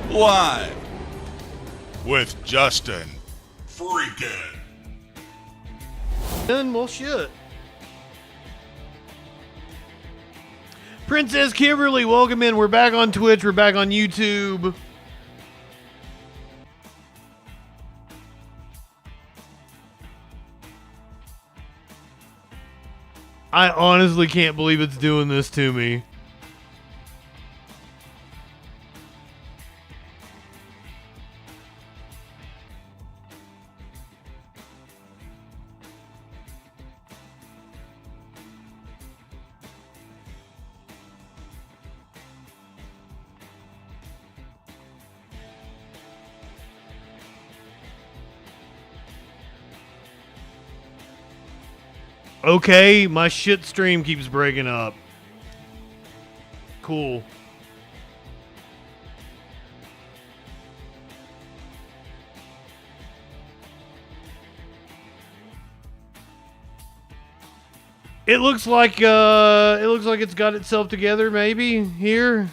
Live with Justin Freakin. Well, shit. Princess Kimberly, welcome in. We're back on Twitch. We're back on YouTube. I honestly can't believe it's doing this to me. Okay, my shit stream keeps breaking up. Cool. It looks like it's got itself together maybe here.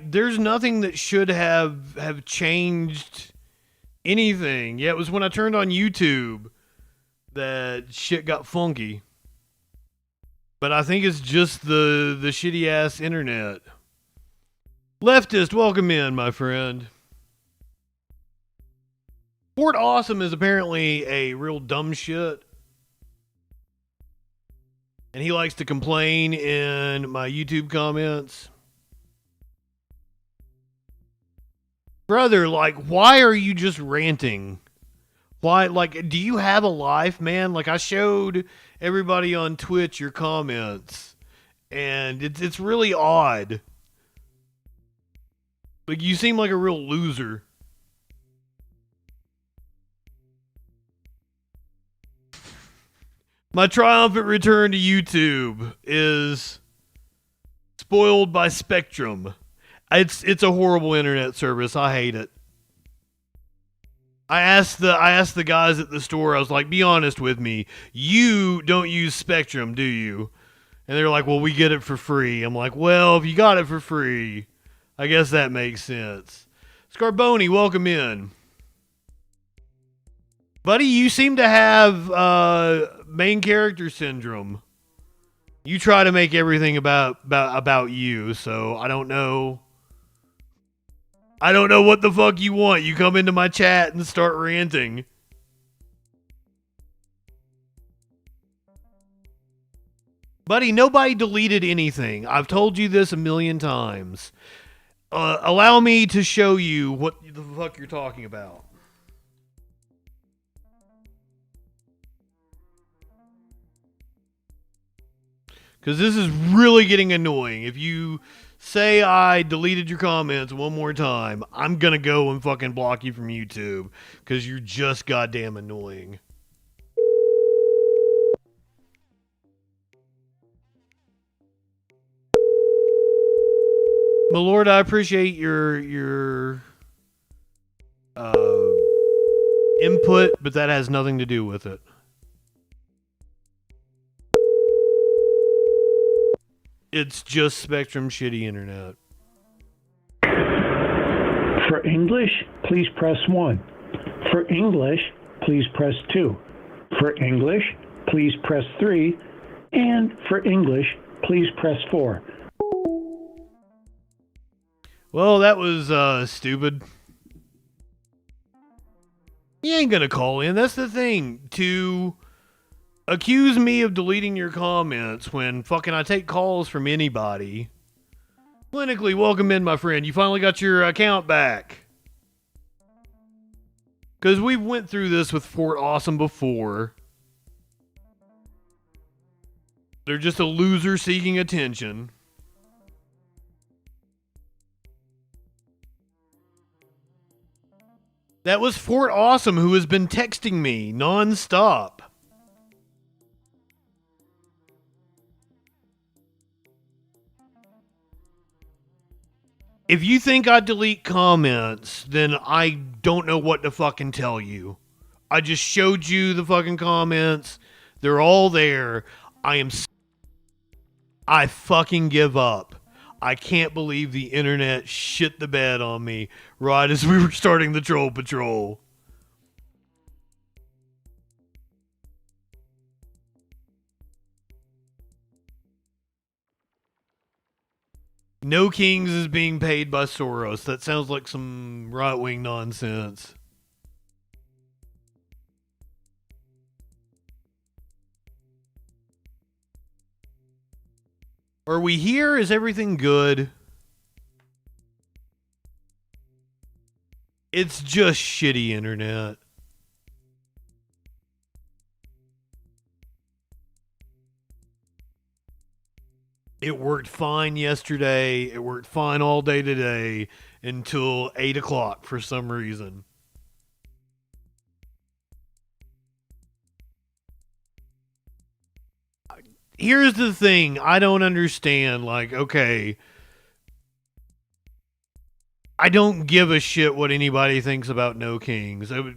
There's nothing that should have changed anything. Yeah, it was when I turned on YouTube that shit got funky. But I think it's just the shitty ass internet. Leftist, welcome in, my friend. Fort Awesome is apparently a real dumb shit. And he likes to complain in my YouTube comments. Brother, like, why are you just ranting? Why, like, do you have a life, man? Like, I showed everybody on Twitch your comments, and it's really odd. Like, you seem like a real loser. My triumphant return to YouTube is spoiled by Spectrum. It's a horrible internet service. I hate it. I asked the guys at the store, I was like, be honest with me. You don't use Spectrum, do you? And they're like, well, we get it for free. I'm like, well, if you got it for free, I guess that makes sense. Scarboni, welcome in. Buddy, you seem to have main character syndrome. You try to make everything about you, so I don't know. I don't know what the fuck you want. You come into my chat and start ranting. Buddy, nobody deleted anything. I've told you this a million times. Allow me to show you what the fuck you're talking about. Because this is really getting annoying. If you say I deleted your comments one more time, I'm gonna go and fucking block you from YouTube. Because you're just goddamn annoying. My lord, I appreciate your input, but that has nothing to do with it. It's just Spectrum shitty internet. For English, please press 1. For English, please press 2. For English, please press 3. And for English, please press 4. Well, that was stupid. You ain't gonna call in. That's the thing. To accuse me of deleting your comments when fucking I take calls from anybody. Clinically, welcome in, my friend. You finally got your account back. Because we went through this with Fort Awesome before. They're just a loser seeking attention. That was Fort Awesome who has been texting me non-stop. If you think I delete comments, then I don't know what to fucking tell you. I just showed you the fucking comments. They're all there. I fucking give up. I can't believe the internet shit the bed on me right as we were starting the troll patrol. No Kings is being paid by Soros. That sounds like some right-wing nonsense. Are we here? Is everything good? It's just shitty internet. It worked fine yesterday. It worked fine all day today until 8 o'clock for some reason. Here's the thing I don't understand. Like, okay, I don't give a shit what anybody thinks about No Kings. The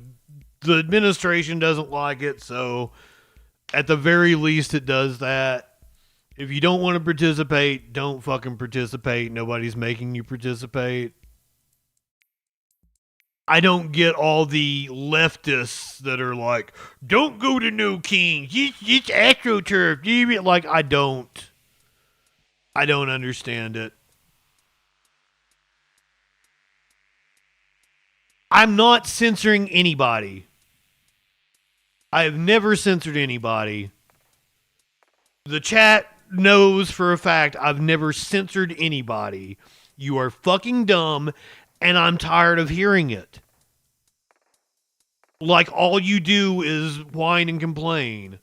administration doesn't like it, so at the very least it does that. If you don't want to participate, don't fucking participate. Nobody's making you participate. I don't get all the leftists that are like, don't go to No Kings. It's AstroTurf. Like, I don't understand it. I'm not censoring anybody. I have never censored anybody. The chat knows for a fact I've never censored anybody. You are fucking dumb, and I'm tired of hearing it. Like, all you do is whine and complain.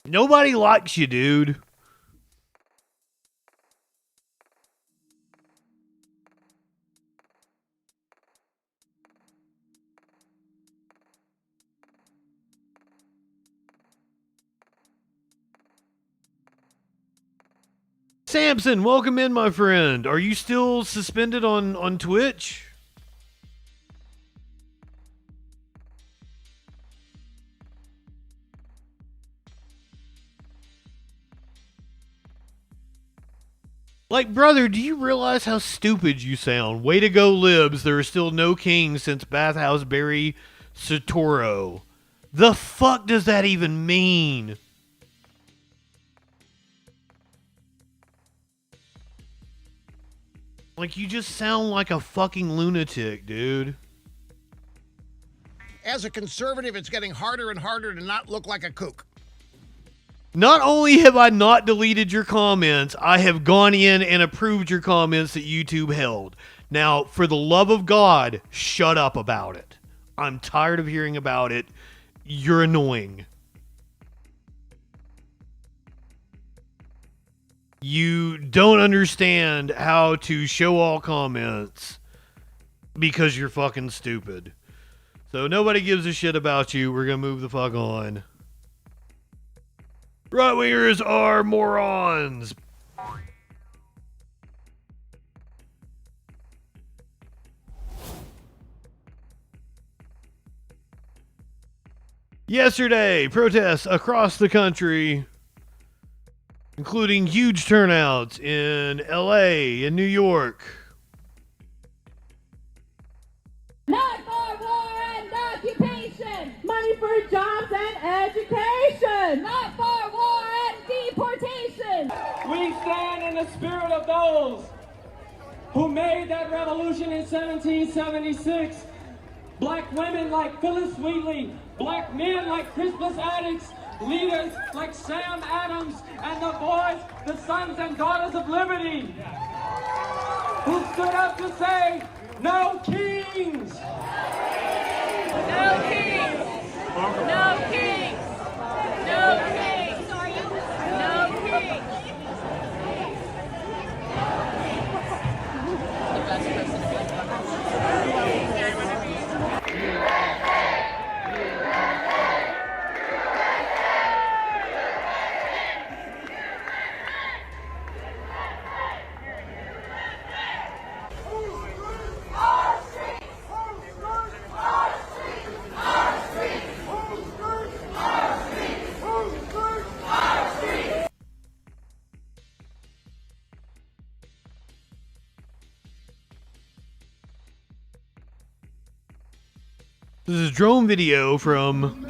Nobody likes you, dude. Samson, welcome in, my friend. Are you still suspended on Twitch? Like, brother, do you realize how stupid you sound? Way to go, libs. There are still no kings since Bathhouse Barry Satoro. The fuck does that even mean? Like, you just sound like a fucking lunatic, dude. As a conservative, it's getting harder and harder to not look like a kook. Not only have I not deleted your comments, I have gone in and approved your comments that YouTube held. Now, for the love of God, shut up about it. I'm tired of hearing about it. You're annoying. You don't understand how to show all comments because you're fucking stupid. So nobody gives a shit about you. We're gonna move the fuck on. Right-wingers are morons. Yesterday, protests across the country, including huge turnouts in LA and New York. Not for war and occupation. Money for jobs and education. Not for war and deportation. We stand in the spirit of those who made that revolution in 1776. Black women like Phyllis Wheatley, black men like Crispus Attucks, leaders like Sam Adams, and the boys, the sons and daughters of liberty, who stood up to say, no kings! No kings. No kings. No kings. No kings. This is drone video from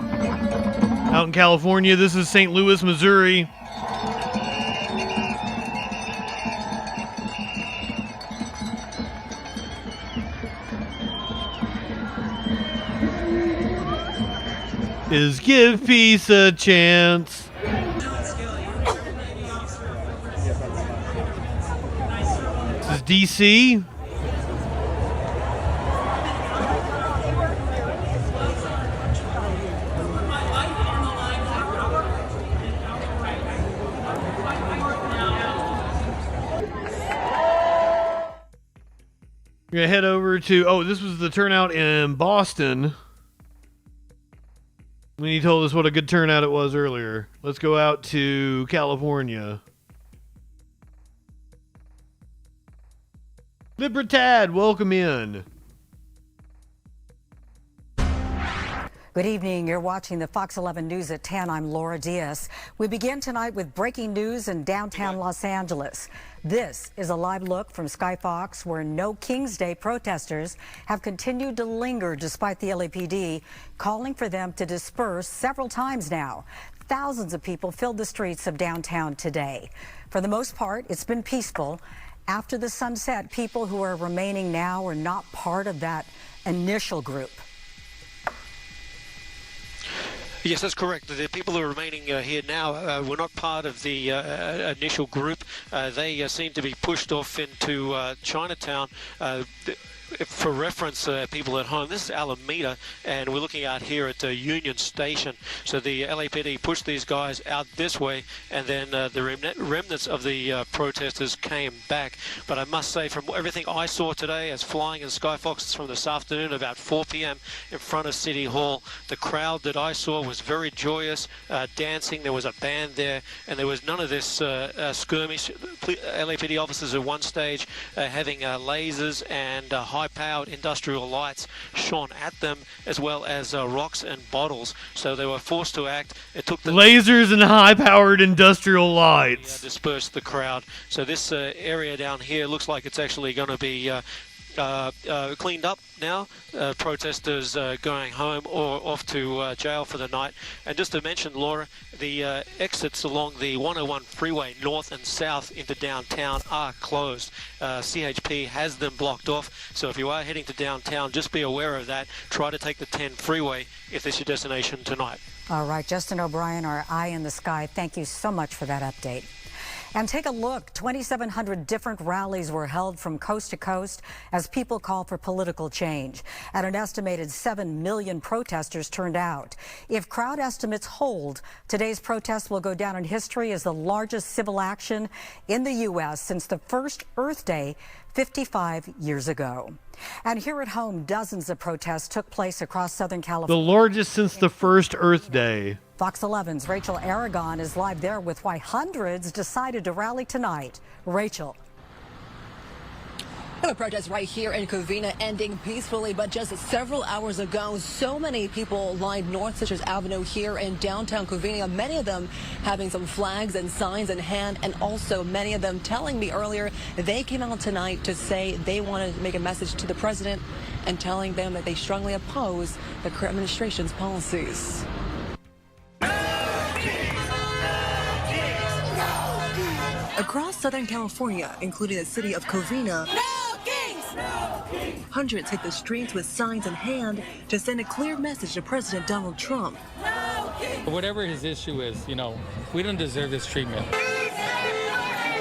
out in California. This is St. Louis, Missouri. Is give peace a chance. This is DC. We're going to head over to, oh, this was the turnout in Boston. When he told us what a good turnout it was earlier. Let's go out to California. Libertad, welcome in. Good evening. You're watching the Fox 11 News at 10. I'm Laura Diaz. We begin tonight with breaking news in downtown Los Angeles. This is a live look from Sky Fox, where No King's Day protesters have continued to linger despite the LAPD calling for them to disperse several times now. Thousands of people filled the streets of downtown today. For the most part, it's been peaceful. After the sunset, people who are remaining now are not part of that initial group. Yes, that's correct. The people who are remaining here now were not part of the initial group. They seem to be pushed off into Chinatown. For reference, people at home, this is Alameda, and we're looking out here at Union Station. So the LAPD pushed these guys out this way, and then the remnants of the protesters came back. But I must say, from everything I saw today as flying in Sky Fox from this afternoon, about 4 p.m. in front of City Hall, the crowd that I saw was very joyous, dancing. There was a band there, and there was none of this skirmish. LAPD officers at one stage having lasers and high-powered industrial lights shone at them, as well as rocks and bottles. So they were forced to act. It took the lasers and high-powered industrial lights. Disperse the crowd. So this area down here looks like it's actually going to be cleaned up now. Protesters going home or off to jail for the night. And just to mention, Laura, the exits along the 101 freeway north and south into downtown are closed. CHP has them blocked off, so if you are heading to downtown, just be aware of that. Try to take the 10 freeway if this is your destination tonight. All right, Justin O'Brien, our eye in the sky, thank you so much for that update. And take a look, 2,700 different rallies were held from coast to coast as people call for political change. And an estimated 7 million protesters turned out. If crowd estimates hold, today's protest will go down in history as the largest civil action in the U.S. since the first Earth Day 55 years ago. And here at home, dozens of protests took place across Southern California. The largest since the first Earth Day. Fox 11's Rachel Aragon is live there with why hundreds decided to rally tonight. Rachel. The protest right here in Covina ending peacefully, but just several hours ago, so many people lined North Citrus Avenue here in downtown Covina, many of them having some flags and signs in hand, and also many of them telling me earlier they came out tonight to say they wanted to make a message to the president and telling them that they strongly oppose the current administration's policies. Across Southern California, including the city of Covina, hundreds hit the streets with signs in hand to send a clear message to President Donald Trump. Whatever his issue is, we don't deserve this treatment.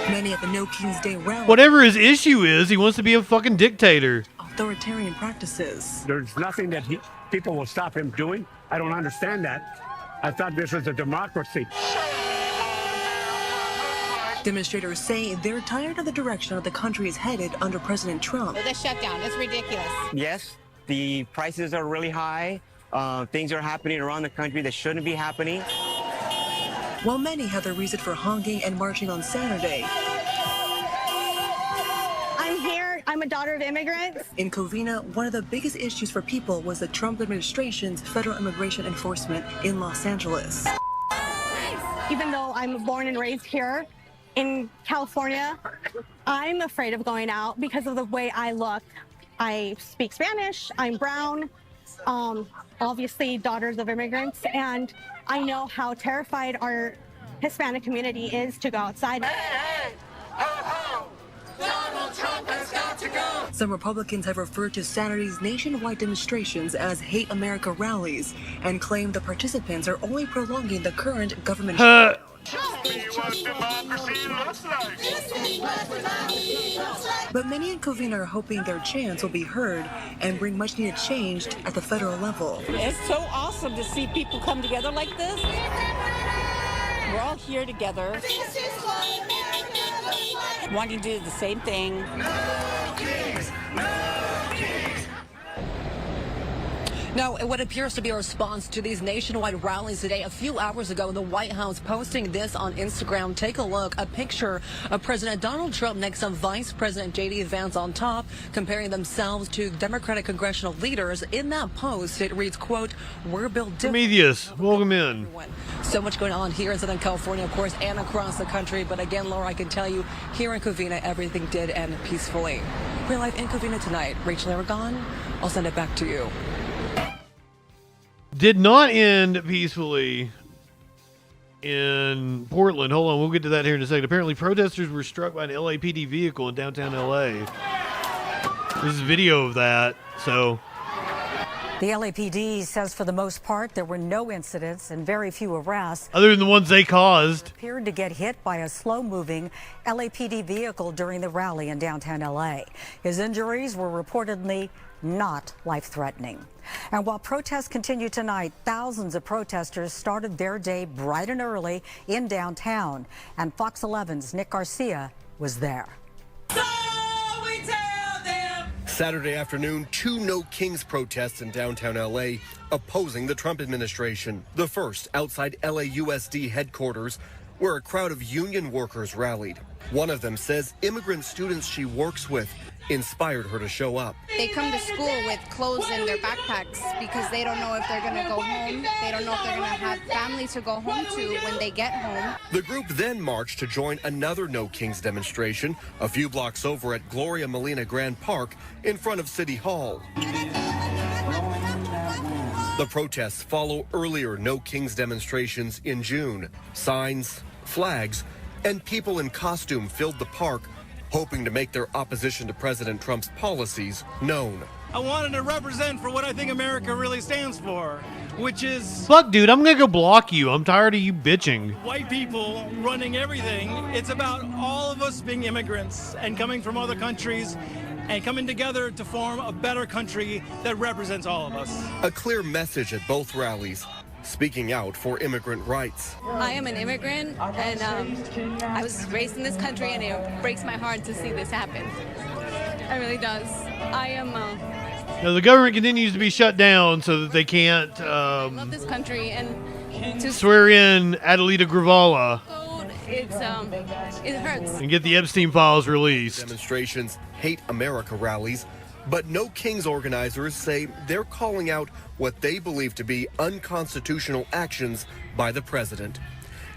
Many at the No King's Day rally. Whatever his issue is, he wants to be a fucking dictator. Authoritarian practices. There's nothing that people will stop him doing. I don't understand that. I thought this was a democracy. Demonstrators say they're tired of the direction that the country is headed under President Trump. The shutdown is ridiculous. Yes, the prices are really high. Things are happening around the country that shouldn't be happening. While many have their reason for honking and marching on Saturday. I'm here. I'm a daughter of immigrants. In Covina, one of the biggest issues for people was the Trump administration's federal immigration enforcement in Los Angeles. Even though I'm born and raised here in California, I'm afraid of going out because of the way I look. I speak Spanish, I'm brown, obviously daughters of immigrants, and I know how terrified our Hispanic community is to go outside. Donald Trump has got to go. Some Republicans have referred to Saturday's nationwide demonstrations as hate America rallies and claim the participants are only prolonging the current government shutdown. But many in Covina are hoping their chants will be heard and bring much needed change at the federal level. It's so awesome to see people come together like this. We're all here together, wanting to do the same thing. No kings, no kings. Now, what appears to be a response to these nationwide rallies today, a few hours ago, the White House posting this on Instagram. Take a look, a picture of President Donald Trump next to Vice President J.D. Vance on top, comparing themselves to Democratic congressional leaders. In that post, it reads, quote, "We're built different." Prometheus, welcome in. So much going on here in Southern California, of course, and across the country. But again, Laura, I can tell you, here in Covina, everything did end peacefully. We're live in Covina tonight. Rachel Aragon, I'll send it back to you. Did not end peacefully in Portland. Hold on, we'll get to that here in a second. Apparently, protesters were struck by an LAPD vehicle in downtown LA. There's a video of that, so... The LAPD says for the most part there were no incidents and very few arrests. Other than the ones they caused. Appeared to get hit by a slow-moving LAPD vehicle during the rally in downtown LA. His injuries were reportedly not life-threatening. And while protests continue tonight, thousands of protesters started their day bright and early in downtown. And Fox 11's Nick Garcia was there. Saturday afternoon, 2 No Kings protests in downtown LA opposing the Trump administration. The first outside LAUSD headquarters, where a crowd of union workers rallied. One of them says immigrant students she works with inspired her to show up. They come to school with clothes in their backpacks because they don't know if they're going to go home. They don't know if they're going to have families to go home to when they get home. The group then marched to join another No Kings demonstration a few blocks over at Gloria Molina Grand Park in front of City Hall. The protests follow earlier No Kings demonstrations in June. Signs, flags, and people in costume filled the park, hoping to make their opposition to President Trump's policies known. I wanted to represent for what I think America really stands for, which is... Fuck, dude, I'm gonna go block you. I'm tired of you bitching. White people running everything. It's about all of us being immigrants and coming from other countries and coming together to form a better country that represents all of us. A clear message at both rallies, speaking out for immigrant rights. I am an immigrant, and I was raised in this country, and it breaks my heart to see this happen. It really does. I am... Now, the government continues to be shut down so that they can't I love this country, and to swear in Adelita Gravala it hurts. and get the Epstein files released. Demonstrations, Hate America rallies, but No Kings organizers say they're calling out what they believe to be unconstitutional actions by the president.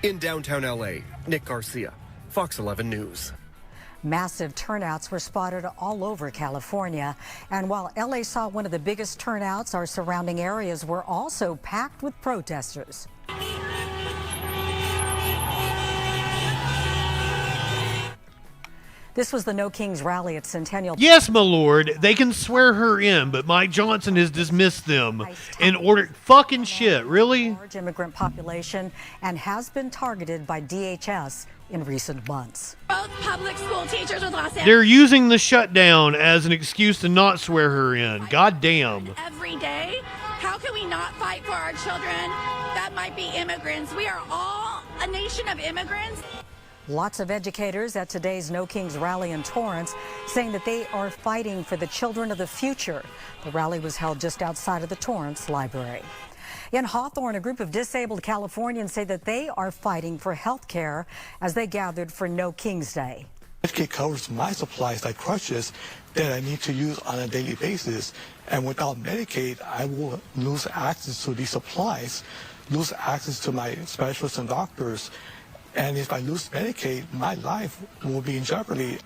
In downtown LA, Nick Garcia, Fox 11 News. Massive turnouts were spotted all over California. And while LA saw one of the biggest turnouts, our surrounding areas were also packed with protesters. This was the No Kings rally at Centennial. Yes, my lord, they can swear her in, but Mike Johnson has dismissed them in order. Fucking shit, really? Large immigrant population and has been targeted by DHS in recent months. Both public school teachers with Los Angeles. They're using the shutdown as an excuse to not swear her in. God damn. Every day, how can we not fight for our children that might be immigrants? We are all a nation of immigrants. Lots of educators at today's No Kings rally in Torrance saying that they are fighting for the children of the future. The rally was held just outside of the Torrance Library. In Hawthorne, a group of disabled Californians say that they are fighting for health care as they gathered for No Kings Day. Medicaid covers my supplies like crutches that I need to use on a daily basis. And without Medicaid, I will lose access to these supplies, lose access to my specialists and doctors. And if I lose Medicaid, my life will be in jeopardy.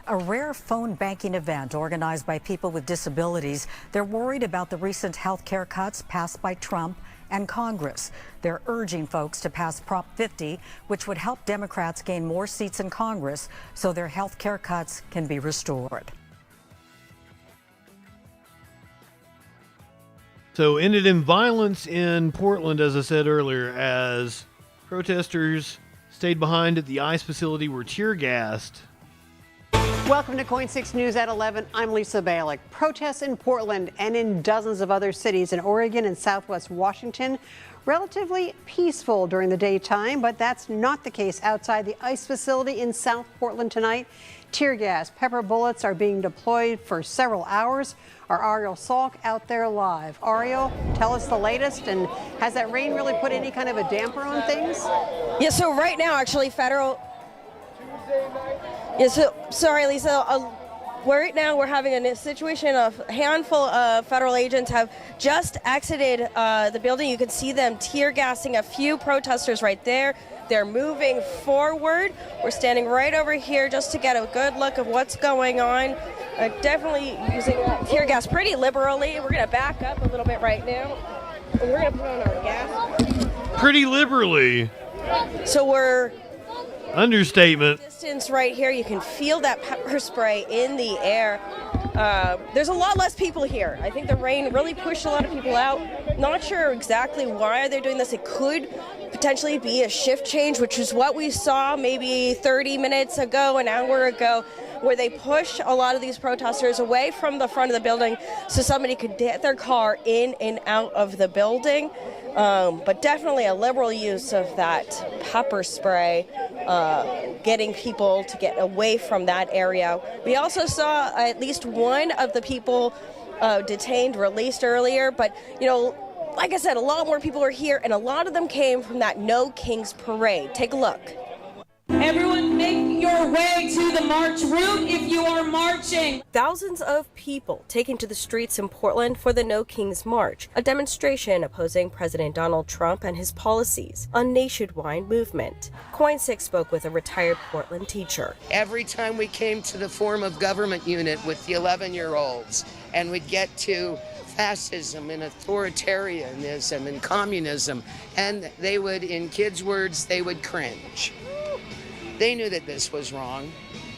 A rare phone banking event organized by people with disabilities. They're worried about the recent health care cuts passed by Trump and Congress. They're urging folks to pass Prop 50, which would help Democrats gain more seats in Congress so their health care cuts can be restored. So ended in violence in Portland, as I said earlier, as protesters stayed behind at the ICE facility, were tear gassed. Welcome to Coin 6 News at 11. I'm Lisa Balick. Protests in Portland and in dozens of other cities in Oregon and Southwest Washington relatively peaceful during the daytime, but that's not the case outside the ICE facility in South Portland tonight. Tear gas, pepper bullets are being deployed for several hours. Our Ariel Salk out there live. Ariel, tell us the latest, and has that rain really put any kind of a damper on things? Yeah, so right now, actually, federal... Yeah, so, sorry, Lisa. Right now, we're having a situation. A handful of federal agents have just exited the building. You can see them tear gassing a few protesters right there. They're moving forward. We're standing right over here just to get a good look of what's going on. Definitely using that tear gas pretty liberally. We're going to back up a little bit right now. And we're going to put on our gas. Pretty liberally. So we're... Understatement. Distance right here, you can feel that pepper spray in the air. There's a lot less people here. I think the rain really pushed a lot of people out. Not sure exactly why they're doing this. It could potentially be a shift change, which is what we saw maybe 30 minutes ago, an hour ago, where they push a lot of these protesters away from the front of the building so somebody could get their car in and out of the building. But definitely a liberal use of that pepper spray, getting people to get away from that area. We also saw at least one of the people detained released earlier, but like I said, a lot more people are here, and a lot of them came from that No Kings parade. Take a look. Everyone make your way to the march route if you are marching. Thousands of people taking to the streets in Portland for the No Kings March, a demonstration opposing President Donald Trump and his policies, a nationwide movement. Coin 6 spoke with a retired Portland teacher. Every time we came to the form of government unit with the 11-year-olds and we'd get to fascism and authoritarianism and communism, and they would, in kids' words, they would cringe. They knew that this was wrong,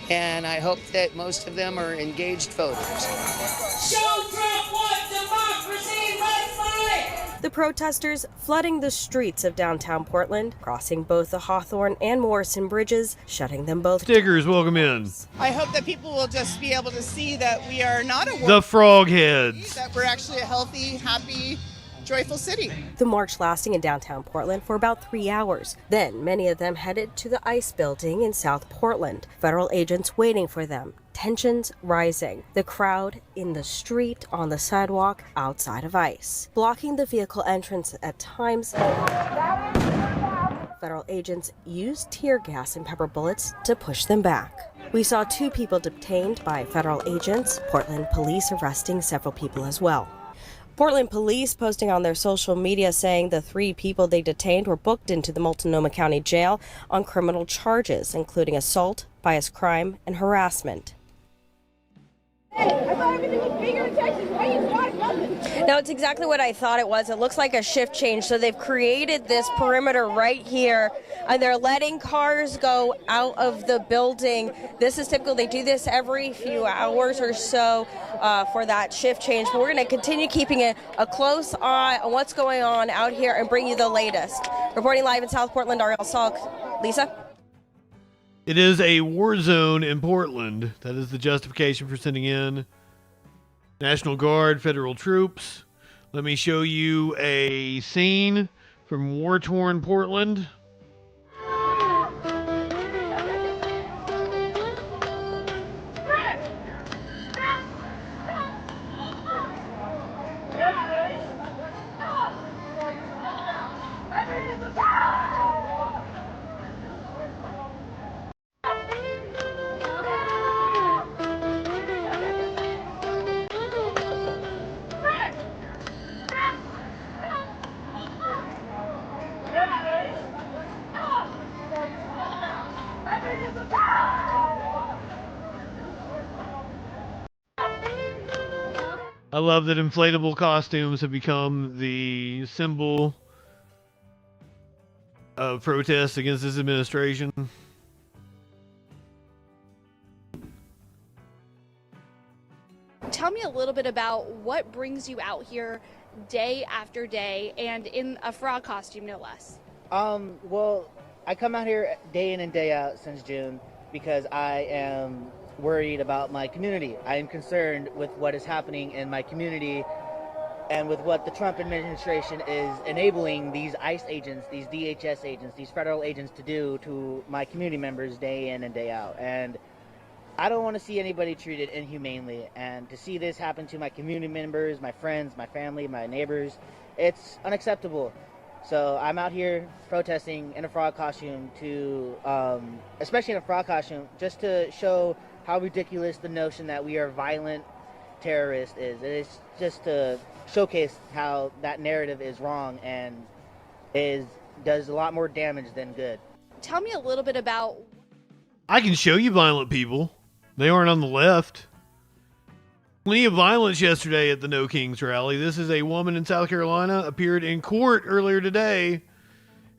and I hope that most of them are engaged voters. Show Trump what democracy looks like! The protesters flooding the streets of downtown Portland, crossing both the Hawthorne and Morrison bridges, shutting them both. Stickers, welcome in. I hope that people will just be able to see that we are not a The Frogheads. That we're actually a healthy, happy, joyful city. The march lasting in downtown Portland for about 3 hours. Then many of them headed to the ICE building in South Portland. Federal agents waiting for them. Tensions rising. The crowd in the street, on the sidewalk, outside of ICE. Blocking the vehicle entrance at times. Federal agents used tear gas and pepper bullets to push them back. We saw 2 people detained by federal agents. Portland police arresting several people as well. Portland police posting on their social media saying the 3 people they detained were booked into the Multnomah County Jail on criminal charges, including assault, bias crime, and harassment. Now, it's exactly what I thought it was. It looks like a shift change. So they've created this perimeter right here, and they're letting cars go out of the building. This is typical. They do this every few hours or so for that shift change. But we're going to continue keeping a close eye on what's going on out here and bring you the latest. Reporting live in South Portland, Ariel Salk. Lisa? It is a war zone in Portland. That is the justification for sending in National Guard, federal troops. Let me show you a scene from war-torn Portland. I love that inflatable costumes have become the symbol of protest against this administration. Tell me a little bit about what brings you out here day after day and in a frog costume, no less. Well, I come out here day in and day out since June because I am worried about my community. I am concerned with what is happening in my community and with what the Trump administration is enabling these ICE agents, these DHS agents, these federal agents to do to my community members day in and day out. And I don't want to see anybody treated inhumanely. And to see this happen to my community members, my friends, my family, my neighbors, it's unacceptable. So I'm out here protesting in a frog costume to, especially in a frog costume, just to show how ridiculous the notion that we are violent terrorists is. It's just to showcase how that narrative is wrong and does a lot more damage than good. Tell me a little bit about... I can show you violent people. They aren't on the left. Plenty of violence yesterday at the No Kings rally. This is a woman in South Carolina appeared in court earlier today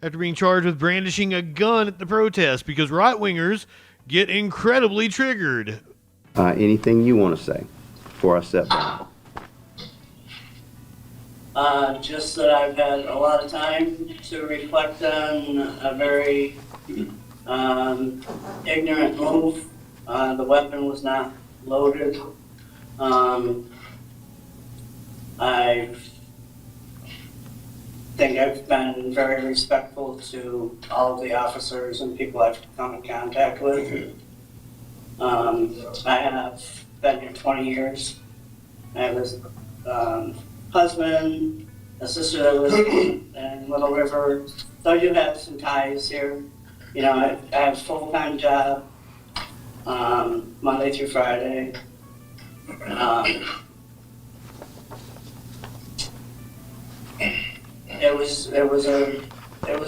after being charged with brandishing a gun at the protest because right-wingers get incredibly triggered. Anything you want to say before I step down? Just that I've had a lot of time to reflect on a very ignorant move. The weapon was not loaded. I think I've been very respectful to all of the officers and people I've come in contact with. I have been here 20 years. I have a husband, a sister that lives in Little River. So I do have some ties here. You know, I have a full-time job, Monday through Friday. It was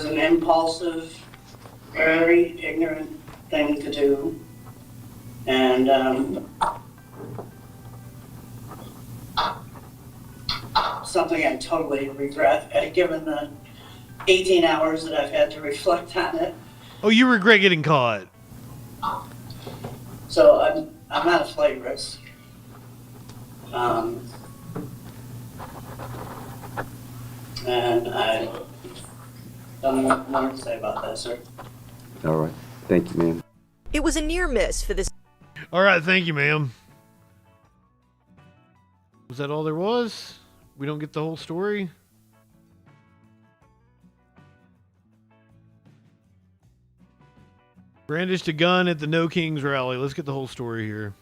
an impulsive, very ignorant thing to do, and something I totally regret, given the 18 hours that I've had to reflect on it. Oh, you regret getting caught. So I'm not a flight risk. And I don't know more to say about that, sir. All right. Thank you, ma'am. It was a near miss for this. All right. Thank you, ma'am. Was that all there was? We don't get the whole story? Brandished a gun at the No Kings rally. Let's get the whole story here.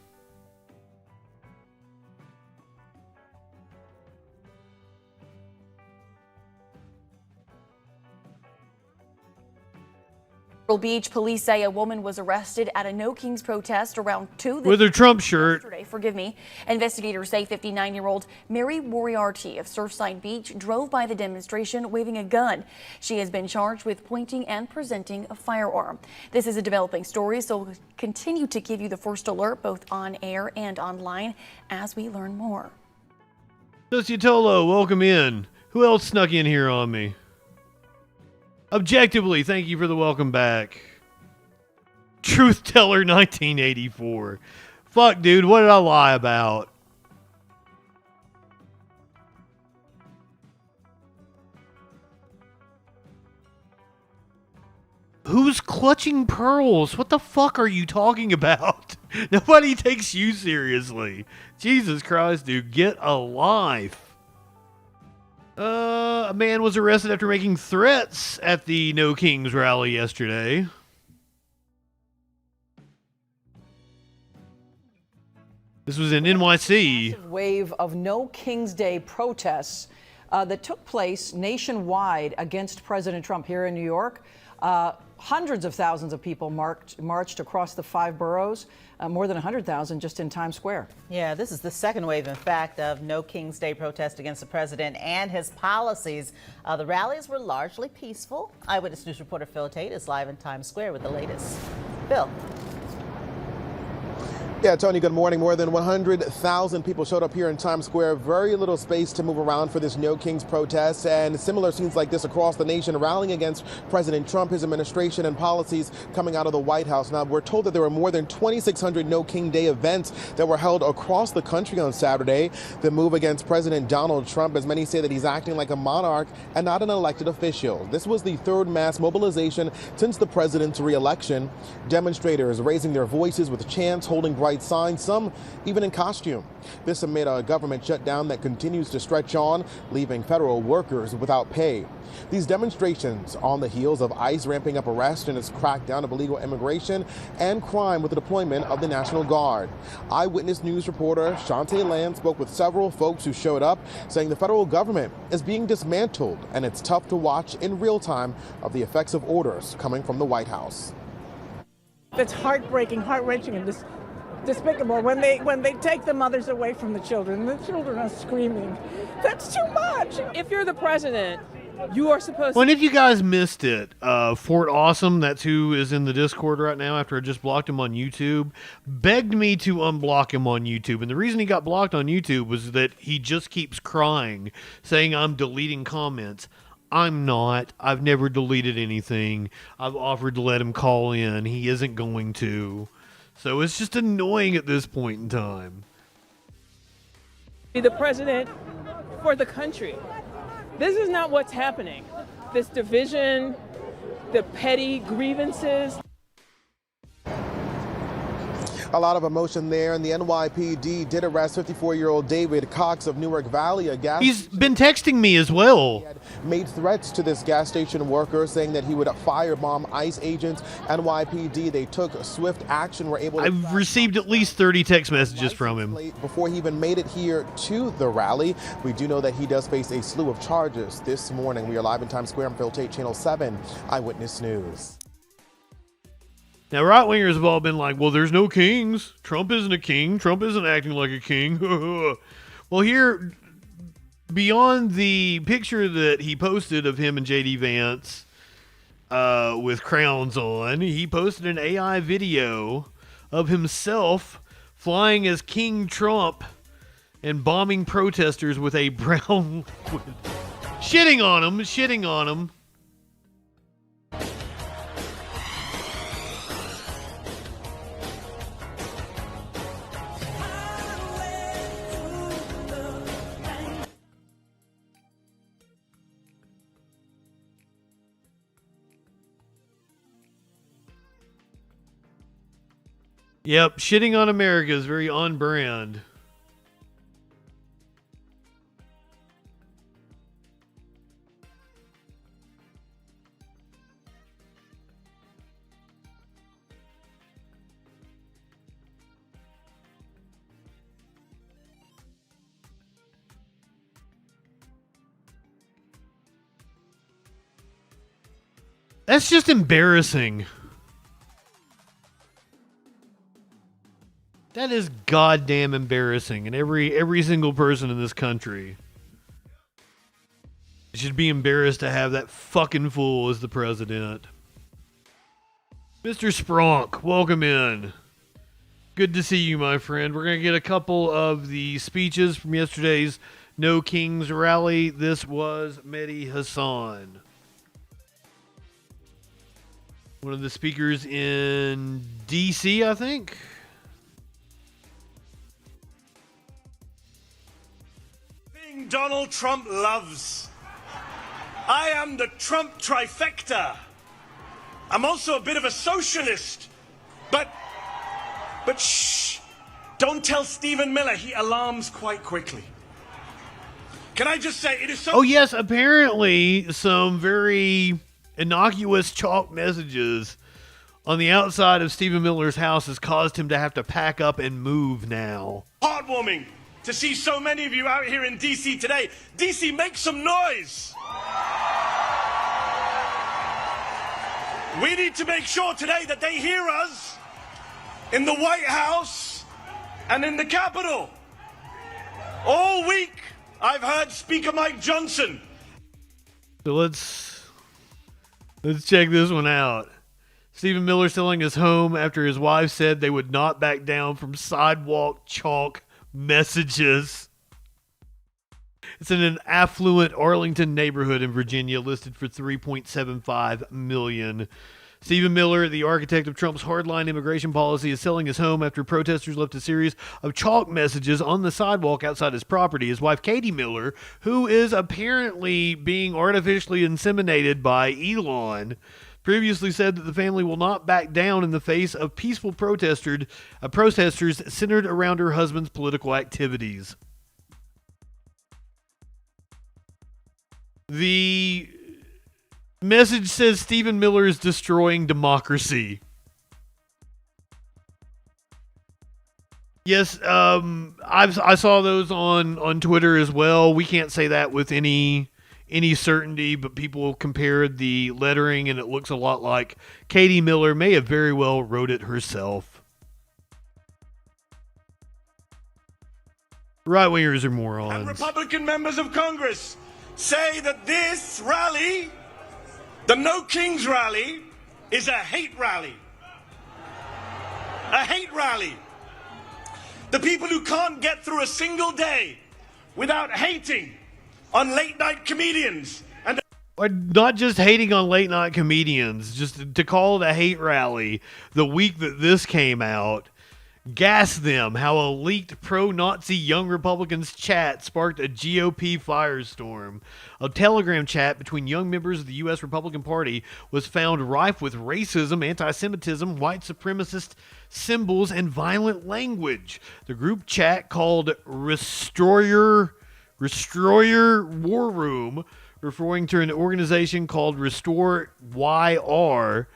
Beach police say a woman was arrested at a No Kings protest around 2 with her Trump shirt. Yesterday, Investigators say 59-year-old Mary Moriarty of Surfside Beach drove by the demonstration waving a gun. She has been charged with pointing and presenting a firearm. This is a developing story, so we'll continue to give you the first alert both on air and online as we learn more. Societolo, welcome in. Who else snuck in here on me? Objectively, thank you for the welcome back. Truth Teller 1984. Fuck, dude, what did I lie about? Who's clutching pearls? What the fuck are you talking about? Nobody takes you seriously. Jesus Christ, dude, get a life. A man was arrested after making threats at the No Kings rally yesterday. This was in NYC. Wave of No Kings Day protests that took place nationwide against President Trump here in New York. Hundreds of thousands of people marched across the 5 boroughs, more than 100,000 just in Times Square. Yeah, this is the second wave, in fact, of No Kings Day protest against the president and his policies. The rallies were largely peaceful. Eyewitness News reporter Phil Tate is live in Times Square with the latest. Phil. Yeah, Tony, good morning. More than 100,000 people showed up here in Times Square. Very little space to move around for this No Kings protest, and similar scenes like this across the nation rallying against President Trump, his administration, and policies coming out of the White House. Now, we're told that there were more than 2,600 No King Day events that were held across the country on Saturday. The move against President Donald Trump, as many say that he's acting like a monarch and not an elected official. This was the third mass mobilization since the president's re-election. Demonstrators raising their voices with chants, holding bright signs, some even in costume. This amid a government shutdown that continues to stretch on, leaving federal workers without pay. These demonstrations on the heels of ICE ramping up arrests and its crackdown of illegal immigration and crime with the deployment of the National Guard. Eyewitness News reporter Shantae Land spoke with several folks who showed up, saying the federal government is being dismantled and it's tough to watch in real time of the effects of orders coming from the White House. It's heartbreaking, heart-wrenching, and despicable when they take the mothers away from the children. The children are screaming. That's too much. If you're the president, you are supposed Well, to... and if you guys missed it, Fort Awesome, that's who is in the Discord right now after I just blocked him on YouTube, begged me to unblock him on YouTube. And the reason he got blocked on YouTube was that he just keeps crying, saying I'm deleting comments. I'm not. I've never deleted anything. I've offered to let him call in. He isn't going to. So it's just annoying at this point in time. Be the president for the country. This is not what's happening. This division, the petty grievances. A lot of emotion there, and the NYPD did arrest 54-year-old David Cox of Newark Valley. He's been texting me as well. He had made threats to this gas station worker, saying that he would firebomb ICE agents. NYPD, they took swift action, were able to... I've received at least 30 text messages from him. Before he even made it here to the rally. We do know that he does face a slew of charges this morning. We are live in Times Square. I'm Phil Tate, Channel 7 Eyewitness News. Now, right-wingers have all been like, well, there's no kings. Trump isn't a king. Trump isn't acting like a king. Well, here, beyond the picture that he posted of him and J.D. Vance with crowns on, he posted an AI video of himself flying as King Trump and bombing protesters with a brown liquid. Shitting on him. Yep, shitting on America is very on brand. That's just embarrassing. That is goddamn embarrassing, and every single person in this country should be embarrassed to have that fucking fool as the president. Mr. Spronk, welcome in. Good to see you, my friend. We're going to get a couple of the speeches from yesterday's No Kings rally. This was Mehdi Hassan, one of the speakers in D.C., I think. Donald Trump loves. I am the Trump trifecta. I'm also a bit of a socialist. But shh, don't tell Stephen Miller. He alarms quite quickly. Can I just say, it is so... Oh, yes, apparently some very innocuous chalk messages on the outside of Stephen Miller's house has caused him to have to pack up and move now. Heartwarming to see so many of you out here in D.C. today. D.C., make some noise. We need to make sure today that they hear us in the White House and in the Capitol. All week, I've heard Speaker Mike Johnson. So let's check this one out. Stephen Miller selling his home after his wife said they would not back down from sidewalk chalk messages. It's in an affluent Arlington neighborhood in Virginia, listed for $3.75 million. Stephen Miller, the architect of Trump's hardline immigration policy, is selling his home after protesters left a series of chalk messages on the sidewalk outside his property. His wife, Katie Miller, who is apparently being artificially inseminated by Elon, previously said that the family will not back down in the face of peaceful protesters centered around her husband's political activities. The message says Stephen Miller is destroying democracy. Yes, I saw those on Twitter as well. We can't say that with any certainty, but people compared the lettering, and it looks a lot like Katie Miller may have very well wrote it herself. Right-wingers are morons. And Republican members of Congress say that this rally, the No Kings rally, is a hate rally. A hate rally. The people who can't get through a single day without hating on late-night comedians. Or not just hating on late-night comedians, just to call it a hate rally the week that this came out. Gas them how a leaked pro-Nazi Young Republicans chat sparked a GOP firestorm. A Telegram chat between young members of the U.S. Republican Party was found rife with racism, anti-Semitism, white supremacist symbols, and violent language. The group chat, called Destroyer War Room, referring to an organization called Restore YR,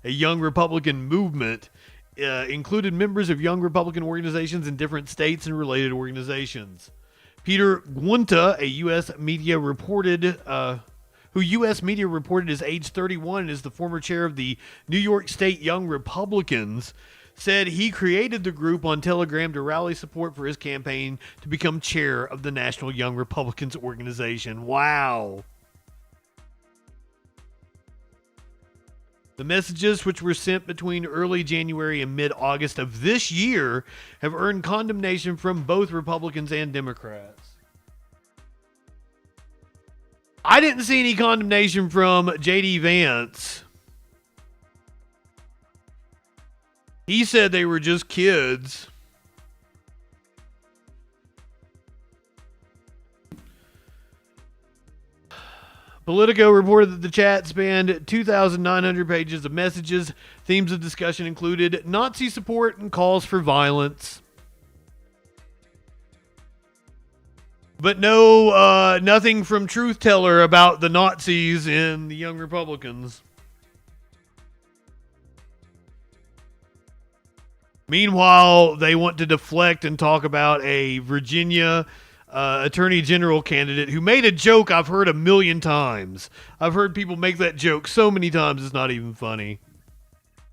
a young Republican movement, included members of young Republican organizations in different states and related organizations. Peter Guenta, who U.S. media reported is age 31 and is the former chair of the New York State Young Republicans, said he created the group on Telegram to rally support for his campaign to become chair of the National Young Republicans organization. Wow. The messages, which were sent between early January and mid-August of this year, have earned condemnation from both Republicans and Democrats. I didn't see any condemnation from J.D. Vance. He said they were just kids. Politico reported that the chat spanned 2,900 pages of messages. Themes of discussion included Nazi support and calls for violence. But nothing from Truth Teller about the Nazis in the Young Republicans. Meanwhile, they want to deflect and talk about a Virginia Attorney General candidate who made a joke I've heard 1,000,000 times. I've heard people make that joke so many times it's not even funny.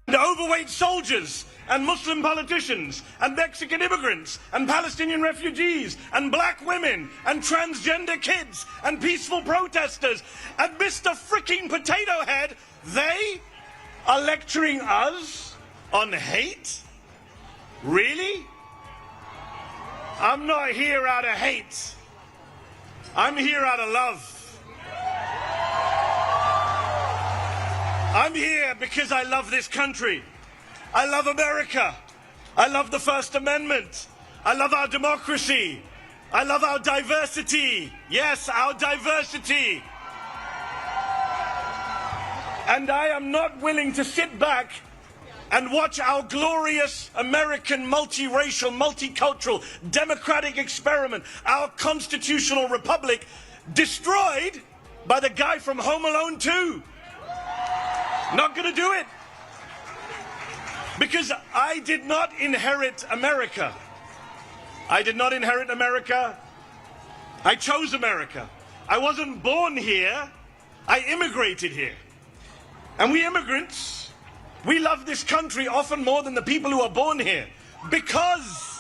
And overweight soldiers and Muslim politicians and Mexican immigrants and Palestinian refugees and black women and transgender kids and peaceful protesters and Mr. Freaking Potato Head, they are lecturing us on hate? Really? I'm not here out of hate. I'm here out of love. I'm here because I love this country. I love America. I love the First Amendment. I love our democracy. I love our diversity. Yes, our diversity. And I am not willing to sit back and watch our glorious American multiracial, multicultural, democratic experiment, our constitutional republic, destroyed by the guy from Home Alone 2. Not gonna do it. Because I did not inherit America. I did not inherit America. I chose America. I wasn't born here. I immigrated here. And we immigrants, we love this country often more than the people who are born here because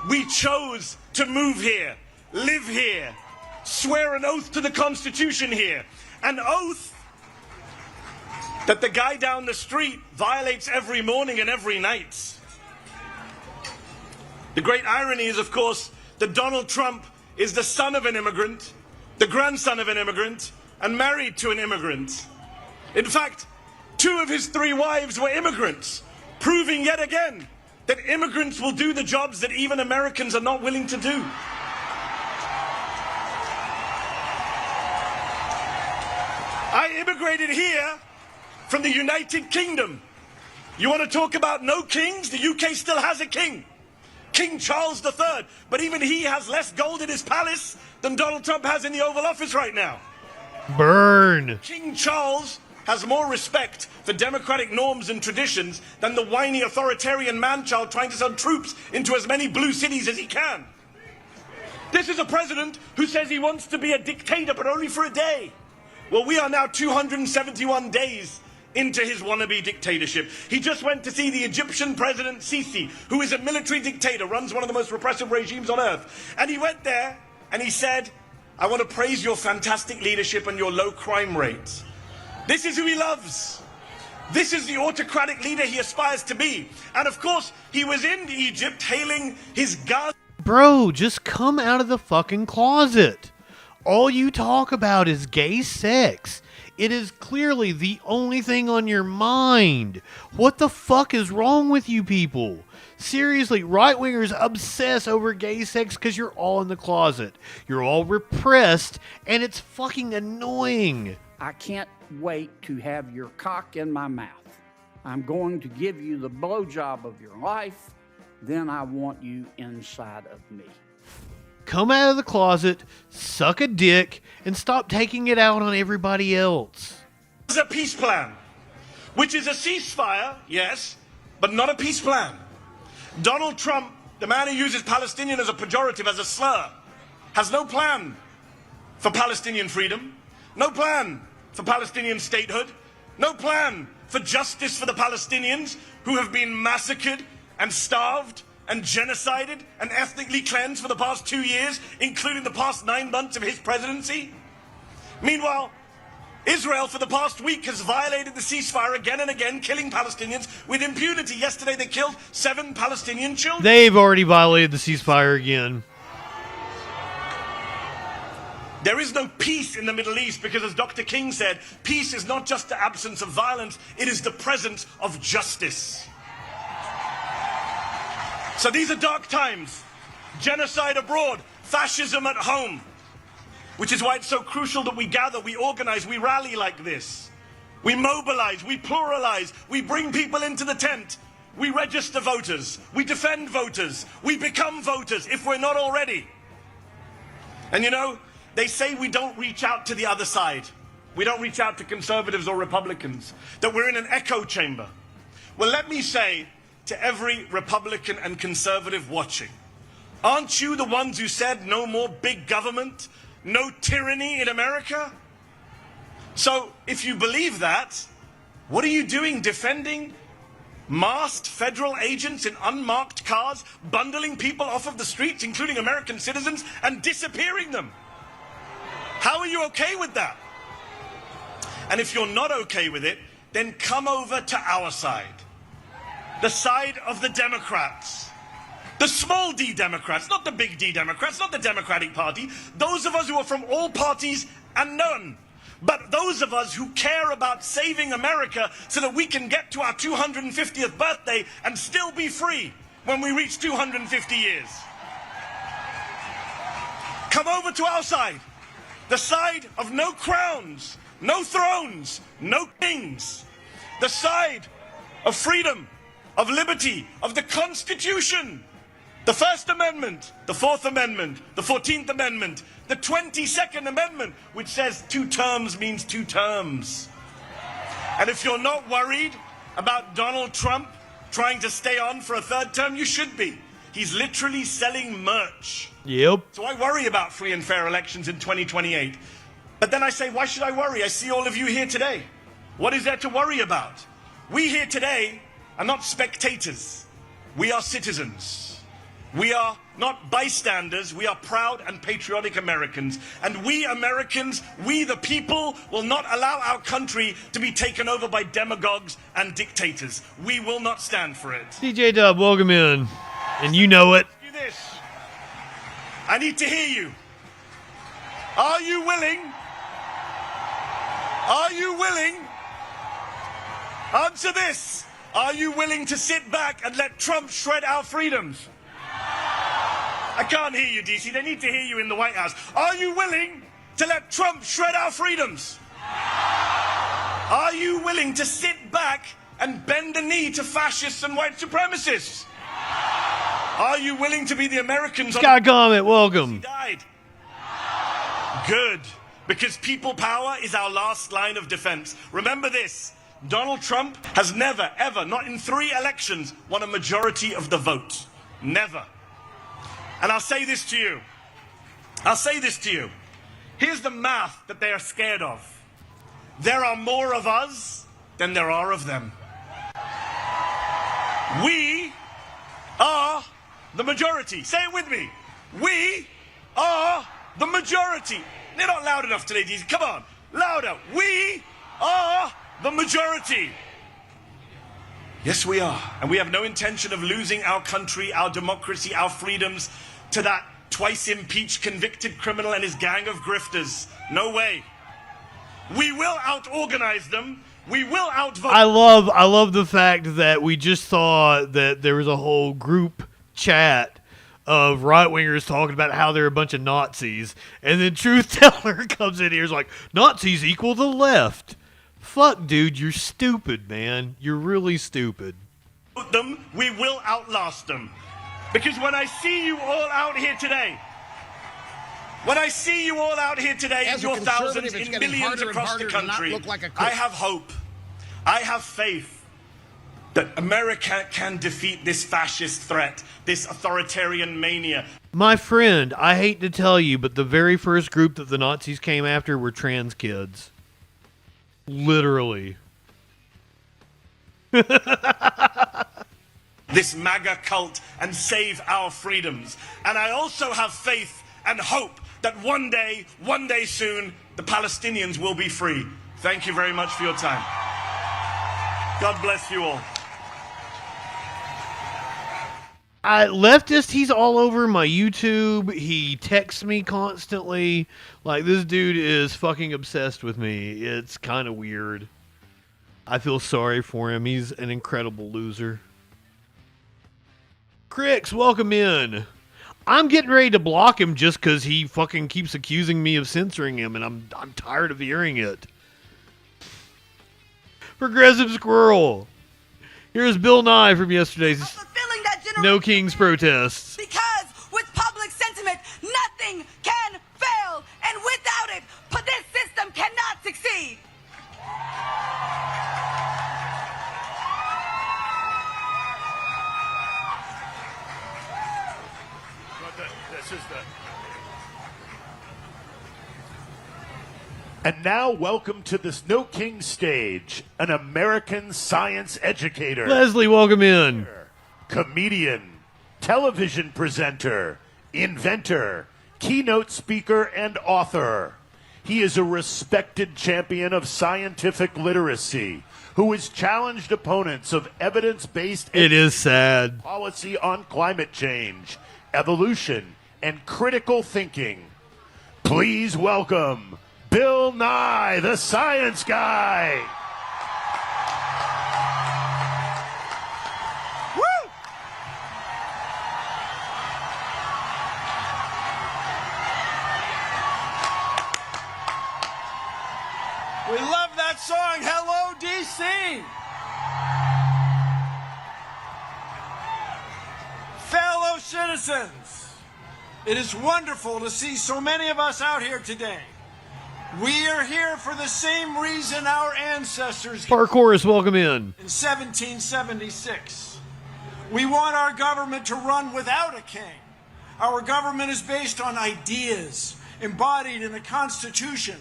we chose to move here, live here, swear an oath to the Constitution here. An oath that the guy down the street violates every morning and every night. The great irony is, of course, that Donald Trump is the son of an immigrant, the grandson of an immigrant, and married to an immigrant. In fact, 2 of his 3 wives were immigrants, proving yet again that immigrants will do the jobs that even Americans are not willing to do. I immigrated here from the United Kingdom. You want to talk about no kings? The UK still has a king. King Charles III, but even he has less gold in his palace than Donald Trump has in the Oval Office right now. Burn. King Charles has more respect for democratic norms and traditions than the whiny authoritarian man-child trying to send troops into as many blue cities as he can. This is a president who says he wants to be a dictator, but only for a day. Well, we are now 271 days into his wannabe dictatorship. He just went to see the Egyptian president Sisi, who is a military dictator, runs one of the most repressive regimes on earth. And he went there and he said, I want to praise your fantastic leadership and your low crime rates. This is who he loves. This is the autocratic leader he aspires to be. And of course, he was in Egypt hailing his God. Bro, just come out of the fucking closet. All you talk about is gay sex. It is clearly the only thing on your mind. What the fuck is wrong with you people? Seriously, right-wingers obsess over gay sex because you're all in the closet. You're all repressed, and it's fucking annoying. I can't wait to have your cock in my mouth. I'm going to give you the blowjob of your life. Then I want you inside of me. Come out of the closet, suck a dick, and stop taking it out on everybody else. There's a peace plan, which is a ceasefire, yes, but not a peace plan. Donald Trump, the man who uses Palestinian as a pejorative, as a slur, has no plan for Palestinian freedom, no plan for Palestinian statehood, no plan for justice for the Palestinians who have been massacred and starved and genocided and ethnically cleansed for the past 2 years, including the past 9 months of his presidency. Meanwhile, Israel for the past week has violated the ceasefire again and again, killing Palestinians with impunity. Yesterday they killed 7 Palestinian children. They've already violated the ceasefire again. There is no peace in the Middle East because, as Dr. King said, peace is not just the absence of violence, it is the presence of justice. So these are dark times. Genocide abroad, fascism at home. Which is why it's so crucial that we gather, we organize, we rally like this. We mobilize, we pluralize, we bring people into the tent. We register voters, we defend voters, we become voters if we're not already. And you know, they say we don't reach out to the other side. We don't reach out to conservatives or Republicans, that we're in an echo chamber. Well, let me say to every Republican and conservative watching, aren't you the ones who said no more big government, no tyranny in America? So if you believe that, what are you doing defending masked federal agents in unmarked cars, bundling people off of the streets, including American citizens, and disappearing them? How are you okay with that? And if you're not okay with it, then come over to our side. The side of the Democrats. The small d Democrats, not the big D Democrats, not the Democratic Party. Those of us who are from all parties and none. But those of us who care about saving America so that we can get to our 250th birthday and still be free when we reach 250 years. Come over to our side. The side of no crowns, no thrones, no kings. The side of freedom, of liberty, of the Constitution. The First Amendment, the Fourth Amendment, the 14th Amendment, the 22nd Amendment, which says 2 terms means 2 terms. And if you're not worried about Donald Trump trying to stay on for a 3rd term, you should be. He's literally selling merch. Yep. So I worry about free and fair elections in 2028. But then I say, why should I worry? I see all of you here today. What is there to worry about? We here today are not spectators. We are citizens. We are not bystanders, we are proud and patriotic Americans. And we Americans, we the people, will not allow our country to be taken over by demagogues and dictators. We will not stand for it. DJ Dub, welcome in. And you know it. Do this. I need to hear you. Are you willing? Are you willing? Answer this. Are you willing to sit back and let Trump shred our freedoms? I can't hear you, DC. They need to hear you in the White House. Are you willing to let Trump shred our freedoms? Are you willing to sit back and bend the knee to fascists and white supremacists? Are you willing to be the Americans? Scott Comment, welcome. He died. Good. Because people power is our last line of defense. Remember this. Donald Trump has never, ever, not in 3 elections, won a majority of the vote. Never. And I'll say this to you. I'll say this to you. Here's the math that they are scared of. There are more of us than there are of them. We are the majority. Say it with me. We are the majority. They're not loud enough today, DC. Come on. Louder. We are the majority. Yes, we are. And we have no intention of losing our country, our democracy, our freedoms to that twice impeached convicted criminal and his gang of grifters. No way. We will out-organize them. We will outvote. I love the fact that we just saw that there was a whole group chat of right-wingers talking about how they're a bunch of Nazis. And then Truth Teller comes in here and is like, Nazis equal the left. Fuck, dude, you're stupid, man. You're really stupid. Them, we will outlast them. Because when I see you all out here today, in your thousands, in millions across the country, I have hope. I have faith that America can defeat this fascist threat, this authoritarian mania. My friend, I hate to tell you, but the very first group that the Nazis came after were trans kids. Literally. This MAGA cult and save our freedoms. And I also have faith and hope that one day soon, the Palestinians will be free. Thank you very much for your time. God bless you all. Leftist, he's all over my YouTube. He texts me constantly. Like, this dude is fucking obsessed with me. It's kind of weird. I feel sorry for him. He's an incredible loser. Crix, welcome in. I'm getting ready to block him just because he fucking keeps accusing me of censoring him, and I'm tired of hearing it. Progressive Squirrel. Here's Bill Nye from yesterday's No Kings protests. Because with public sentiment, nothing can fail. And without it, this system cannot succeed. And now, welcome to this No King stage, an American science educator. Leslie, welcome in. Comedian, television presenter, inventor, keynote speaker, and author. He is a respected champion of scientific literacy who has challenged opponents of evidence-based It is sad. policy on climate change, evolution, and critical thinking. Please welcome Bill Nye, the Science Guy. Woo! We love that song, Hello, DC. Fellow citizens, it is wonderful to see so many of us out here today. We are here for the same reason our ancestors Parkourus, welcome in. in 1776. We want our government to run without a king. Our government is based on ideas embodied in the Constitution.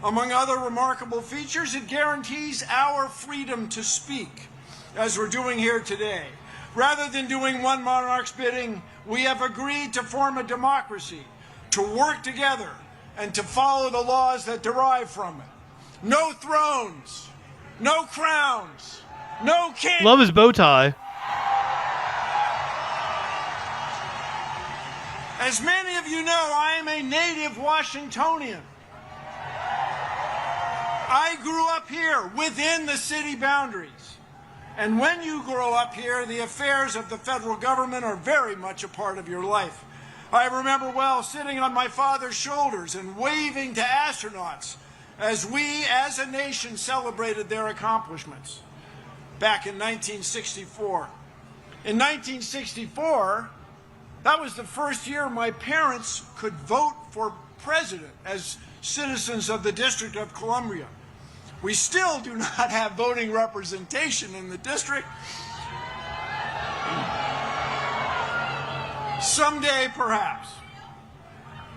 Among other remarkable features, it guarantees our freedom to speak, as we're doing here today. Rather than doing one monarch's bidding, we have agreed to form a democracy, to work together, and to follow the laws that derive from it. No thrones, no crowns, no king. Love his bow tie. As many of you know, I am a native Washingtonian. I grew up here within the city boundaries. And when you grow up here, the affairs of the federal government are very much a part of your life. I remember well sitting on my father's shoulders and waving to astronauts as we, as a nation, celebrated their accomplishments back in 1964. In 1964, that was the first year my parents could vote for president as citizens of the District of Columbia. We still do not have voting representation in the district. Someday, perhaps.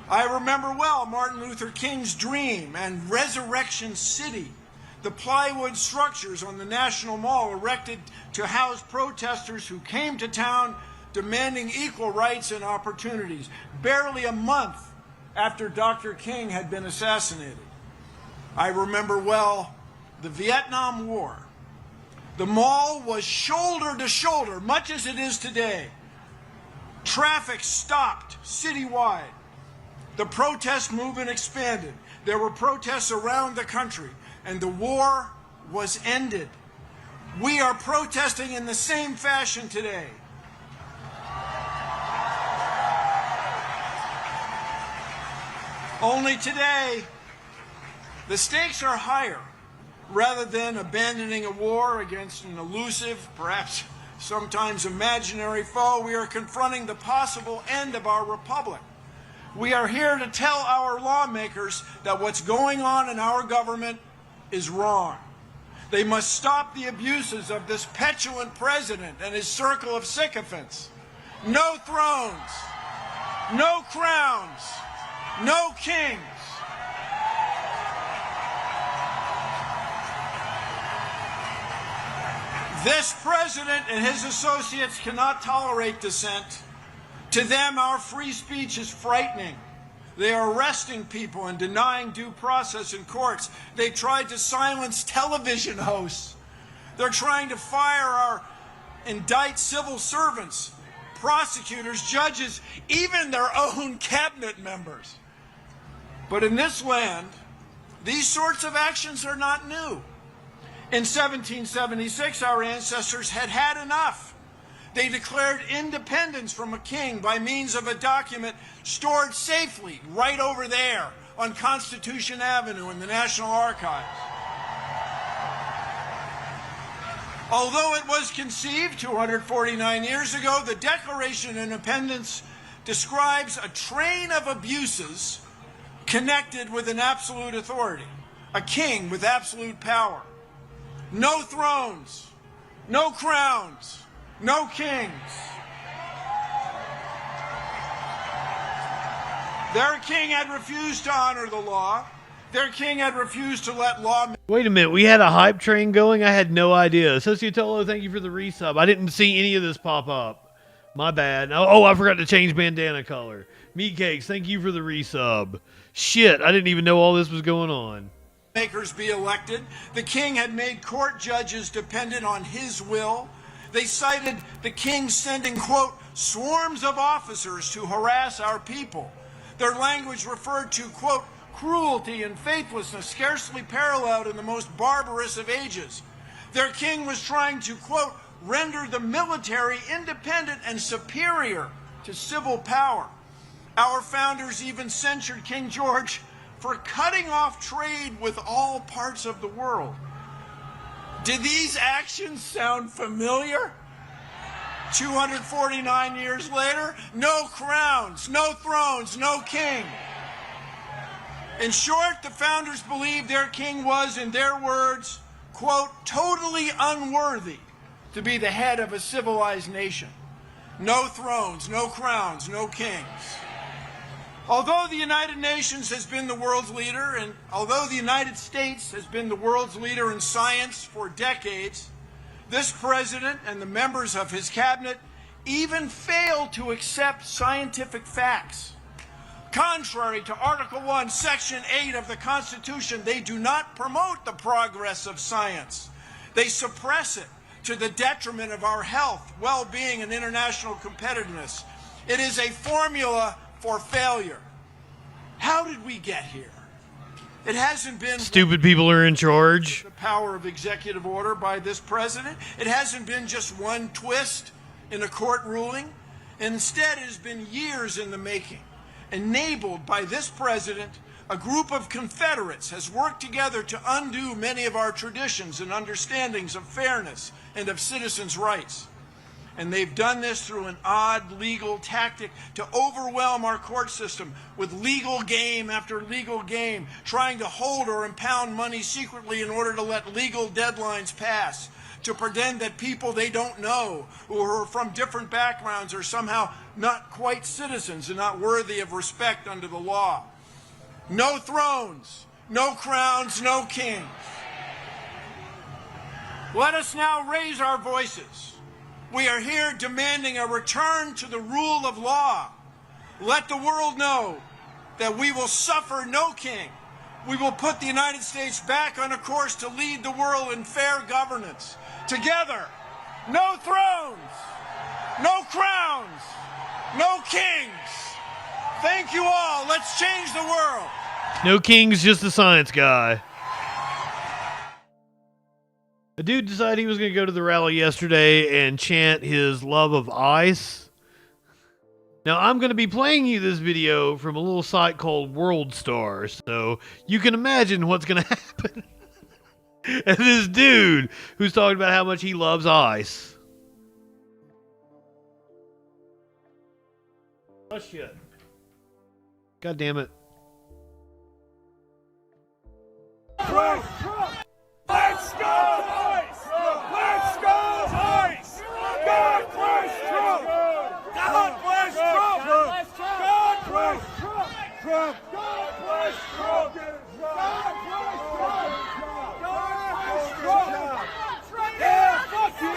I remember well Martin Luther King's dream and Resurrection City, the plywood structures on the National Mall erected to house protesters who came to town demanding equal rights and opportunities, barely a month after Dr. King had been assassinated. I remember well the Vietnam War. The mall was shoulder to shoulder, much as it is today. Traffic stopped citywide. The protest movement expanded. There were protests around the country, and the war was ended. We are protesting in the same fashion today. Only today, the stakes are higher. Rather than abandoning a war against an elusive, perhaps sometimes imaginary foe, we are confronting the possible end of our republic. We are here to tell our lawmakers that what's going on in our government is wrong. They must stop the abuses of this petulant president and his circle of sycophants. No thrones, no crowns, no kings. This president and his associates cannot tolerate dissent. To them, our free speech is frightening. They are arresting people and denying due process in courts. They tried to silence television hosts. They're trying to fire or indict civil servants, prosecutors, judges, even their own cabinet members. But in this land, these sorts of actions are not new. In 1776, our ancestors had had enough. They declared independence from a king by means of a document stored safely right over there on Constitution Avenue in the National Archives. Although it was conceived 249 years ago, the Declaration of Independence describes a train of abuses connected with an absolute authority, a king with absolute power. No thrones, no crowns, no kings. Their king had refused to honor the law. Their king had refused to let law... Wait a minute, we had a hype train going? I had no idea. Sociotolo, thank you for the resub. I didn't see any of this pop up. My bad. Oh, I forgot to change bandana color. Meatcakes, thank you for the resub. Shit, I didn't even know all this was going on. Makers be elected. The king had made court judges dependent on his will. They cited the king sending, quote, swarms of officers to harass our people. Their language referred to, quote, cruelty and faithlessness scarcely paralleled in the most barbarous of ages. Their king was trying to, quote, render the military independent and superior to civil power. Our founders even censured King George for cutting off trade with all parts of the world. Did these actions sound familiar? 249 years later, no crowns, no thrones, no king. In short, the founders believed their king was, in their words, quote, totally unworthy to be the head of a civilized nation. No thrones, no crowns, no kings. Although the United Nations has been the world's leader, and although the United States has been the world's leader in science for decades, This president and the members of his cabinet even fail to accept scientific facts. Contrary to Article 1, Section 8 of the Constitution, they do not promote the progress of science. They suppress it to the detriment of our health, well-being, and international competitiveness. It is a formula for failure. How did we get here? It hasn't been Stupid people are in charge. the power of executive order by this president. It hasn't been just one twist in a court ruling. Instead, it has been years in the making. Enabled by this president, a group of Confederates has worked together to undo many of our traditions and understandings of fairness and of citizens' rights. And they've done this through an odd legal tactic to overwhelm our court system with legal game after legal game, trying to hold or impound money secretly in order to let legal deadlines pass, to pretend that people they don't know, who are from different backgrounds, are somehow not quite citizens and not worthy of respect under the law. No thrones, no crowns, no kings. Let us now raise our voices. We are here demanding a return to the rule of law. Let the world know that we will suffer no king. We will put the United States back on a course to lead the world in fair governance. Together, no thrones, no crowns, no kings. Thank you all. Let's change the world. No kings, just a science guy. A dude decided he was going to go to the rally yesterday and chant his love of ice. Now, I'm going to be playing you this video from a little site called World Star, so you can imagine what's going to happen. And this dude who's talking about how much he loves ice. Oh, shit. God damn it. Trump! Let's go! Ice! Let's go! Ice! God bless Trump! God bless Trump! God bless Trump! Trump! God bless Trump! God bless Trump! Yeah, fuck you!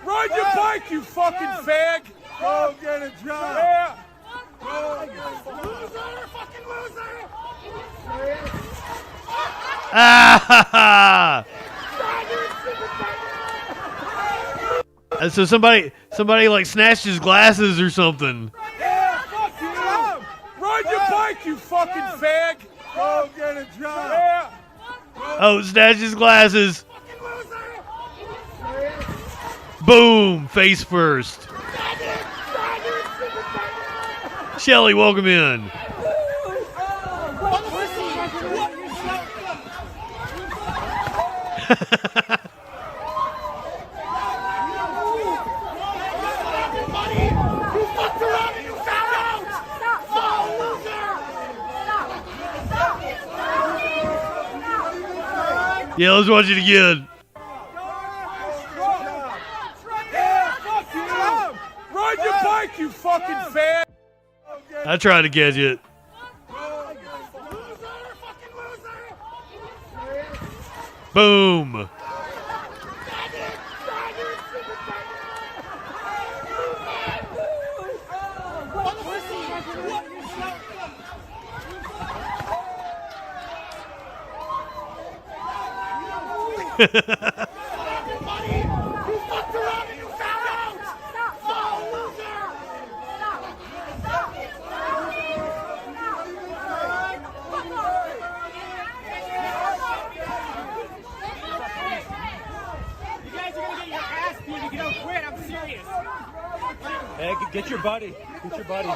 Ride your bike, you fucking fag! Go get a job! Yeah! Go get a job! Loser! Fucking loser! Ah! So somebody like snatched his glasses or something. Yeah, fuck you! Ride your bike, you fucking fag! Go get a job! Yeah! Oh, snatched his glasses. Boom! Face first. Shelly, welcome in. Yeah, let's watch it again. Yeah, fuck you! Ride your bike, you fucking fag! I tried to catch it. Boom. Hey, get your buddy. Get your buddy.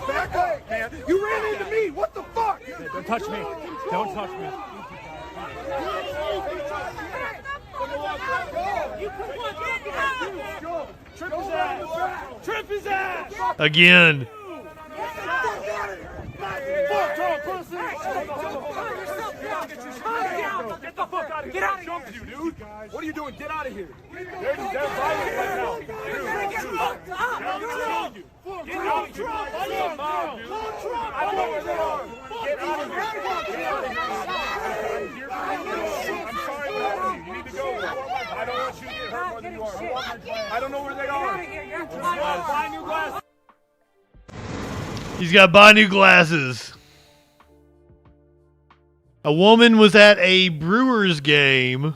Back up, man. You ran into me. What the fuck? Hey, don't touch me. Don't touch me. Trip his ass. Trip his ass. Again. Get the fuck out of Get out of here. You, dude. What are you doing? Get out of here. They're violent right now. Dude. Get out of here. I don't know where they are. Get out of here. Get out of here. I'm sorry, but you need to go. I don't want you to get hurt more than you are. I don't know where they are. Buy new glasses. He's got to buy new glasses. A woman was at a Brewers game.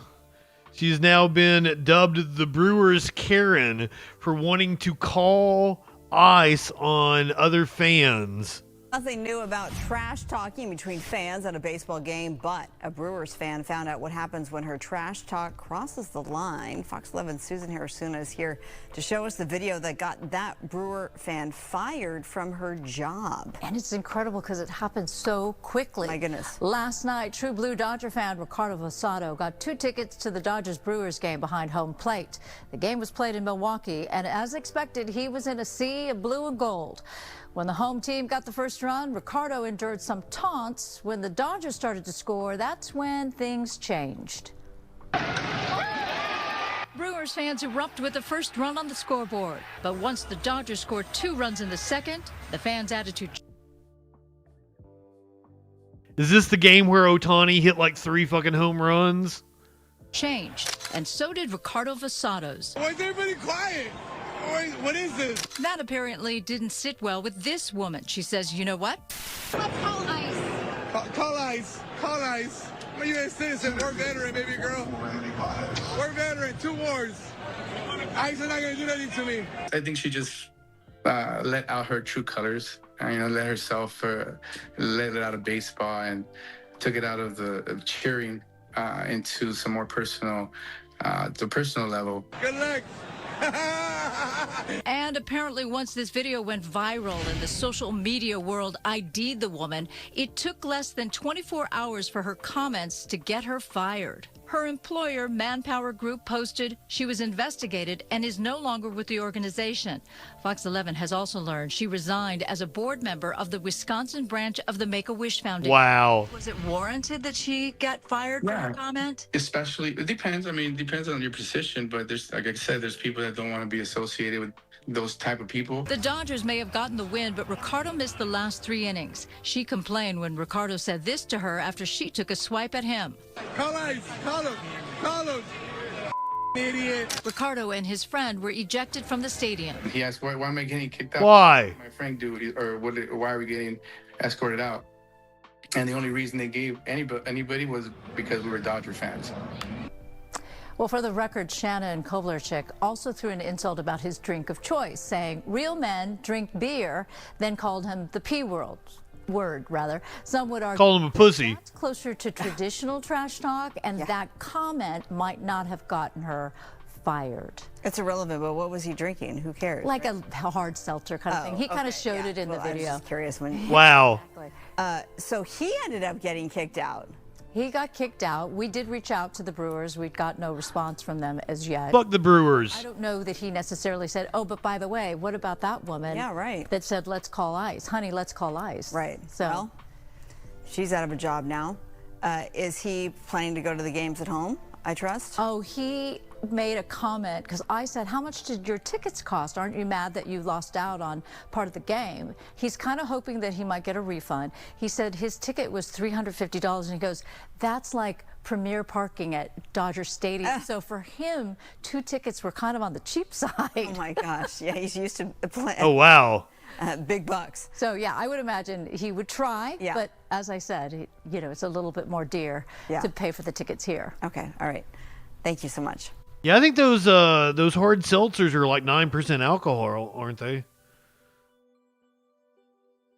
She's now been dubbed the Brewers Karen for wanting to call ice on other fans. Nothing new about trash talking between fans at a baseball game, but a Brewers fan found out what happens when her trash talk crosses the line. Fox 11's Susan Harasuna is here to show us the video that got that Brewer fan fired from her job. And it's incredible because it happened so quickly. My goodness. Last night, True Blue Dodger fan Ricardo Vosado got 2 tickets to the Dodgers-Brewers game behind home plate. The game was played in Milwaukee, and as expected, he was in a sea of blue and gold. When the home team got the first run, Ricardo endured some taunts. When the Dodgers started to score, that's when things changed. Brewers fans erupt with the first run on the scoreboard. But once the Dodgers scored 2 runs in the second, the fans' attitude Is this the game where Ohtani hit like 3 fucking home runs? changed, and so did Ricardo Vosado's. Why is everybody quiet? What is this? That apparently didn't sit well with this woman. She says, you know what? Let's call ice. Call ice. Call ice. I'm a U.S. citizen. War veteran, baby girl. War veteran. 2 wars. Ice is not going to do anything to me. I think she just let out her true colors. Let herself let it out of baseball and took it out of the cheering into some more personal, the personal level. Good luck. And apparently once this video went viral and the social media world ID'd the woman, it took less than 24 hours for her comments to get her fired. Her employer, Manpower Group, posted she was investigated and is no longer with the organization. Fox 11 has also learned she resigned as a board member of the Wisconsin branch of the Make-A-Wish Foundation. Wow. Was it warranted that she got fired for her comment? Especially, it depends. I mean, it depends on your position, but there's, like I said, there's people that don't want to be associated with those type of people. The Dodgers may have gotten the win, but Ricardo missed the last 3 innings. She complained when Ricardo said this to her after she took a swipe at him. Call ice. Call him. Call him. Idiot. Ricardo and his friend were ejected from the stadium. He asked, why am I getting kicked out? Why? My friend do, or why are we getting escorted out? And the only reason they gave anybody was because we were Dodger fans. Well, for the record, Shannon Kovlerchik also threw an insult about his drink of choice, saying real men drink beer, then called him the P word. Some would argue Call him a pussy. That's closer to traditional trash talk, and that comment might not have gotten her fired. It's irrelevant, but what was he drinking? Who cares? Like a hard seltzer kind of thing. He kind of showed it in the video. I was just curious when. Wow. So he ended up getting kicked out. He got kicked out. We did reach out to the Brewers. We got no response from them as yet. Fuck the Brewers. I don't know that he necessarily said, oh, but by the way, what about that woman? Yeah, right. That said, let's call ICE. Honey, let's call ICE. Right. So, well, she's out of a job now. Is he planning to go to the games at home, I trust? Oh, he made a comment because I said, how much did your tickets cost? Aren't you mad that you lost out on part of the game? He's kind of hoping that he might get a refund. He said his ticket was $350 and he goes, that's like premier parking at Dodger Stadium. So for him, 2 tickets were kind of on the cheap side. Oh my gosh. Yeah, he's used to playing. Oh, wow. Big bucks. So yeah, I would imagine he would try, but as I said, it's a little bit more dear to pay for the tickets here. Okay, all right. Thank you so much. Yeah, I think those hard seltzers are like 9% alcohol, aren't they?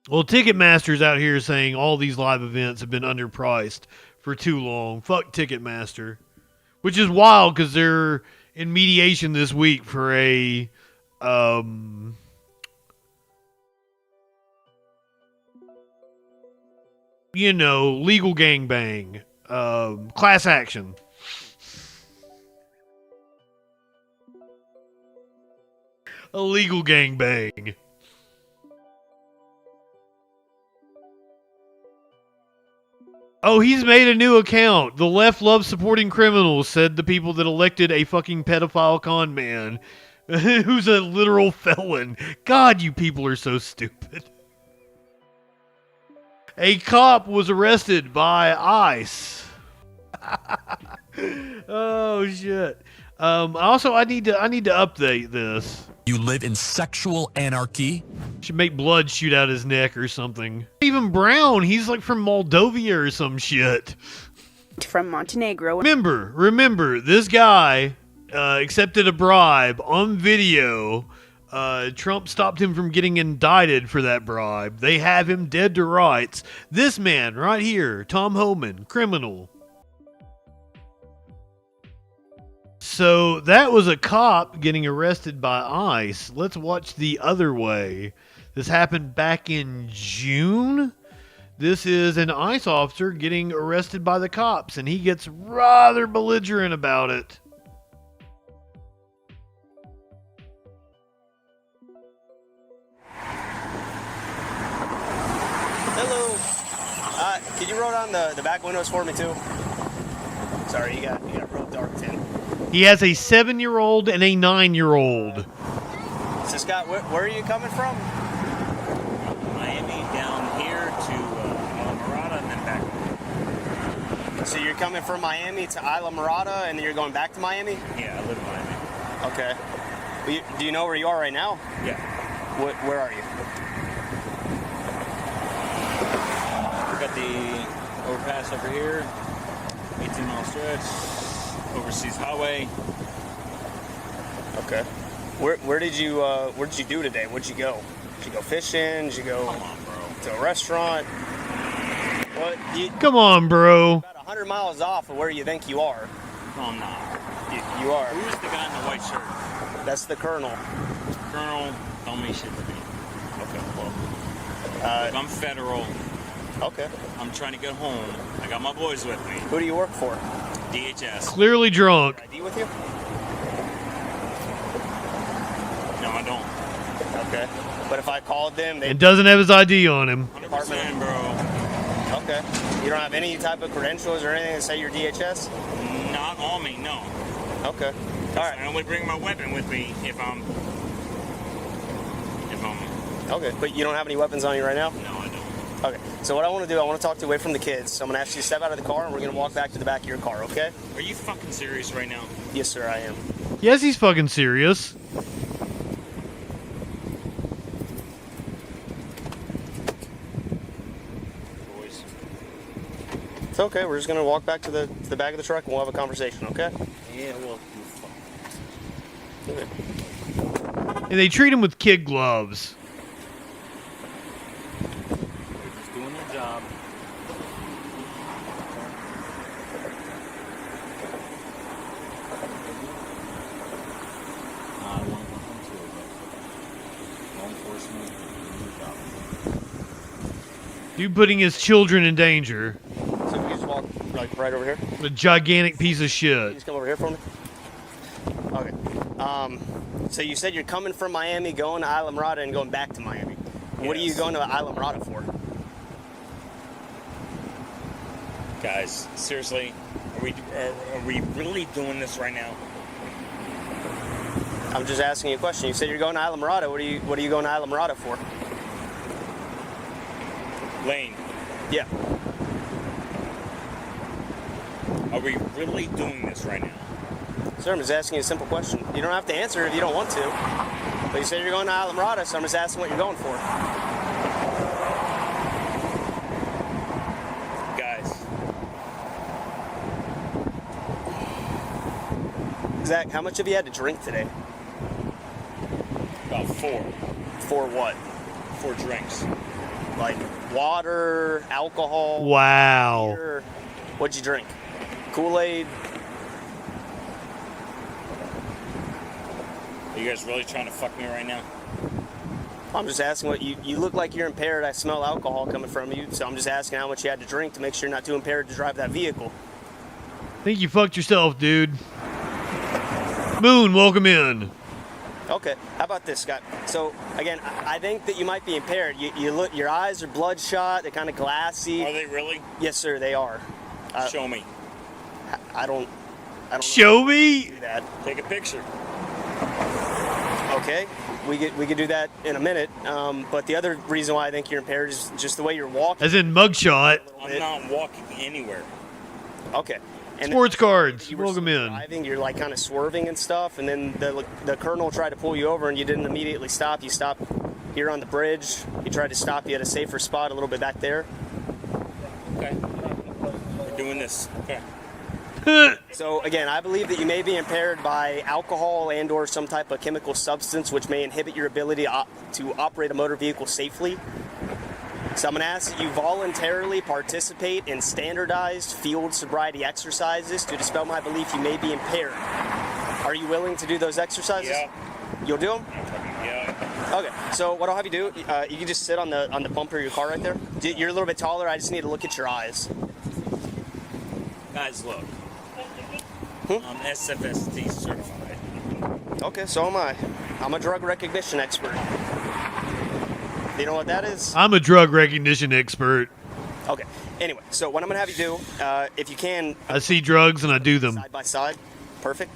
Well, Ticketmaster's out here saying all these live events have been underpriced for too long. Fuck Ticketmaster. Which is wild because they're in mediation this week for a legal gangbang, class action. A legal gangbang. Oh, he's made a new account. The left loves supporting criminals, said the people that elected a fucking pedophile con man who's a literal felon. God, you people are so stupid. A cop was arrested by ICE. Oh shit. Also, I need to update this. You live in sexual anarchy? Should make blood shoot out his neck or something. Even Brown, he's like from Moldova or some shit. From Montenegro. Remember, this guy accepted a bribe on video. Trump stopped him from getting indicted for that bribe. They have him dead to rights. This man right here, Tom Homan, criminal. So that was a cop getting arrested by ICE. Let's watch the other way. This happened back in June. This is an ICE officer getting arrested by the cops, and he gets rather belligerent about it. Hello. Could you roll down the back windows for me too? Sorry, you got real dark tint. He has a 7-year-old and a 9-year-old. So Scott, where are you coming from? Miami down here to Isla and then back. So you're coming from Miami to Isla Mirada and then you're going back to Miami? Yeah, I live in Miami. Okay. Do you know where you are right now? Yeah. Where are you? We got the overpass over here, 18-mile stretch, overseas highway. Okay. Where did you do today? Where'd you go? Did you go fishing? Did you go to a restaurant? Come on, bro. About 100 miles off of where you think you are. No, I'm not. You are. Who's the guy in the white shirt? That's the colonel. Colonel, don't mean shit to me. Okay, well. Look, I'm federal. Okay. I'm trying to get home. I got my boys with me. Who do you work for? DHS. Clearly drunk. ID with you? No, I don't. Okay. But if I called them, they... And doesn't have his ID on him. 100%, bro. Okay. You don't have any type of credentials or anything that say you're DHS? Not on me, no. Okay. All right. I only bring my weapon with me if I'm... Okay, but you don't have any weapons on you right now? No, I don't. Okay, so what I want to do, I want to talk to you away from the kids. So I'm going to ask you to step out of the car, and we're going to walk back to the back of your car, okay? Are you fucking serious right now? Yes, sir, I am. Yes, he's fucking serious. Boys. It's okay, we're just going to walk back to the back of the truck, and we'll have a conversation, okay? Yeah, well, Okay. And they treat him with kid gloves. they're just doing their job. I want to come to it. Law enforcement, doing their job. Dude putting his children in danger. So we can just walk like right over here? A gigantic piece of Can you shit. just come over here for me? Okay. So you said you're coming from Miami, going to Isla Mirada, and going back to Miami. What are you going to Isla Mirada for? Guys, seriously, are we really doing this right now? I'm just asking you a question. You said you're going to Isla Mirada. What are you going to Isla Mirada for? Lane, Yeah. are we really doing this right now? Sir, I'm just asking you a simple question. You don't have to answer if you don't want to. But you said you're going to Isla Mirada, so I'm just asking what you're going for. Guys, Zach, how much have you had to drink today? about 4 For what? drinks. Like water, alcohol? Wow. Beer? What'd you drink? Kool-Aid? Are you guys really trying to fuck me right now? I'm just asking what you look like you're impaired. I smell alcohol coming from you, so I'm just asking how much you had to drink to make sure you're not too impaired to drive that vehicle. Think you fucked yourself, dude. Moon, welcome in. Okay, how about this, Scott? So, again, I think that you might be impaired. You look, your eyes are bloodshot, they're kind of glassy. Are they really? Yes, sir, they are. Show me. I don't Show me? do that. Take a picture. Okay, we could do that in a minute. But the other reason why I think you're impaired is just the way you're walking. As in mugshot. I'm not walking anywhere. Okay. And Sports cards. you were Welcome in. driving, you're like kind of swerving and stuff, and then the colonel tried to pull you over, and you didn't immediately stop. You stopped here on the bridge. He tried to stop you at a safer spot a little bit back there. Okay. We're doing this. Okay. So again, I believe that you may be impaired by alcohol and or some type of chemical substance which may inhibit your ability to operate a motor vehicle safely. So I'm going to ask that you voluntarily participate in standardized field sobriety exercises to dispel my belief you may be impaired. Are you willing to do those exercises? Yeah. You'll do them? Yeah. Okay, so what I'll have you do, you can just sit on the bumper of your car right there. You're a little bit taller, I just need to look at your eyes. Guys, look. I'm SFST certified. Okay, so am I. I'm a drug recognition expert. You know what that is? I'm a drug recognition expert. Okay. Anyway, so what I'm going to have you do, if you can... I see drugs and I do them. Side by side. Perfect.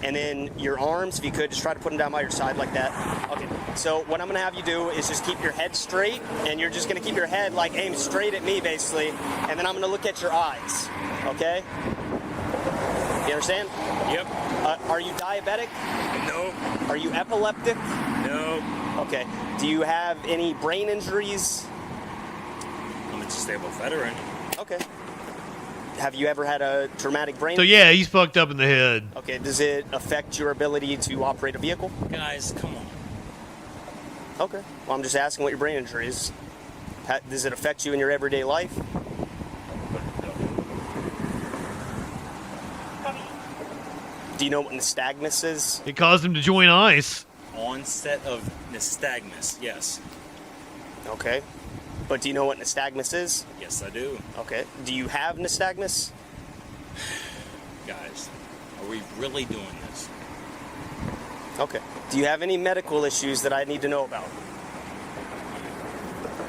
And then your arms, if you could, just try to put them down by your side like that. Okay. So what I'm going to have you do is just keep your head straight, and you're just going to keep your head, like, aimed straight at me, basically, and then I'm going to look at your eyes. Okay? You understand? Yep. Are you diabetic? No. Are you epileptic? No. Okay. Do you have any brain injuries? I'm a disabled veteran. Okay. Have you ever had a traumatic brain? So yeah, he's fucked up in the head. Okay. Does it affect your ability to operate a vehicle? Guys, come on. Okay. Well, I'm just asking what your brain injury is. Does it affect you in your everyday life? Do you know what nystagmus is? It caused him to join ICE. Onset of nystagmus, yes. Okay. But do you know what nystagmus is? Yes, I do. Okay. Do you have nystagmus? Guys, are we really doing this? Okay. Do you have any medical issues that I need to know about?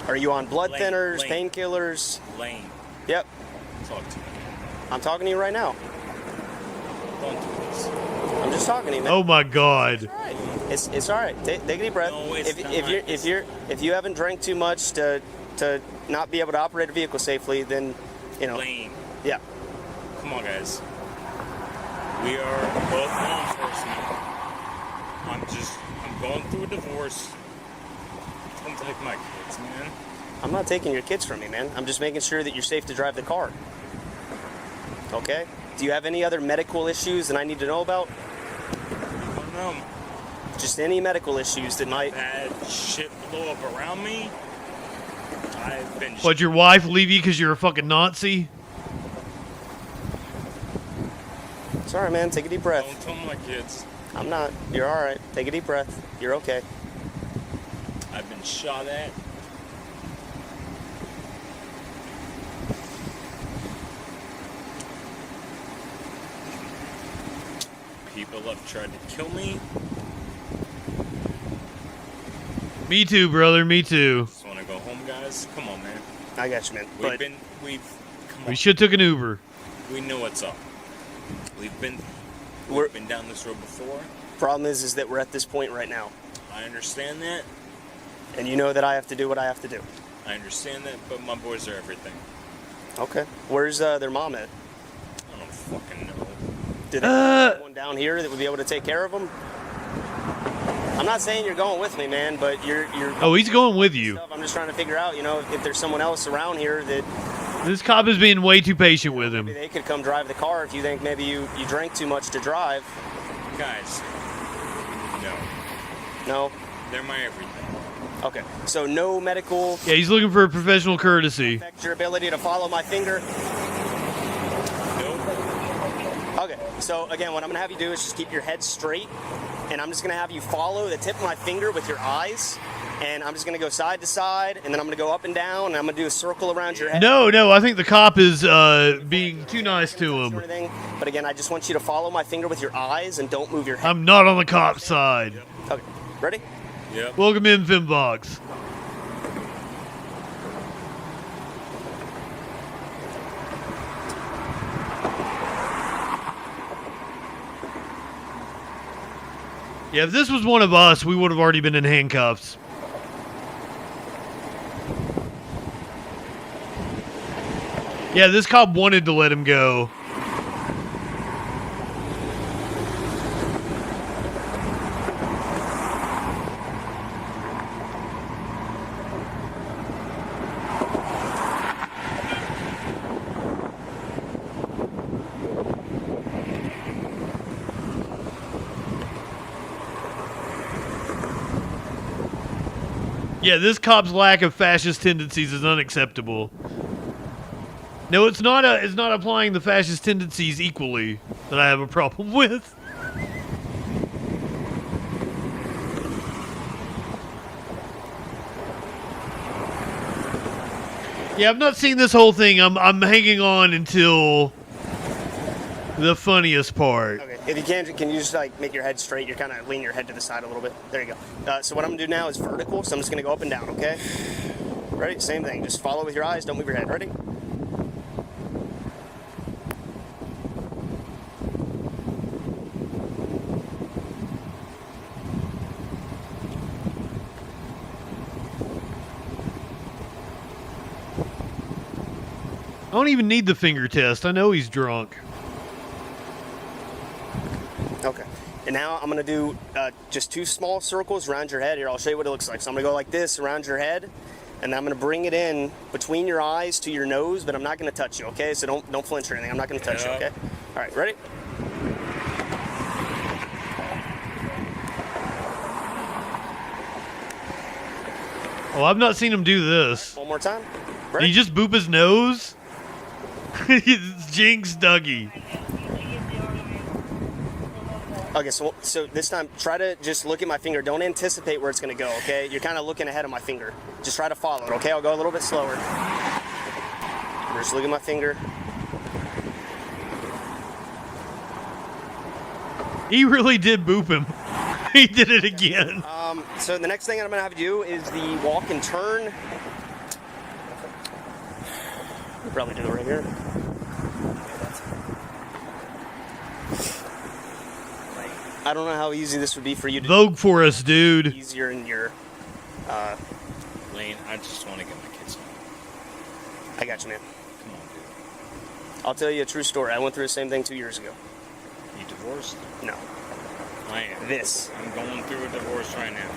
Are you on blood thinners, painkillers? Lane. Yep. Talk to me. I'm talking to you right now. Don't do this. I'm just talking to you, man. Oh my God. It's all right. Take a deep breath. No, it's if you haven't drank too much to not be able to operate a vehicle safely, then you know. Lane. Yeah. Come on, guys. We are both law enforcement. I'm going through a divorce. Don't take my kids, man. I'm not taking your kids from you, man. I'm just making sure that you're safe to drive the car. Okay? Do you have any other medical issues that I need to know about? I don't know. Just any medical issues that might... I've had shit blow up around me. I've been... What, your wife leave you because you're a fucking Nazi? It's all right, man. Take a deep breath. Don't tell my kids. I'm not. You're all right. Take a deep breath. You're okay. I've been shot at. People have tried to kill me. Me too, brother. Me too. Just want to go home, guys. Come on, man. I got you, man. We should have took an Uber. We know what's up. We've been down this road before. Problem is that we're at this point right now. I understand that. And you know that I have to do what I have to do. I understand that, but my boys are everything. Okay. Where's their mom at? I don't fucking know. Did they have someone down here that would be able to take care of them? I'm not saying you're going with me, man, but you're Oh, he's going with you. I'm just trying to figure out, you know, if there's someone else around here that... This cop is being way too patient with him. Maybe they could come drive the car if you think maybe you drank too much to drive. Guys, no. No? They're my everything. Okay, so no medical... Yeah, he's looking for a professional courtesy. ...affect your ability to follow my finger? Nope. Okay, so again, what I'm going to have you do is just keep your head straight, and I'm just going to have you follow the tip of my finger with your eyes, And I'm just going to go side to side, and then I'm going to go up and down, and I'm going to do a circle around your head. No, I think the cop is being too nice to him. But again, I just want you to follow my finger with your eyes and don't move your head. I'm not on the cop's side. Okay, ready? Yep. Welcome in, Finbox. Yeah, if this was one of us, we would have already been in handcuffs. Yeah, this cop wanted to let him go. Yeah, this cop's lack of fascist tendencies is unacceptable. No, it's not applying the fascist tendencies equally that I have a problem with. Yeah, I've not seen this whole thing. I'm hanging on until the funniest part. Okay, if you can you just like make your head straight? You're kind of leaning your head to the side a little bit. There you go. So what I'm gonna do now is vertical. So I'm just gonna go up and down. Okay. Ready? Same thing. Just follow with your eyes. Don't move your head. Ready? I don't even need the finger test. I know he's drunk. Okay. And now I'm going to do just 2 small circles around your head. Here, I'll show you what it looks like. So I'm going to go like this around your head, and I'm going to bring it in between your eyes to your nose, but I'm not going to touch you, okay? So don't flinch or anything. I'm not going to touch you, okay? All right, ready? Oh, I've not seen him do this. One more time. Did he just boop his nose? Jinx Dougie. Okay, so this time, try to just look at my finger. Don't anticipate where it's going to go, okay? You're kind of looking ahead of my finger. Just try to follow it, okay? I'll go a little bit slower. Just look at my finger. He really did boop him. He did it again. So the next thing I'm going to have you do is the walk and turn. We'll probably do it right here. I don't know how easy this would be for you to Vogue for us, dude. Easier in your Lane, I just want to get my kids home. I got you, man. Come on, dude. I'll tell you a true story. I went through the same thing 2 years ago. You divorced? No. I am. I'm going through a divorce right now.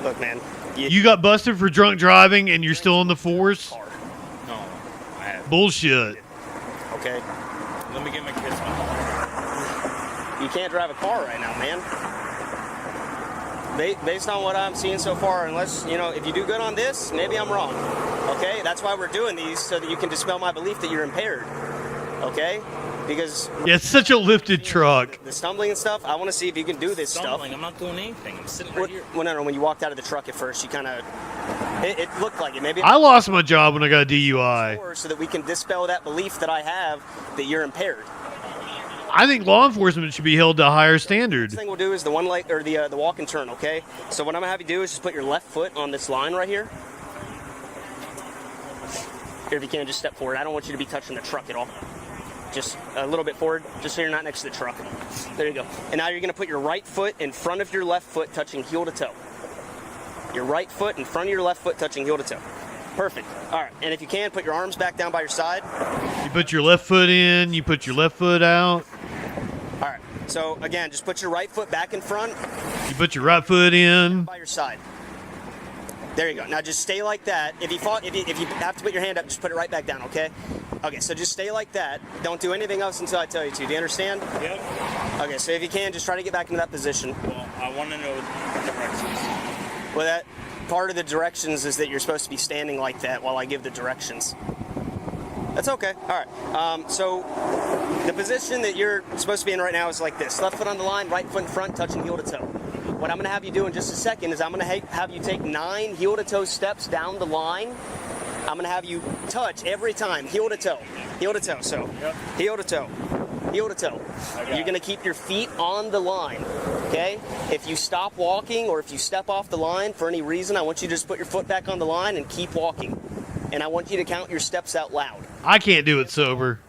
Look, man. You got busted for drunk driving and you're still on the force? No, I have. Bullshit. Okay. Let me get my kids home. You can't drive a car right now, man. Based on what I'm seeing so far, unless, if you do good on this, maybe I'm wrong. Okay? That's why we're doing these, so that you can dispel my belief that you're impaired. Okay? Because... Yeah, it's such a lifted truck. The stumbling and stuff, I want to see if you can do this Stumbling, I'm not doing anything. I'm sitting right here. Well, no, when you walked out of the truck at first, you kind of... It looked like it. Maybe I lost my job when I got a DUI. So that we can dispel that belief that I have that you're impaired. I think law enforcement should be held to a higher standard. Next thing we'll do is the walk and turn, okay? So what I'm gonna have you do is just put your left foot on this line right here. Here, if you can, just step forward. I don't want you to be touching the truck at all. Just a little bit forward, just so you're not next to the truck. There you go. And now you're gonna put your right foot in front of your left foot, touching heel to toe. Your right foot in front of your left foot, touching heel to toe. Perfect. All right, and if you can, put your arms back down by your side. You put your left foot in, you put your left foot out. All right, so again, just put your right foot back in front. You put your right foot in. By your side. There you go. Now just stay like that. If you have to put your hand up, just put it right back down, okay? Okay, so just stay like that. Don't do anything else until I tell you to. Do you understand? Yep. Okay, so if you can, just try to get back into that position. Well, I want to know the directions. Well, that part of the directions is that you're supposed to be standing like that while I give the directions. That's okay. All right. So the position that you're supposed to be in right now is like this. Left foot on the line, right foot in front, touching heel to toe. what I'm going to have you do in just a second is I'm going to have you take 9 heel-to-toe steps down the line. I'm going to have you touch every time, heel to toe, so heel to toe, heel to toe. You're going to keep your feet on the line, okay? If you stop walking or if you step off the line for any reason, I want you to just put your foot back on the line and keep walking. And I want you to count your steps out loud. I can't do it sober.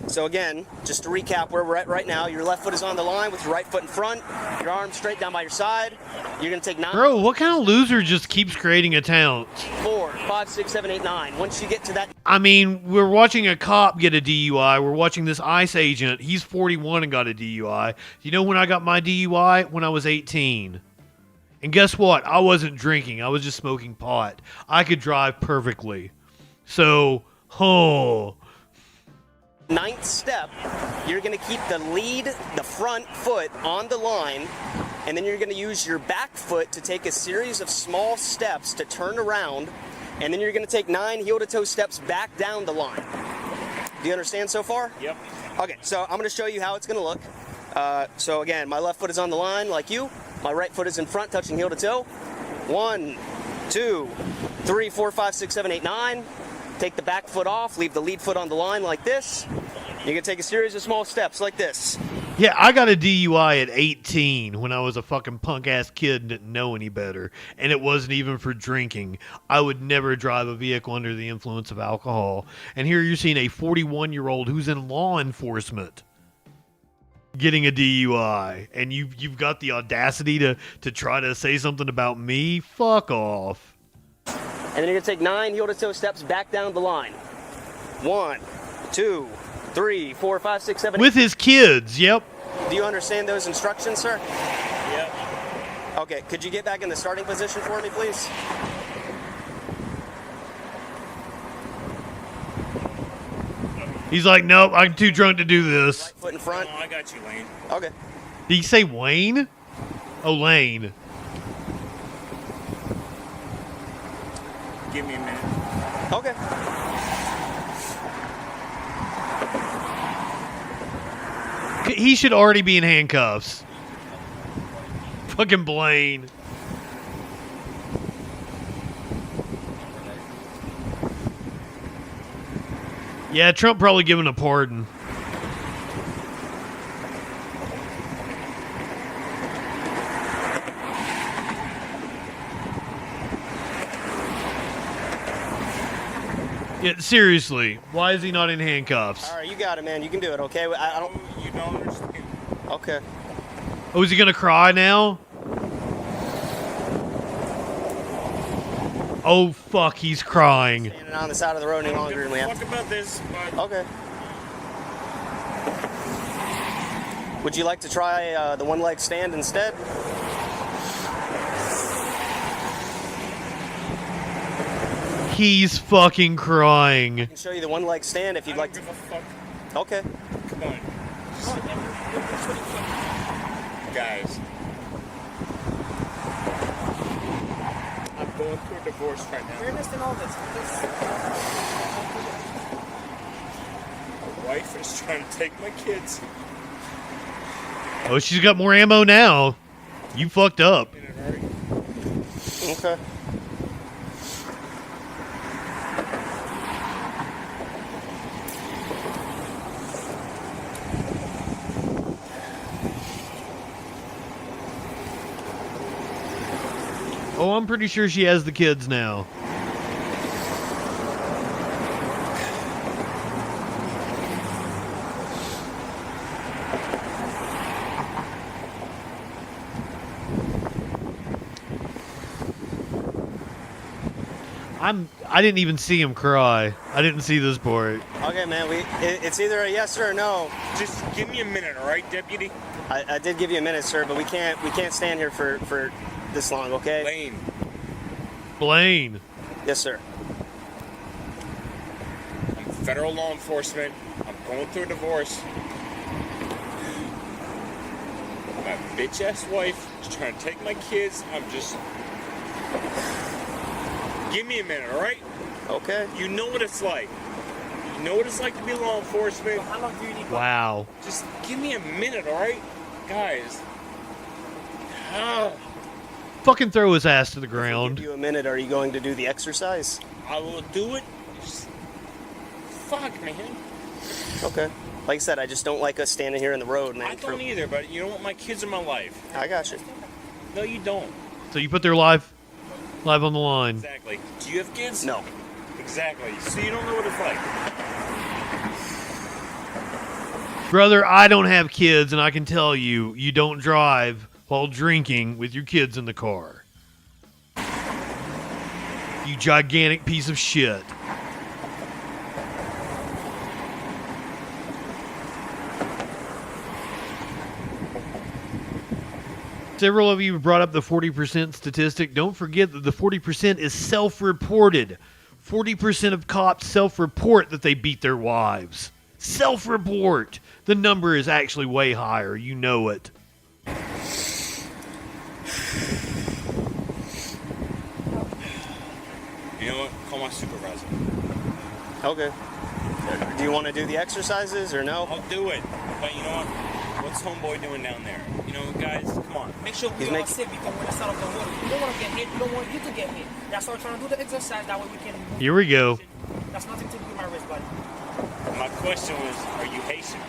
So again, just to recap where we're at right now, your left foot is on the line with your right foot in front, your arms straight down by your side. You're going to take 9. Bro, what kind of loser just keeps creating accounts? 4, 5, 6, 7, 8, 9. Once you get to that. I mean, we're watching a cop get a DUI. We're watching this ICE agent. He's 41 and got a DUI. You know when I got my DUI? When I was 18. And guess what? I wasn't drinking. I was just smoking pot. I could drive perfectly. So, 9th step, you're going to keep the front foot on the line, and then you're going to use your back foot to take a series of small steps to turn around, and then you're going to take 9 heel-to-toe steps back down the line. Do you understand so far? Yep. Okay, so I'm going to show you how it's going to look. So again, my left foot is on the line like you. My right foot is in front, touching heel-to-toe. 1, 2, 3, 4, 5, 6, 7, 8, 9. Take the back foot off, leave the lead foot on the line like this. You're going to take a series of small steps like this. Yeah, I got a DUI at 18 when I was a fucking punk-ass kid and didn't know any better. And it wasn't even for drinking. I would never drive a vehicle under the influence of alcohol. And here you're seeing a 41-year-old who's in law enforcement getting a DUI. And you've got the audacity to try to say something about me? Fuck off. And then you're going to take 9 heel-to-toe steps back down the line. 1, 2, 3, 4, 5, 6, 7, 8. With his kids, yep. Do you understand those instructions, sir? Yep. Okay, could you get back in the starting position for me, please? He's like, nope, I'm too drunk to do this. Right foot in front. I got you, Lane. Okay. Did you say Wayne? Oh, Lane. Give me a minute. Okay. He should already be in handcuffs. Fucking Blaine. Yeah, Trump probably giving a pardon. Yeah, seriously, why is he not in handcuffs? All right, you got it, man. You can do it, okay? I don't... You don't understand. Okay. Oh, is he gonna cry now? Oh, fuck, he's crying. Standing on the side of the road any longer than we have. Talk about this, but... Okay. Would you like to try the one-leg stand instead? He's fucking crying. I can show you the one-leg stand if you'd like to. Okay. Come on. Guys. I'm going through a divorce right now. Fairness and all this. My wife is trying to take my kids. Oh, she's got more ammo now. You fucked up. Okay. Oh, I'm pretty sure she has the kids now. I didn't even see him cry. I didn't see this part. Okay, man. It's either a yes or a no. Just give me a minute, all right, deputy? I did give you a minute, sir, but we can't stand here for this long, okay? Blaine. Yes, sir. I'm federal law enforcement. I'm going through a divorce. My bitch-ass wife is trying to take my kids. I'm just... Give me a minute, all right? Okay. You know what it's like. You know what it's like to be law enforcement. How long do you need? Wow. Just give me a minute, all right? Guys. Fucking throw his ass to the Give ground. you a minute. Are you going to do the exercise? I will do it. Just fuck, man. Okay. Like I said, I just don't like us standing here in the road, man. I don't either, but you know what? My kids are my life. I got you. No, you don't. So you put their life on the line. Exactly. Do you have kids? No. Exactly. So you don't know what it's like. Brother, I don't have kids, and I can tell you, you don't drive while drinking with your kids in the car. You gigantic piece of shit. Several of you brought up the 40% statistic. Don't forget that the 40% is self-reported. 40% of cops self-report that they beat their wives. Self-report. The number is actually way higher. You know it. You know what? Call my supervisor. Okay. Do you want to do the exercises or no? I'll do it. But you know what? What's homeboy doing down there? You know, guys, come on. Make sure we all sit because we're inside of the water. You don't want to get hit. You don't want you to get hit. That's why we're trying to do the exercise. That way we can. Here we go. That's nothing to do with my wrist, buddy. My question was, are you Haitian?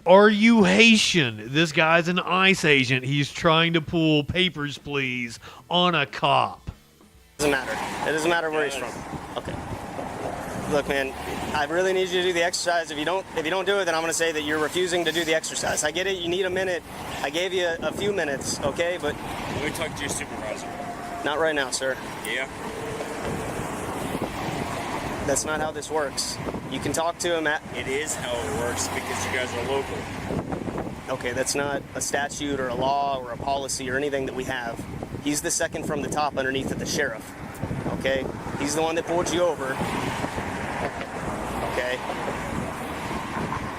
Are you Haitian? This guy's an ICE agent. He's trying to pull papers, please, on a cop. Doesn't matter. It doesn't matter where he's from. Okay. Look, man, I really need you to do the exercise. If you don't do it, then I'm going to say that you're refusing to do the exercise. I get it. You need a minute. I gave you a few minutes, okay? But let me talk to your supervisor. Not right now, sir. Yeah. That's not how this works. You can talk to him at... It is how it works because you guys are local. Okay, that's not a statute or a law or a policy or anything that we have. He's the second from the top underneath of the sheriff. Okay? He's the one that pulled you over. Okay?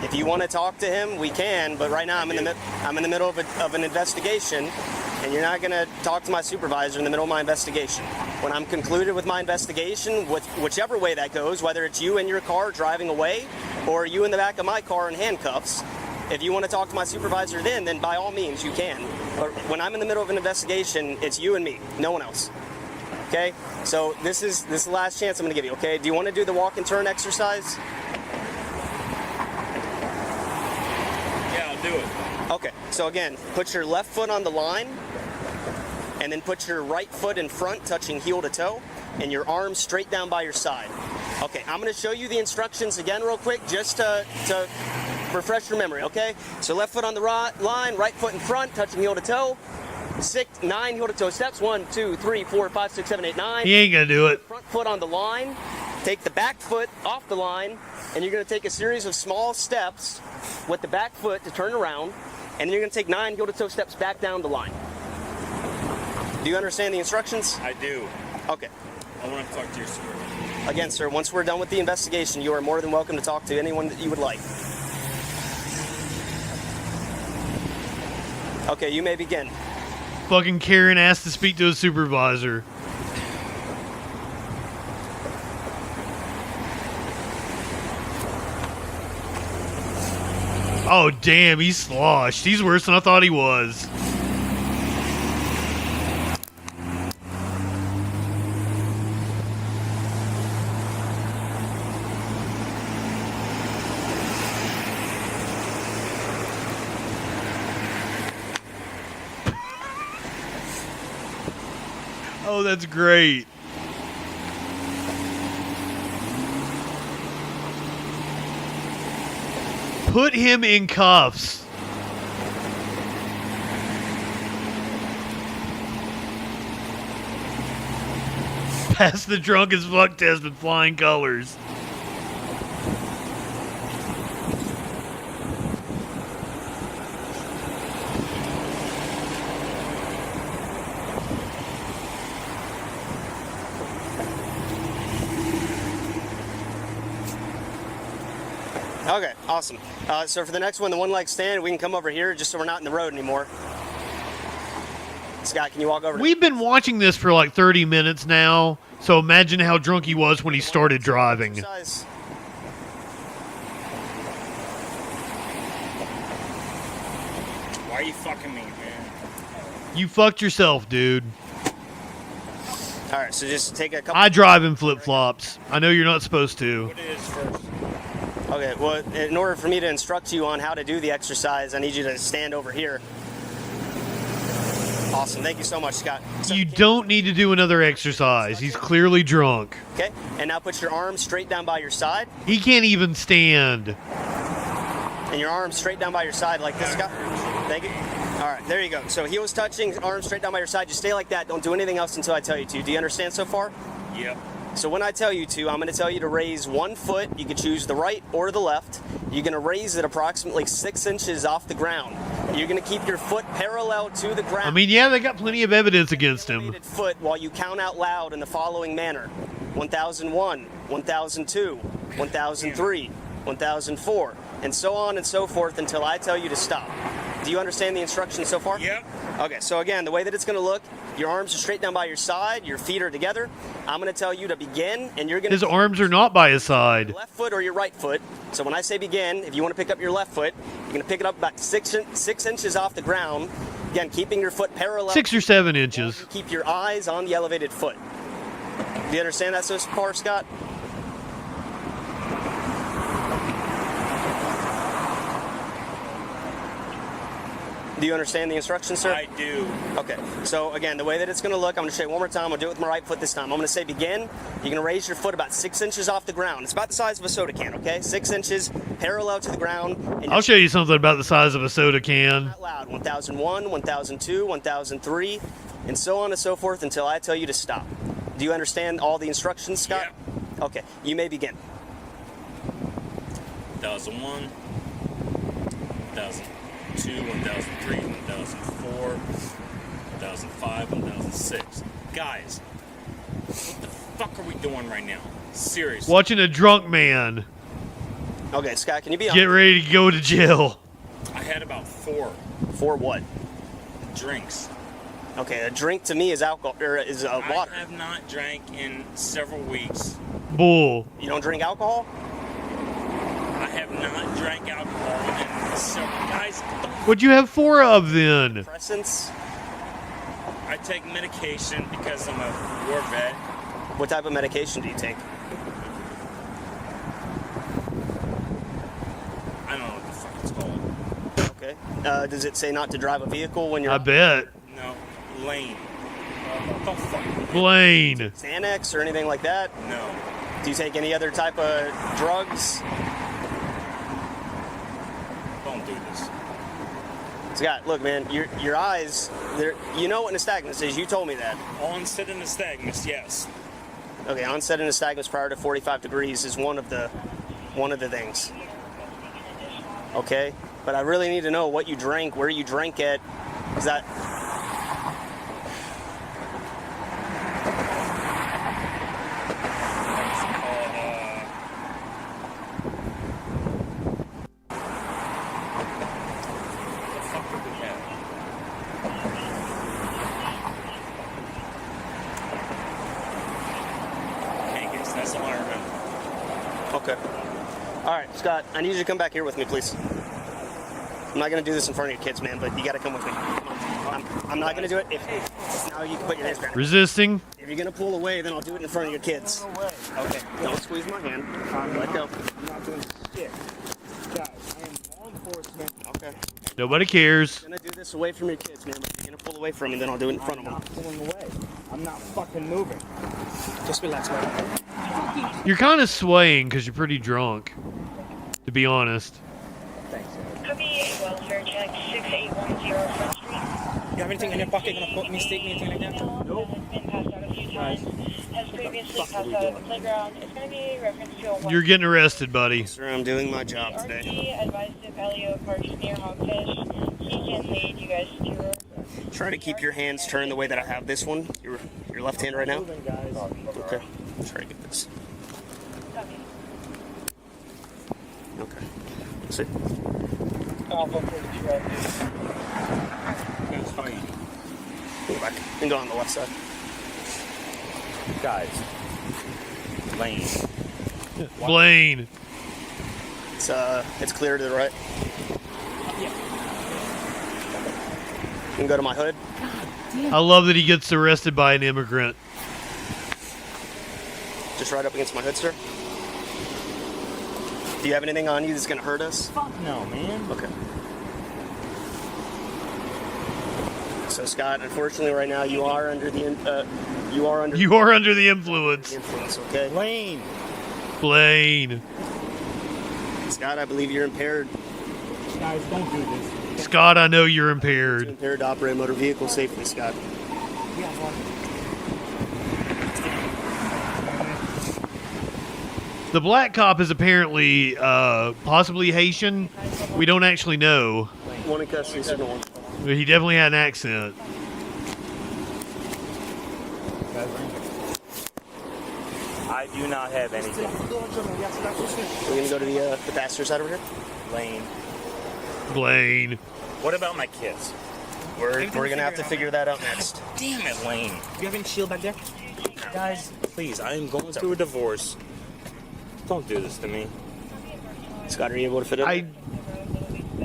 If you want to talk to him, we can, but right now I'm in the middle of an investigation, and you're not going to talk to my supervisor in the middle of my investigation. When I'm concluded with my investigation, with whichever way that goes, whether it's you in your car driving away or you in the back of my car in handcuffs, if you want to talk to my supervisor then by all means you can. But when I'm in the middle of an investigation, it's you and me, no one else. Okay? So this is the last chance I'm going to give you, okay? Do you want to do the walk and turn exercise? Yeah, I'll do it. Okay, so again, put your left foot on the line, and then put your right foot in front, touching heel to toe, and your arms straight down by your side. Okay, I'm going to show you the instructions again real quick, just to refresh your memory, okay? So left foot on the line, right foot in front, touching heel to toe. 9 heel to toe steps. 1, 2, 3, 4, 5, 6, 7, 8, 9. He ain't gonna do it. Front foot on the line. Take the back foot off the line, and you're gonna take a series of small steps with the back foot to turn around, and then you're gonna take 9 heel to toe steps back down the line. Do you understand the instructions? I do. Okay. I want to talk to your supervisor. Again, sir, once we're done with the investigation, you are more than welcome to talk to anyone that you would like. Okay, you may begin. Fucking Karen asked to speak to a supervisor. Oh, damn, he's sloshed. He's worse than I thought he was. Oh, that's great. Put him in cuffs. Pass the drunk as fuck test with flying colors. Okay, awesome. So for the next one, the one leg stand, we can come over here just so we're not in the road anymore. Scott, can you walk over? We've been watching this for like 30 minutes now, so imagine how drunk he was when he started driving. Exercise. Why Why are you fucking me, man? You fucked yourself, dude. All right, so just take a couple. I drive in flip-flops. I know you're not supposed to. What it is first. Okay, well, in order for me to instruct you on how to do the exercise, I need you to stand over here. Awesome, thank you so much, Scott. So, You don't need to do another exercise. He's clearly drunk. okay, and now put your arms straight down by your side, He can't even stand. and your arms straight down by your side like this, Scott. Thank you. All right, there you go. So heels touching, arms straight down by your side. Just stay like that. Don't do anything else until I tell you to. Do you understand so far? Yep. So when I tell you to, I'm going to tell you to raise 1 foot. You can choose the right or the left. You're going to raise it approximately 6 inches off the ground. You're going to keep your foot parallel to the ground. I mean, yeah, they got plenty of evidence against him. Foot while you count out loud in the following manner: 1001, 1002, 1003, 1004, and so on and so forth until I tell you to stop. Do you understand the instructions so far? Yep. Okay, so again, the way that it's going to look, your arms are straight down by your side, your feet are together. I'm going to tell you to begin, and you're going to... His arms are not by his side. Your left foot or your right foot. So when I say begin, if you want to pick up your left foot, you're going to pick it up about 6 inches off the ground. Again, keeping your foot parallel. 6 or 7 inches. Keep your eyes on the elevated foot. Do you understand that so far, Scott? Do you understand the instructions, sir? I do. Okay, so again, the way that it's going to look, I'm going to show you one more time. I'll do it with my right foot this time. I'm going to say begin. You're going to raise your foot about 6 inches off the ground. It's about the size of a soda can, okay? 6 inches parallel to the ground. And I'll show you something about the size of a soda can. out loud. 1001, 1002, 1003, and so on and so forth until I tell you to stop. Do you understand all the instructions, Scott? Yeah. Okay, you may begin. 1001, 1002, 1003, 1004, 1005, 1006. Guys, what the fuck are we doing right now? Seriously. Watching a drunk man Okay, Scott, can you be get on? ready to go to jail. I had about 4 what? drinks. Okay, a drink to me is alcohol, or is water. I have not drank in several weeks. Bull. You don't drink alcohol? I have not drank alcohol in several... Guys, What'd you have 4 of then? Presence. I take medication because I'm a war vet. What type of medication do you take? I don't know what the fuck it's called. Okay. Does it say not to drive a vehicle when you're... I bet. No, Lane. What the fuck? Blaine. Xanax or anything like that? No. Do you take any other type of drugs? Don't do this. Scott, look, man, your eyes, you know what nystagmus is. You told me that. Onset of nystagmus, yes. Okay, onset of nystagmus prior to 45 degrees is one of the things. Okay, but I really need to know what you drank, where you drank it. Is that... That's all I remember. Okay. All right, Scott, I need you to come back here with me, please. I'm not going to do this in front of your kids, man, but you got to come with me. I'm not going to do it. Now you can put your hands back. Resisting. If you're going to pull away, then I'll do it in front of your kids. Okay. Don't squeeze my hand. Let go. I'm not doing shit. Guys, I am law enforcement. Okay. Nobody cares. I'm going to do this away from your kids, man, but if you're going to pull away from me, then I'll do it in front of them. I'm not pulling away. I'm not fucking moving. Just relax, man. You're kind of swaying because you're pretty drunk, to be honest. Copy a welfare check 6810 Front Street. You have anything in your pocket gonna put mistake me, anything like that? Nope. Has been passed out a few times. Has previously passed out at the playground. It's gonna be a reference to a You're getting arrested, buddy. Sir, I'm doing my job today. RT advised if Elio parks near Hogfish, he can lead you guys to... Try to keep your hands turned the way that I have this one. Your left hand right now. Okay. Try to get this. Okay. See. Go back and go on the left side. Guys. Lane. Blaine. It's clear to the right. can go to my hood. I love that he gets arrested by an immigrant. Just right up against my hood, sir. Do you have anything on you that's gonna hurt us? Fuck no, man. Okay. So Scott, unfortunately, right now you are under the under the influence. Okay. Blaine. Scott, I believe you're impaired. Guys, don't do this. Scott, I know you're impaired. Impaired to operate a motor vehicle safely, Scott. The black cop is apparently possibly Haitian. We don't actually know. One in custody, second one. But he definitely had an accent. I do not have anything. We're gonna go to the passenger side over here. Blaine. What about my kids? We're gonna have to figure that out next. Damn it, Lane. You have any shield back there? Guys, please, I am going through a divorce. Don't do this to me. Scott, are you able to fit in?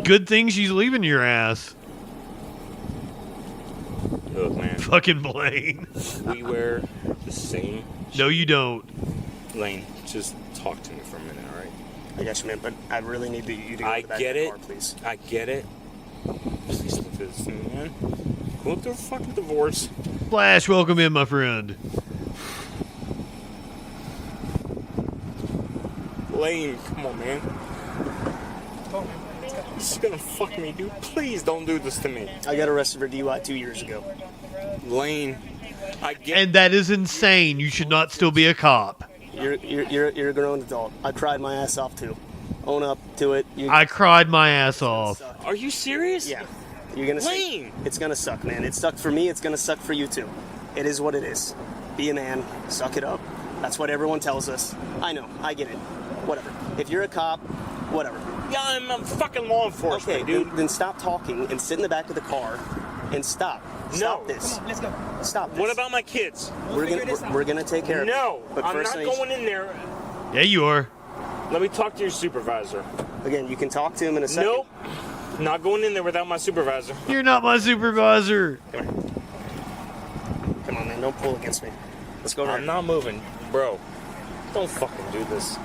Good thing she's leaving your ass. Look, man. Fucking Blaine. We wear the same. No, you don't. Lane, just talk to me for a minute, all right? I got you, man, but I really need you to go to the back get of the it. car, please. I get it. Please look at this thing, man. Go through a fucking divorce. Flash, welcome in, my friend. Lane, come on, man. This is gonna fuck me, dude. Please don't do this to me. I got arrested for DUI 2 years ago. Lane, I get. And that is insane. You should not still be a cop. You're a grown adult. I cried my ass off too. Own up to it. I cried my ass off. Are you serious? Yeah. You're gonna Lane. It's gonna suck, man. It sucked for me. It's gonna suck for you too. It is what it is. Be a man. Suck it up. That's what everyone tells us. I know. I get it. Whatever. If you're a cop, whatever. Yeah, I'm a fucking law enforcement, okay, dude. Then stop talking and sit in the back of the car and stop. Stop this. Come on, let's go. Stop this. What about my kids? We're gonna take care of it. No, But I'm first not I need- going in there. Yeah, you are. Let me talk to your supervisor. Again, you can talk to him in a second. Nope. Not going in there without my supervisor. You're not my supervisor. Come on, man. Don't pull against me. Let's go. I'm not moving, bro. Don't fucking do this.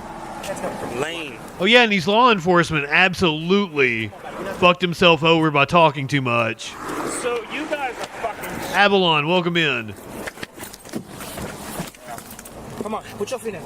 Lane. Oh yeah, and these law enforcement absolutely fucked himself over by talking too much. So you guys are fucking. Avalon, welcome in. Come on, put your feet in.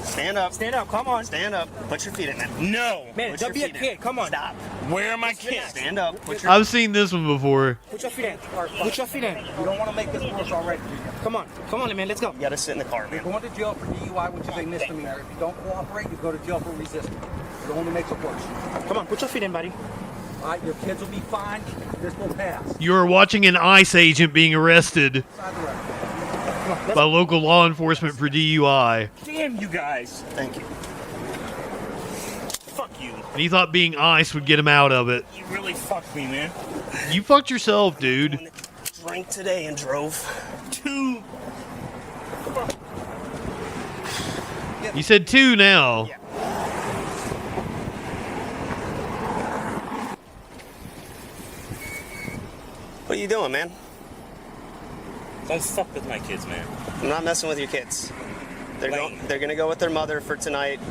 Stand up. Stand up, come on. Stand up. Put your feet in there. No. Man, Put don't be your a feet kid. in. Come on. Stop. Where are my kids? Stand up. Put your I've seen this one before. Put your feet in. Put your feet in. You don't want to make this worse already. Come on. Come on, man. Let's go. You gotta sit in the car, man. You're going to jail for DUI, which is a misdemeanor. If you don't cooperate, you go to jail for resisting. It only makes it worse. Come on, put your feet in, buddy. All right, your kids will be fine. This will pass. You are watching an ICE agent being arrested by local law enforcement for DUI. Damn you guys. Thank you. Fuck you. And he thought being ICE would get him out of it. You really fucked me, man. You fucked yourself, dude. Drank today and drove. 2. You said 2 now. Yeah. What are you doing, man? Don't fuck with my kids, man. I'm not messing with your kids. They're gonna go with their mother for tonight.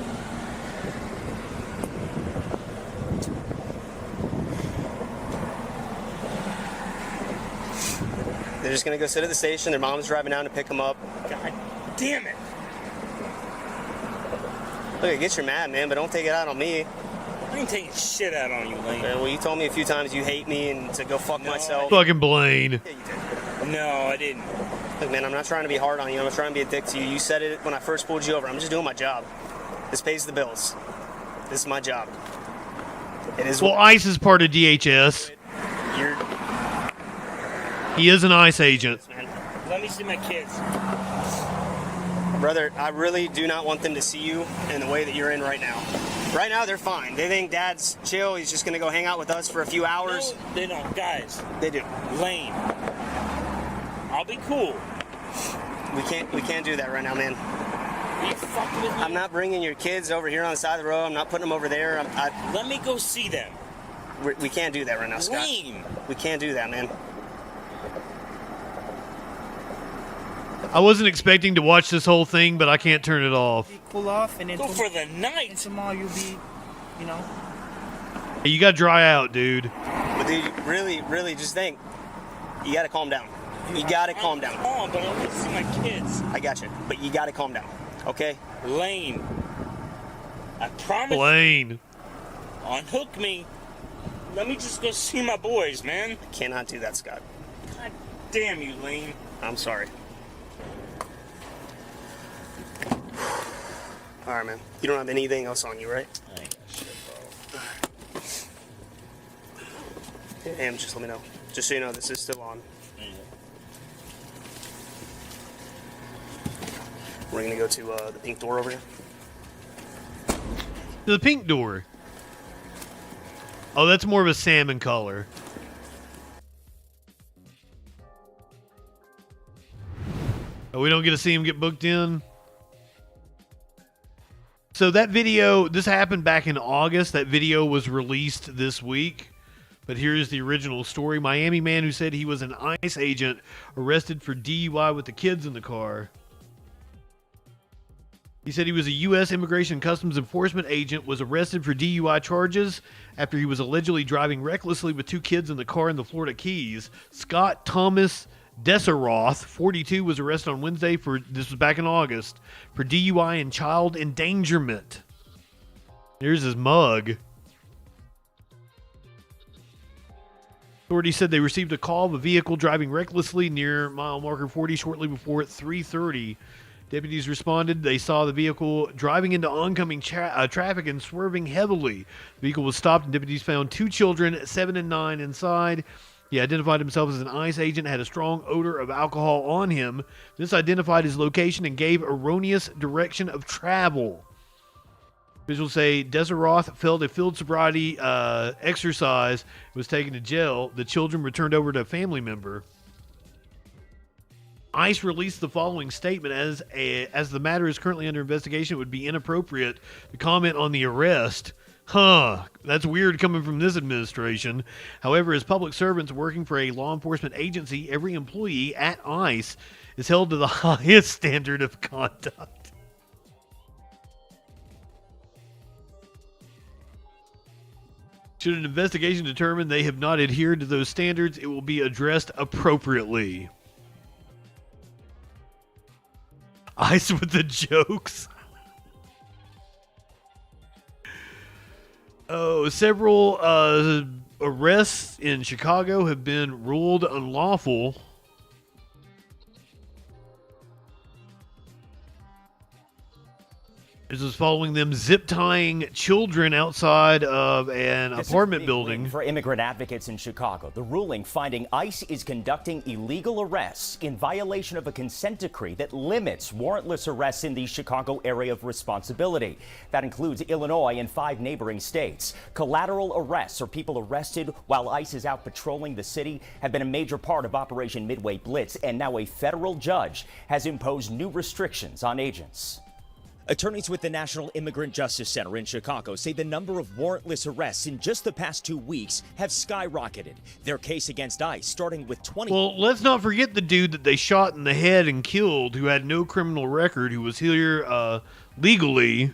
They're just gonna go sit at the station. Their mom's driving down to pick them up. God damn it. Look, get your mad, man, but don't take it out on me. I ain't taking shit out on you, Lane. Okay, well, you told me a few times you hate me and to go fuck myself. Fucking Blaine. Yeah, you did. No, I didn't. Look, man, I'm not trying to be hard on you. I'm not trying to be a dick to you. You said it when I first pulled you over. I'm just doing my job. This pays the bills. This is my job. It is. Well, ICE is part of DHS. He is an ICE agent. Let me see my kids. Brother, I really do not want them to see you in the way that you're in right now. Right now, they're fine. They think Dad's chill. He's just going to go hang out with us for a few hours. No, they don't. Guys. They do. Lane. I'll be cool. We can't do that right now, man. Are you fucking with me? I'm not bringing your kids over here on the side of the road. I'm not putting them over there. Let me go see them. We can't do that right now, Scott. Lane. We can't do that, man. I wasn't expecting to watch this whole thing, but I can't turn it off. Cool off and then Go for the night. and tomorrow you'll be, you know. Hey, you got to dry out, dude. But dude, really, just think. You gotta calm down. You gotta calm down. Oh, but I want to see my kids. I got you. But you gotta calm down. Okay? Lane. I promise. Lane. Unhook me. Let me just go see my boys, man. I cannot do that, Scott. God damn you, Lane. I'm sorry. All right, man. You don't have anything else on you, right? I ain't got shit, bro. And just let me know. Just so you know, this is still on. We're gonna go to the pink door over here. The pink door. Oh, that's more of a salmon color. Oh, we don't get to see him get booked in? So that video, this happened back in August. That video was released this week. But here's the original story. Miami man who said he was an ICE agent arrested for DUI with the kids in the car. He said he was a U.S. Immigration Customs Enforcement agent, was arrested for DUI charges after he was allegedly driving recklessly with two kids in the car in the Florida Keys. Scott Thomas Deseroth, 42, was arrested on Wednesday this was back in August, for DUI and child endangerment. Here's his mug. Authorities said they received a call of a vehicle driving recklessly near mile marker 40 shortly before 3:30. Deputies responded. They saw the vehicle driving into oncoming traffic and swerving heavily. The vehicle was stopped and deputies found two children, 7 and 9, inside. He identified himself as an ICE agent, had a strong odor of alcohol on him. This identified his location and gave erroneous direction of travel. Officials say Deseroth failed a field sobriety exercise, was taken to jail. The children returned over to a family member. ICE released the following statement: as the matter is currently under investigation, it would be inappropriate to comment on the arrest. That's weird coming from this administration. However, as public servants working for a law enforcement agency, every employee at ICE is held to the highest standard of conduct. Should an investigation determine they have not adhered to those standards, it will be addressed appropriately. ICE with the jokes. Oh, several arrests in Chicago have been ruled unlawful. This is following them zip-tying children outside of an apartment building. For immigrant advocates in Chicago, the ruling finding ICE is conducting illegal arrests in violation of a consent decree that limits warrantless arrests in the Chicago area of responsibility. That includes Illinois and 5 neighboring states. Collateral arrests, or people arrested while ICE is out patrolling the city, have been a major part of Operation Midway Blitz, and now a federal judge has imposed new restrictions on agents. Attorneys with the National Immigrant Justice Center in Chicago say the number of warrantless arrests in just the past 2 weeks have skyrocketed. Their case against ICE starting with 20. Well, let's not forget the dude that they shot in the head and killed, who had no criminal record, who was here legally.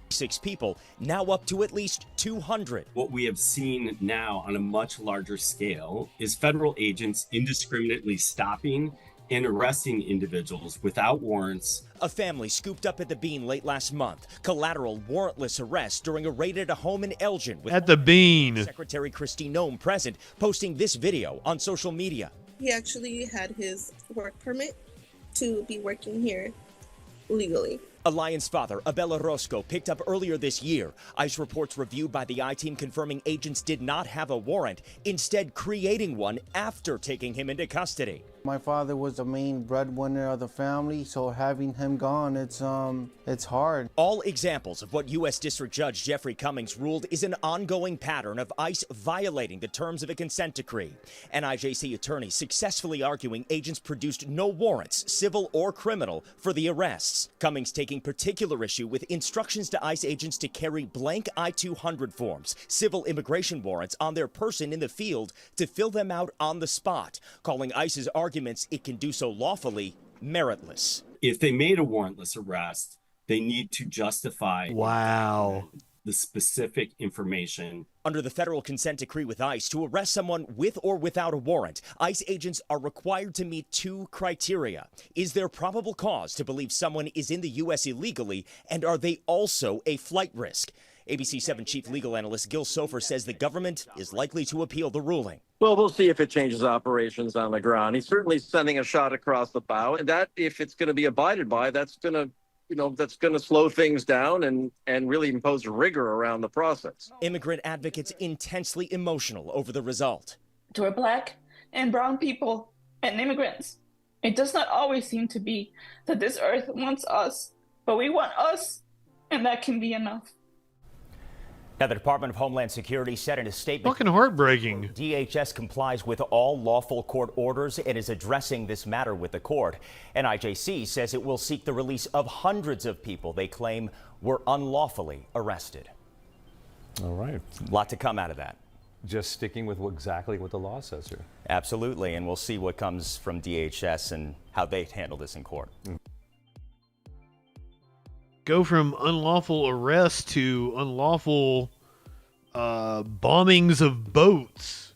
6 people, now up to at least 200. What we have seen now on a much larger scale is federal agents indiscriminately stopping and arresting individuals without warrants. A family scooped up at the Bean late last month. Collateral warrantless arrest during a raid at a home in Elgin. With at the Bean. Secretary Kristi Noem present, posting this video on social media. He actually had his work permit to be working here legally. Alliance father Abel Orozco picked up earlier this year. ICE reports reviewed by the I-team confirming agents did not have a warrant, instead creating one after taking him into custody. My father was the main breadwinner of the family, so having him gone, it's hard. All examples of what U.S. District Judge Jeffrey Cummings ruled is an ongoing pattern of ICE violating the terms of a consent decree. An IJC attorney successfully arguing agents produced no warrants, civil or criminal, for the arrests. Cummings taking particular issue with instructions to ICE agents to carry blank I-200 forms, civil immigration warrants, on their person in the field to fill them out on the spot, calling ICE's arguments it can do so lawfully meritless. If they made a warrantless arrest, they need to justify the specific information. Under the federal consent decree with ICE, to arrest someone with or without a warrant, ICE agents are required to meet 2 criteria. Is there probable cause to believe someone is in the U.S. illegally, and are they also a flight risk? ABC 7 chief legal analyst Gil Sofer says the government is likely to appeal the ruling. Well, we'll see if it changes operations on the ground. He's certainly sending a shot across the bow, and that, if it's going to be abided by, that's going to, that's going to slow things down and really impose rigor around the process. Immigrant advocates intensely emotional over the result. To our Black and brown people and immigrants, it does not always seem to be that this earth wants us, but we want us, and that can be enough. Now, the Department of Homeland Security said in a statement, fucking heartbreaking. DHS complies with all lawful court orders and is addressing this matter with the court. NIJC says it will seek the release of hundreds of people they claim were unlawfully arrested. All right. A lot to come out of that. Just sticking with exactly what the law says here. Absolutely, and we'll see what comes from DHS and how they handle this in court. Go from unlawful arrest to unlawful bombings of boats.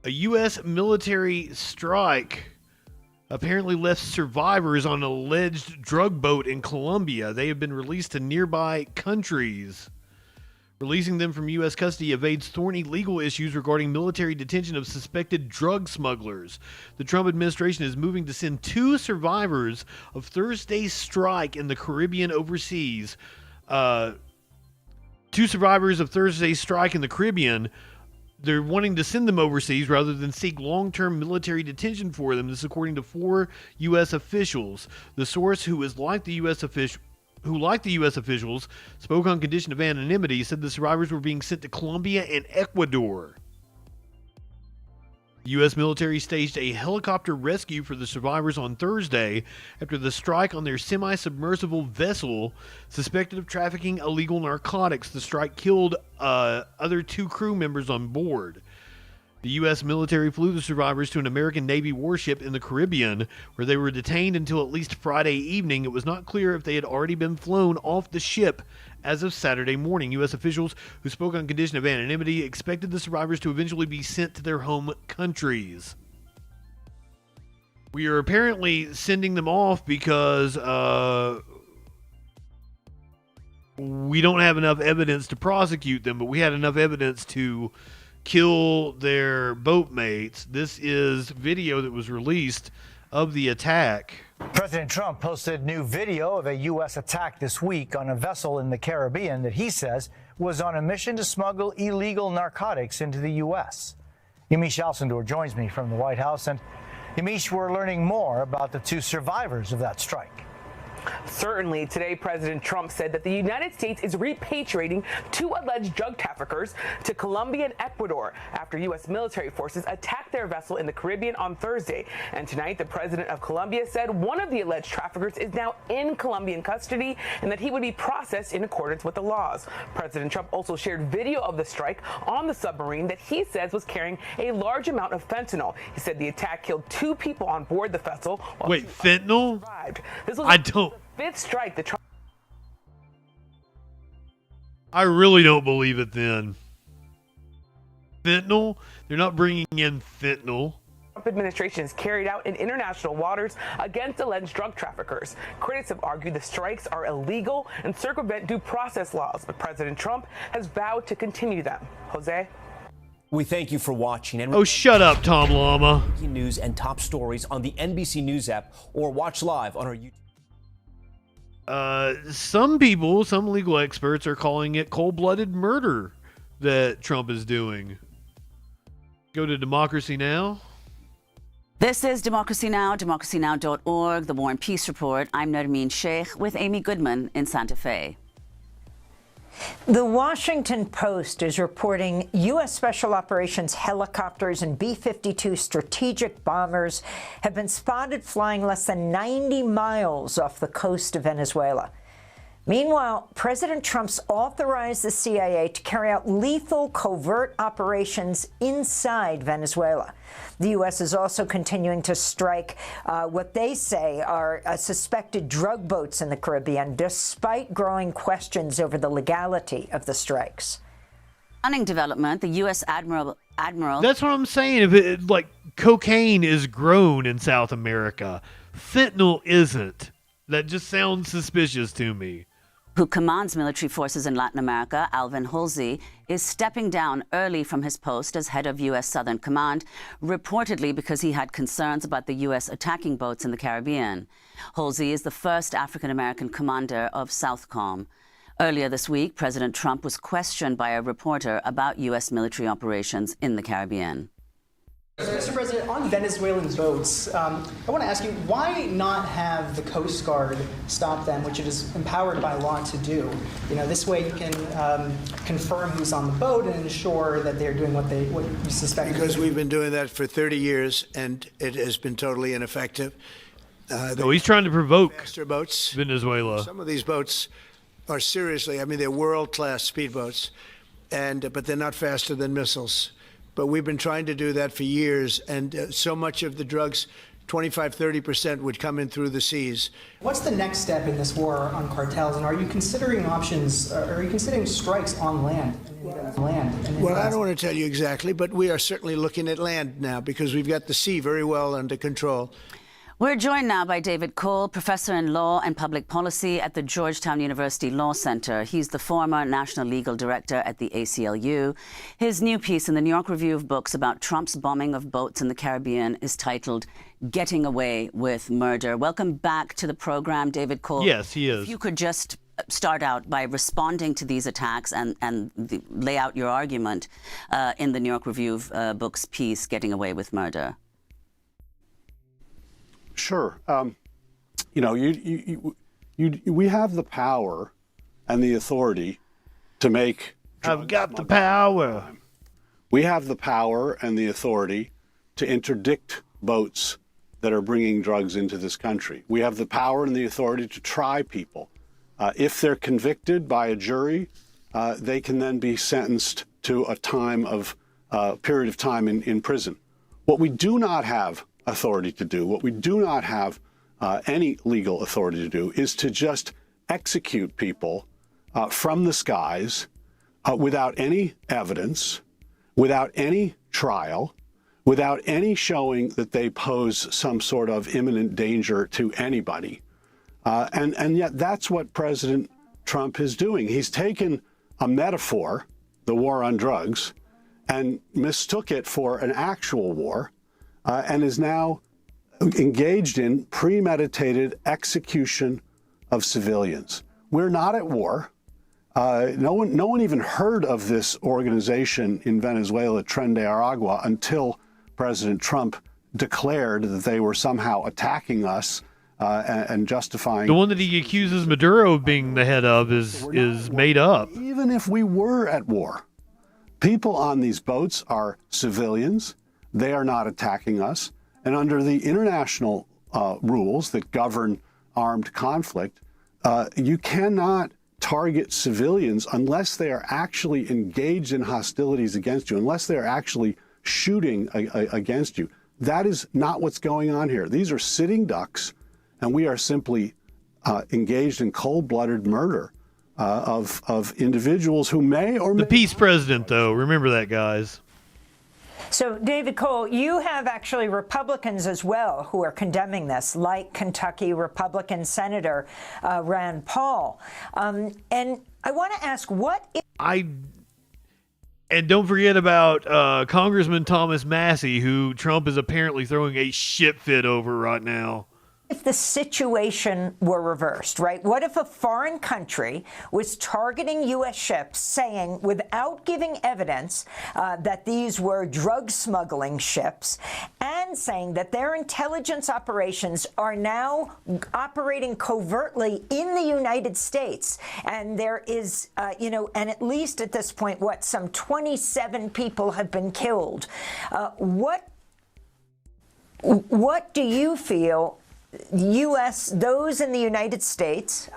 A U.S. military strike apparently left survivors on an alleged drug boat in Colombia. They have been released to nearby countries. Releasing them from U.S. custody evades thorny legal issues regarding military detention of suspected drug smugglers. The Trump administration is moving to send 2 survivors of Thursday's strike in the Caribbean overseas. 2 survivors of Thursday's strike in the Caribbean. They're wanting to send them overseas rather than seek long-term military detention for them. This is according to 4 U.S. officials. The source, who like the U.S. officials, spoke on condition of anonymity, said the survivors were being sent to Colombia and Ecuador. The U.S. military staged a helicopter rescue for the survivors on Thursday after the strike on their semi-submersible vessel suspected of trafficking illegal narcotics. The strike killed other 2 crew members on board. The U.S. military flew the survivors to an American Navy warship in the Caribbean, where they were detained until at least Friday evening. It was not clear if they had already been flown off the ship as of Saturday morning. U.S. officials who spoke on condition of anonymity expected the survivors to eventually be sent to their home countries. We are apparently sending them off because we don't have enough evidence to prosecute them, but we had enough evidence to kill their boatmates. This is video that was released of the attack. President Trump posted new video of a U.S. attack this week on a vessel in the Caribbean that he says was on a mission to smuggle illegal narcotics into the U.S. Yamiche Alcindor joins me from the White House. And Yamiche, we're learning more about the 2 survivors of that strike. Certainly. Today, President Trump said that the United States is repatriating 2 alleged drug traffickers to Colombia and Ecuador after U.S. military forces attacked their vessel in the Caribbean on Thursday. And tonight, the president of Colombia said one of the alleged traffickers is now in Colombian custody and that he would be processed in accordance with the laws. President Trump also shared video of the strike on the submarine that he says was carrying a large amount of fentanyl. He said the attack killed 2 people on board the vessel. Wait, fentanyl? I don't. 5th strike. I really don't believe it then. Fentanyl? They're not bringing in fentanyl. Trump administration has carried out in international waters against alleged drug traffickers. Critics have argued the strikes are illegal and circumvent due process laws, but President Trump has vowed to continue them. Jose? We thank you for watching. And oh, shut up, Tom Llama. News and top stories on the NBC News app or watch live on our YouTube. Some people, some legal experts are calling it cold-blooded murder that Trump is doing. Go to Democracy Now! This is Democracy Now!, democracynow.org, The War and Peace Report. I'm Nermeen Sheikh with Amy Goodman in Santa Fe. The Washington Post is reporting U.S. Special Operations helicopters and B-52 strategic bombers have been spotted flying less than 90 miles off the coast of Venezuela. Meanwhile, President Trump's authorized the CIA to carry out lethal covert operations inside Venezuela. The U.S. is also continuing to strike what they say are suspected drug boats in the Caribbean, despite growing questions over the legality of the strikes. Stunning development, the U.S. Admiral. That's what I'm saying. If it, like, cocaine is grown in South America, fentanyl isn't. That just sounds suspicious to me. Who commands military forces in Latin America, Alvin Halsey, is stepping down early from his post as head of U.S. Southern Command, reportedly because he had concerns about the U.S. attacking boats in the Caribbean. Halsey is the first African-American commander of SOUTHCOM. Earlier this week, President Trump was questioned by a reporter about U.S. military operations in the Caribbean. Mr. President, on Venezuelan boats, I want to ask you, why not have the Coast Guard stop them, which it is empowered by law to do? You know, this way you can confirm who's on the boat and ensure that they're doing what you suspect. Because we've been doing that for 30 years, and it has been totally ineffective. So he's trying to provoke boats. Venezuela. Some of these boats are seriously, I mean, they're world-class speedboats, but they're not faster than missiles. But we've been trying to do that for years, and so much of the drugs, 25–30%, would come in through the seas. What's the next step in this war on cartels, and are you considering options, are you considering strikes on land? Well, I don't want to tell you exactly, but we are certainly looking at land now because we've got the sea very well under control. We're joined now by David Cole, professor in law and public policy at the Georgetown University Law Center. He's the former national legal director at the ACLU. His new piece in the New York Review of Books about Trump's bombing of boats in the Caribbean is titled Getting Away with Murder. Welcome back to the program, David Cole. Yes, he is. If you could just start out by responding to these attacks and lay out your argument in the New York Review of Books piece, Getting Away with Murder. Sure. You know, we have the power and the authority to make. I've got the power. We have the power and the authority to interdict boats that are bringing drugs into this country. We have the power and the authority to try people. If they're convicted by a jury, they can then be sentenced to a period of time in prison. What we do not have authority to do, what we do not have any legal authority to do, is to just execute people from the skies without any evidence, without any trial, without any showing that they pose some sort of imminent danger to anybody. And yet that's what President Trump is doing. He's taken a metaphor, the war on drugs, and mistook it for an actual war, and is now engaged in premeditated execution of civilians. We're not at war. No one even heard of this organization in Venezuela, Tren de Aragua, until President Trump declared that they were somehow attacking us and justifying. The one that he accuses Maduro of being the head of is made up. Even if we were at war, people on these boats are civilians. They are not attacking us. And under the international rules that govern armed conflict, you cannot target civilians unless they are actually engaged in hostilities against you, unless they're actually shooting against you. That is not what's going on here. These are sitting ducks, and we are simply engaged in cold-blooded murder of individuals who may or may. The peace president, though, remember that, guys. So, David Cole, you have actually Republicans as well who are condemning this, like Kentucky Republican Senator Rand Paul. And I want to ask, And don't forget about Congressman Thomas Massey, who Trump is apparently throwing a shit fit over right now. if the situation were reversed, right? What if a foreign country was targeting U.S. ships, saying, without giving evidence that these were drug smuggling ships, and saying that their intelligence operations are now operating covertly in the United States, and there is, and at least at this point, some 27 people have been killed. What do you feel those in the United States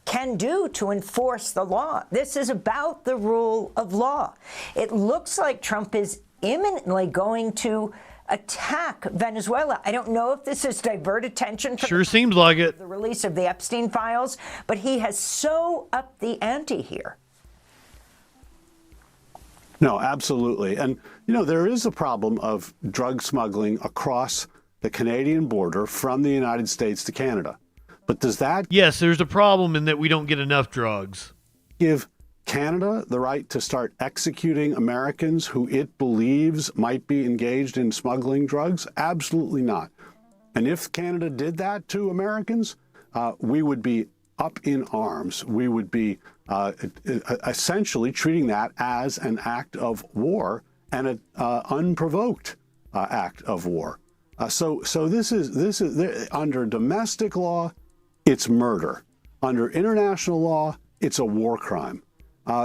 can do to enforce the law. This is about the rule of law. It looks like Trump is imminently going to attack Venezuela. I don't know if this is divert attention from seems like it. The release of the Epstein files, but he has so upped the ante here. No, absolutely. And, you know, there is a problem of drug smuggling across the Canadian border from the United States to Canada. But does that... Yes, there's a problem in that we don't get enough drugs. Give Canada the right to start executing Americans who it believes might be engaged in smuggling drugs? Absolutely not. And if Canada did that to Americans, we would be up in arms. We would be essentially treating that as an act of war and an unprovoked act of war. So this is under domestic law, it's murder. Under international law, it's a war crime.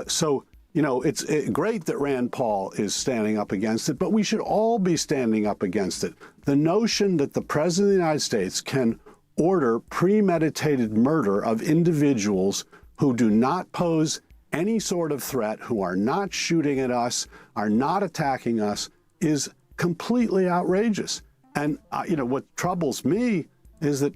So, you know, it's great that Rand Paul is standing up against it, but we should all be standing up against it. The notion that the President of the United States can order premeditated murder of individuals who do not pose any sort of threat, who are not shooting at us, are not attacking us, is completely outrageous. And, you know, what troubles me is that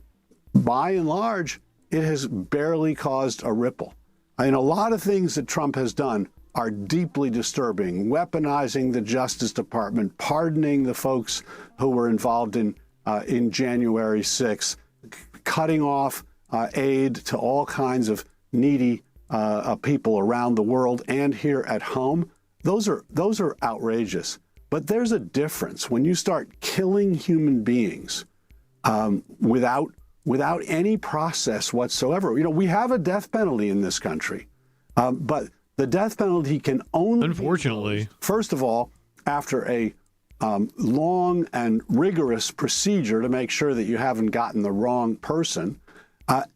by and large, it has barely caused a ripple. I mean, a lot of things that Trump has done are deeply disturbing, weaponizing the Justice Department, pardoning the folks who were involved in January 6th, cutting off aid to all kinds of needy people around the world and here at home. Those are outrageous. But there's a difference when you start killing human beings without any process whatsoever. You know, we have a death penalty in this country, but the death penalty can only, unfortunately, first of all, after a long and rigorous procedure to make sure that you haven't gotten the wrong person.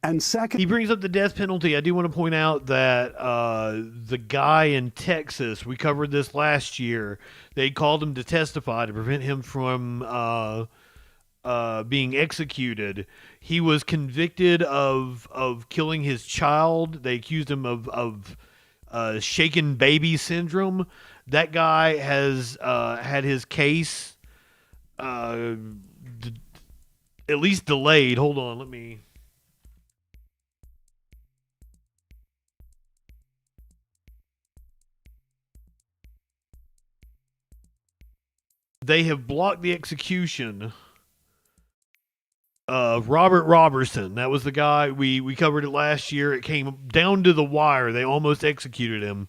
And second, he brings up the death penalty. I do want to point out that the guy in Texas, we covered this last year, they called him to testify to prevent him from being executed. He was convicted of killing his child. They accused him of shaken baby syndrome. That guy has had his case at least delayed. Hold on, let me... They have blocked the execution of Robert Robertson. That was the guy, we covered it last year. It came down to the wire. They almost executed him.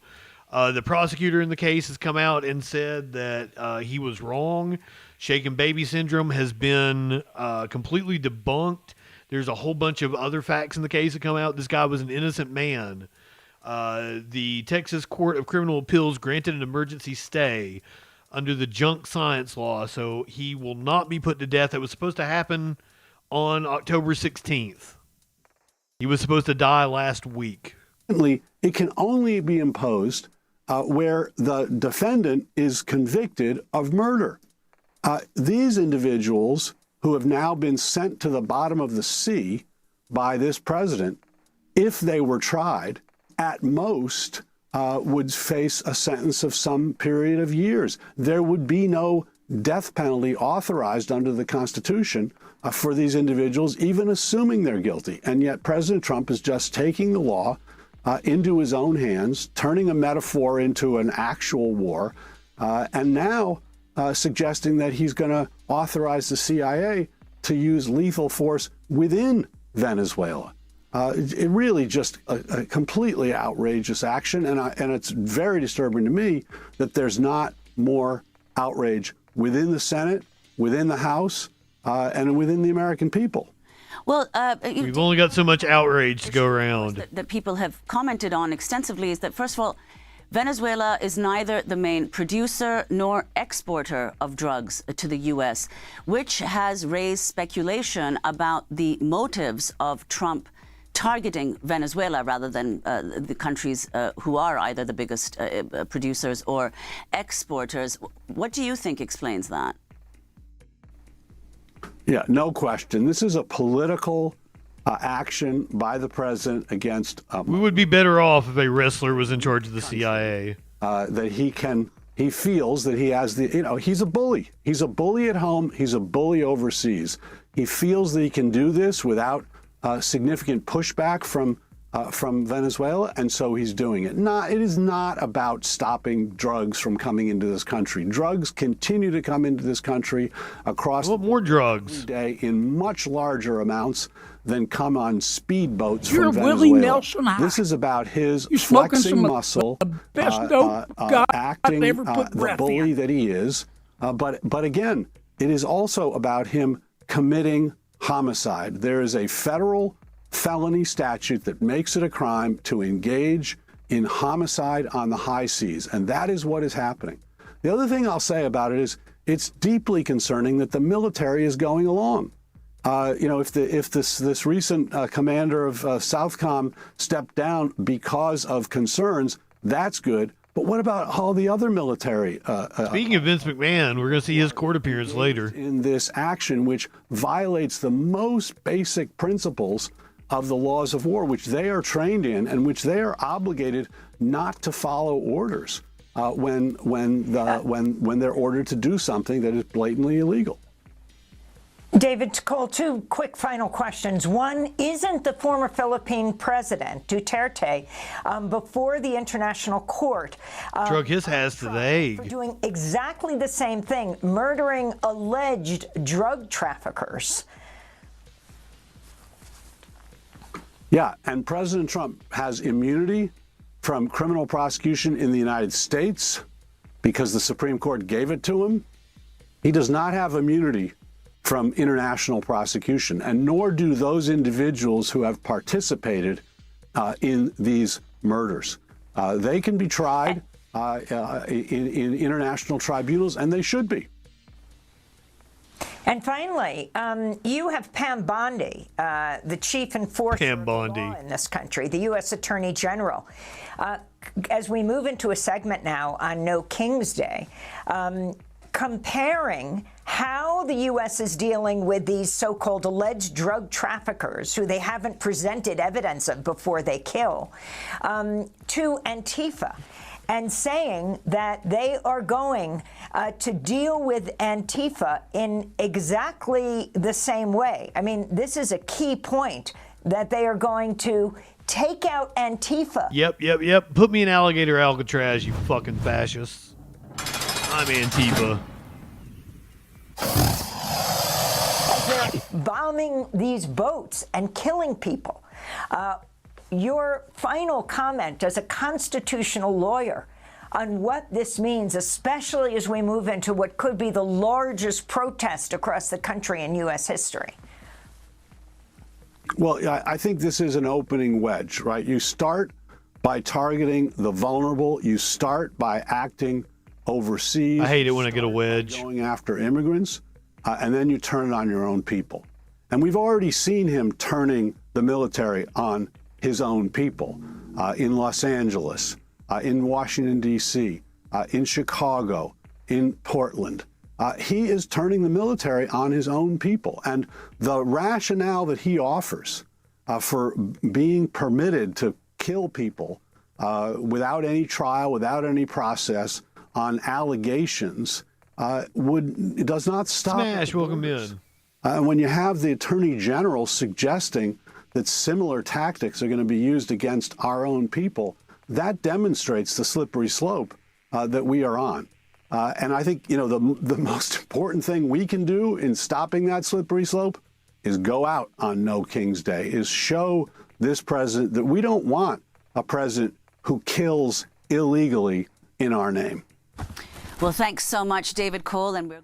The prosecutor in the case has come out and said that he was wrong. Shaken baby syndrome has been completely debunked. There's a whole bunch of other facts in the case that come out. This guy was an innocent man. The Texas Court of Criminal Appeals granted an emergency stay under the junk science law, so he will not be put to death. It was supposed to happen on October 16th. He was supposed to die last week. It can only be imposed where the defendant is convicted of murder. These individuals who have now been sent to the bottom of the sea by this president, if they were tried, at most would face a sentence of some period of years. There would be no death penalty authorized under the Constitution for these individuals, even assuming they're guilty. And yet President Trump is just taking the law into his own hands, turning a metaphor into an actual war, and now suggesting that he's going to authorize the CIA to use lethal force within Venezuela. It really just a completely outrageous action, and it's very disturbing to me that there's not more outrage within the Senate, within the House, and within the American people. Well, we've only got so much outrage to go around. That people have commented on extensively is that, first of all, Venezuela is neither the main producer nor exporter of drugs to the U.S., which has raised speculation about the motives of Trump targeting Venezuela rather than the countries who are either the biggest producers or exporters. What do you think explains that? Yeah, no question. This is a political action by the president against. We would be better off if a wrestler was in charge of the CIA. That he feels that he has he's a bully. He's a bully at home. He's a bully overseas. He feels that he can do this without significant pushback from Venezuela, and so he's doing it. It is not about stopping drugs from coming into this country. Drugs continue to come into this country across more drugs every day in much larger amounts than come on speedboats You're from Venezuela. Willie Nelson high. This is about his You're smoking flexing some of muscle, the best dope God acting ever put the breath bully in. that he is. But again, it is also about him committing homicide. There is a federal felony statute that makes it a crime to engage in homicide on the high seas, and that is what is happening. The other thing I'll say about it is it's deeply concerning that the military is going along. If this recent commander of Southcom stepped down because of concerns, that's good. But what about all the other military? Speaking of Vince McMahon, we're going to see his court appearance later. In this action, which violates the most basic principles of the laws of war, which they are trained in and which they are obligated not to follow orders when they're ordered to do something that is blatantly illegal. David Cole, two quick final questions. One, isn't the former Philippine president, Duterte, before the International Court drug his ass to the Hague for doing exactly the same thing, murdering alleged drug traffickers? Yeah, and President Trump has immunity from criminal prosecution in the United States because the Supreme Court gave it to him. He does not have immunity from international prosecution, and nor do those individuals who have participated in these murders. They can be tried in international tribunals, and they should be. And finally, you have Pam Bondi, the chief enforcer of the law in this country, the U.S. Attorney General. As we move into a segment now on No King's Day, comparing how the U.S. is dealing with these so-called alleged drug traffickers who they haven't presented evidence of before they kill, to Antifa, and saying that they are going to deal with Antifa in exactly the same way. I mean, this is a key point, that they are going to take out Antifa. Yep. Put me in alligator Alcatraz, you fucking fascists. I'm Antifa. They're bombing these boats and killing people. Your final comment as a constitutional lawyer on what this means, especially as we move into what could be the largest protest across the country in U.S. history. Well, I think this is an opening wedge, right? You start by targeting the vulnerable. You start by acting overseas. I hate it when I get a wedge. Going after immigrants, and then you turn it on your own people. And we've already seen him turning the military on his own people in Los Angeles, in Washington, D.C., in Chicago, in Portland. He is turning the military on his own people. And the rationale that he offers for being permitted to kill people without any trial, without any process, on allegations, does not stop. Smash, welcome in. And when you have the Attorney General suggesting that similar tactics are going to be used against our own people, that demonstrates the slippery slope that we are on. And I think, the most important thing we can do in stopping that slippery slope is go out on No King's Day, is show this president that we don't want a president who kills illegally in our name. Well, thanks so much, David Cole. And we're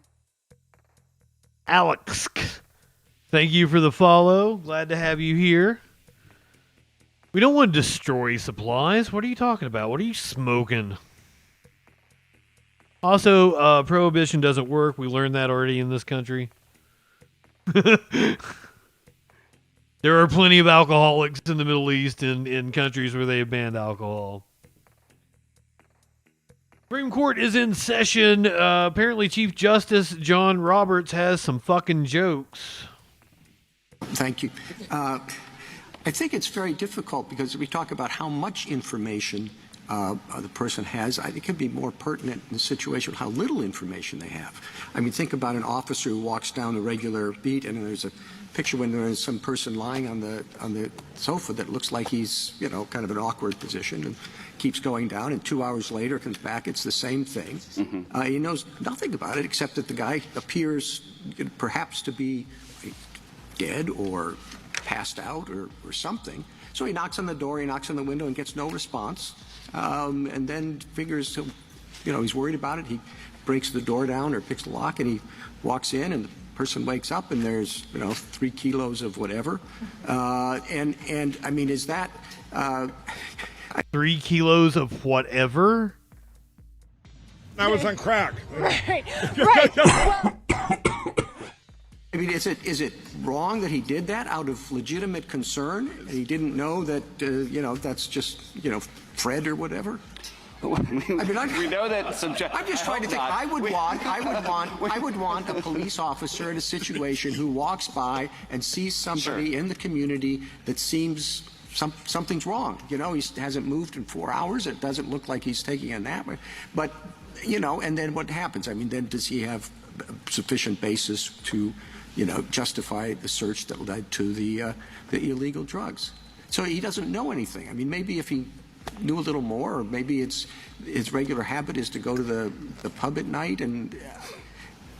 Alex, thank you for the follow. Glad to have you here. We don't want to destroy supplies. What are you talking about? What are you smoking? Also, prohibition doesn't work. We learned that already in this country. There are plenty of alcoholics in the Middle East and in countries where they have banned alcohol. Supreme Court is in session. Apparently, Chief Justice John Roberts has some fucking jokes. Thank you. I think it's very difficult because we talk about how much information the person has. I think it can be more pertinent in the situation with how little information they have. I mean, think about an officer who walks down the regular beat and there's a picture when there is some person lying on the sofa that looks like he's, you know, kind of an awkward position and keeps going down, and 2 hours later comes back, it's the same thing. He knows nothing about it except that the guy appears perhaps to be dead or passed out or something. So he knocks on the door, he knocks on the window and gets no response, and then figures, you know, he's worried about it. He breaks the door down or picks the lock and he walks in, and the person wakes up and there's, you know, 3 kilos of whatever. And I mean, is that 3 kilos of whatever? I was on crack. Right. Well, I mean, is it wrong that he did that out of legitimate concern? He didn't know that, you know, that's just, you know, Fred or whatever? We know that I'm just trying to think. I would want a police officer in a situation who walks by and sees somebody in the community that seems something's wrong. You know, he hasn't moved in 4 hours. It doesn't look like he's taking a nap. But, you know, and then what happens? I mean, then does he have sufficient basis to, you know, justify the search that led to the illegal drugs? So he doesn't know anything. I mean, maybe if he knew a little more, or maybe his regular habit is to go to the pub at night, and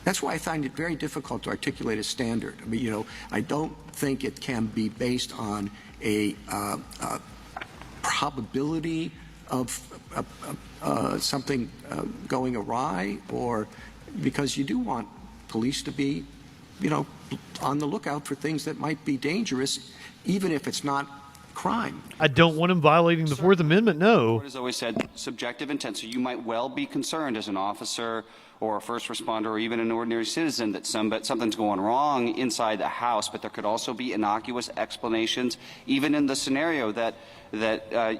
that's why I find it very difficult to articulate a standard. I mean, you know, I don't think it can be based on a probability of something going awry, or because you do want police to be, you know, on the lookout for things that might be dangerous, even if it's not crime. I don't want him violating the Fourth Amendment, no. The court has always said subjective intent, so you might well be concerned as an officer or a first responder or even an ordinary citizen that something's going wrong inside the house, but there could also be innocuous explanations, even in the scenario that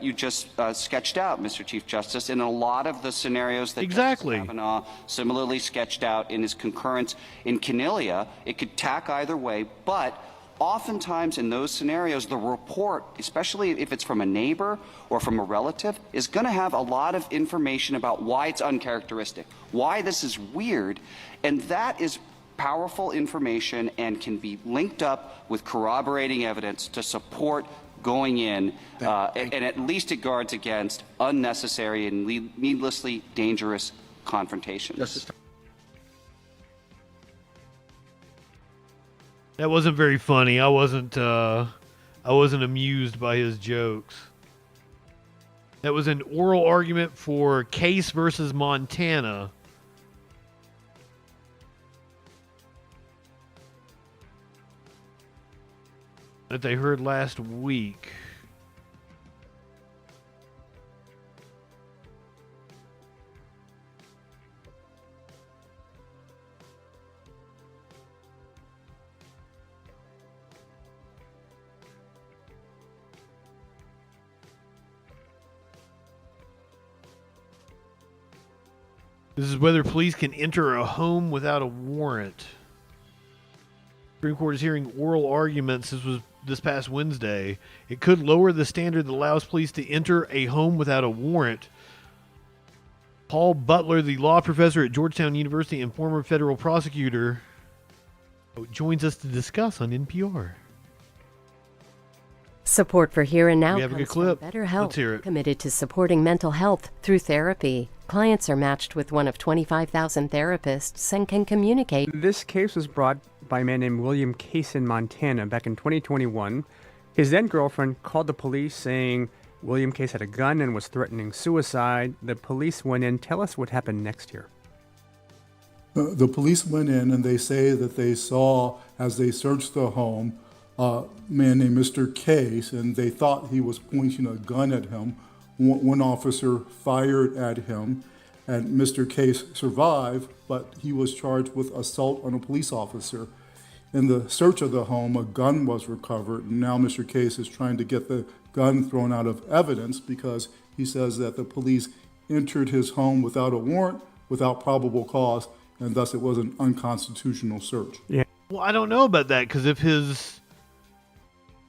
you just sketched out, Mr. Chief Justice. In a lot of the scenarios that Justice Kavanaugh similarly sketched out in his concurrence in Cornelia, it could tack either way, but oftentimes in those scenarios, the report, especially if it's from a neighbor or from a relative, is going to have a lot of information about why it's uncharacteristic, why this is weird, and that is powerful information and can be linked up with corroborating evidence to support going in, and at least it guards against unnecessary and needlessly dangerous confrontations. That wasn't very funny. I wasn't amused by his jokes. That was an oral argument for Case versus Montana. That they heard last week. This is whether police can enter a home without a warrant. Supreme Court is hearing oral arguments. This was this past Wednesday. It could lower the standard that allows police to enter a home without a warrant. Paul Butler, the law professor at Georgetown University and former federal prosecutor, joins us to discuss on NPR. Support for Here and Now We have a comes good clip. from Let's BetterHelp, hear it. committed to supporting mental health through therapy. Clients are matched with one of 25,000 therapists and can communicate. This case was brought by a man named William Case in Montana back in 2021. His then girlfriend called the police saying William Case had a gun and was threatening suicide. The police went in. Tell us what happened next here. The police went in and they say that they saw, as they searched the home, a man named Mr. Case, and they thought he was pointing a gun at him. One officer fired at him, and Mr. Case survived, but he was charged with assault on a police officer. In the search of the home, a gun was recovered, and now Mr. Case is trying to get the gun thrown out of evidence because he says that the police entered his home without a warrant, without probable cause, and thus it was an unconstitutional search. Yeah. Well, I don't know about that, because if his,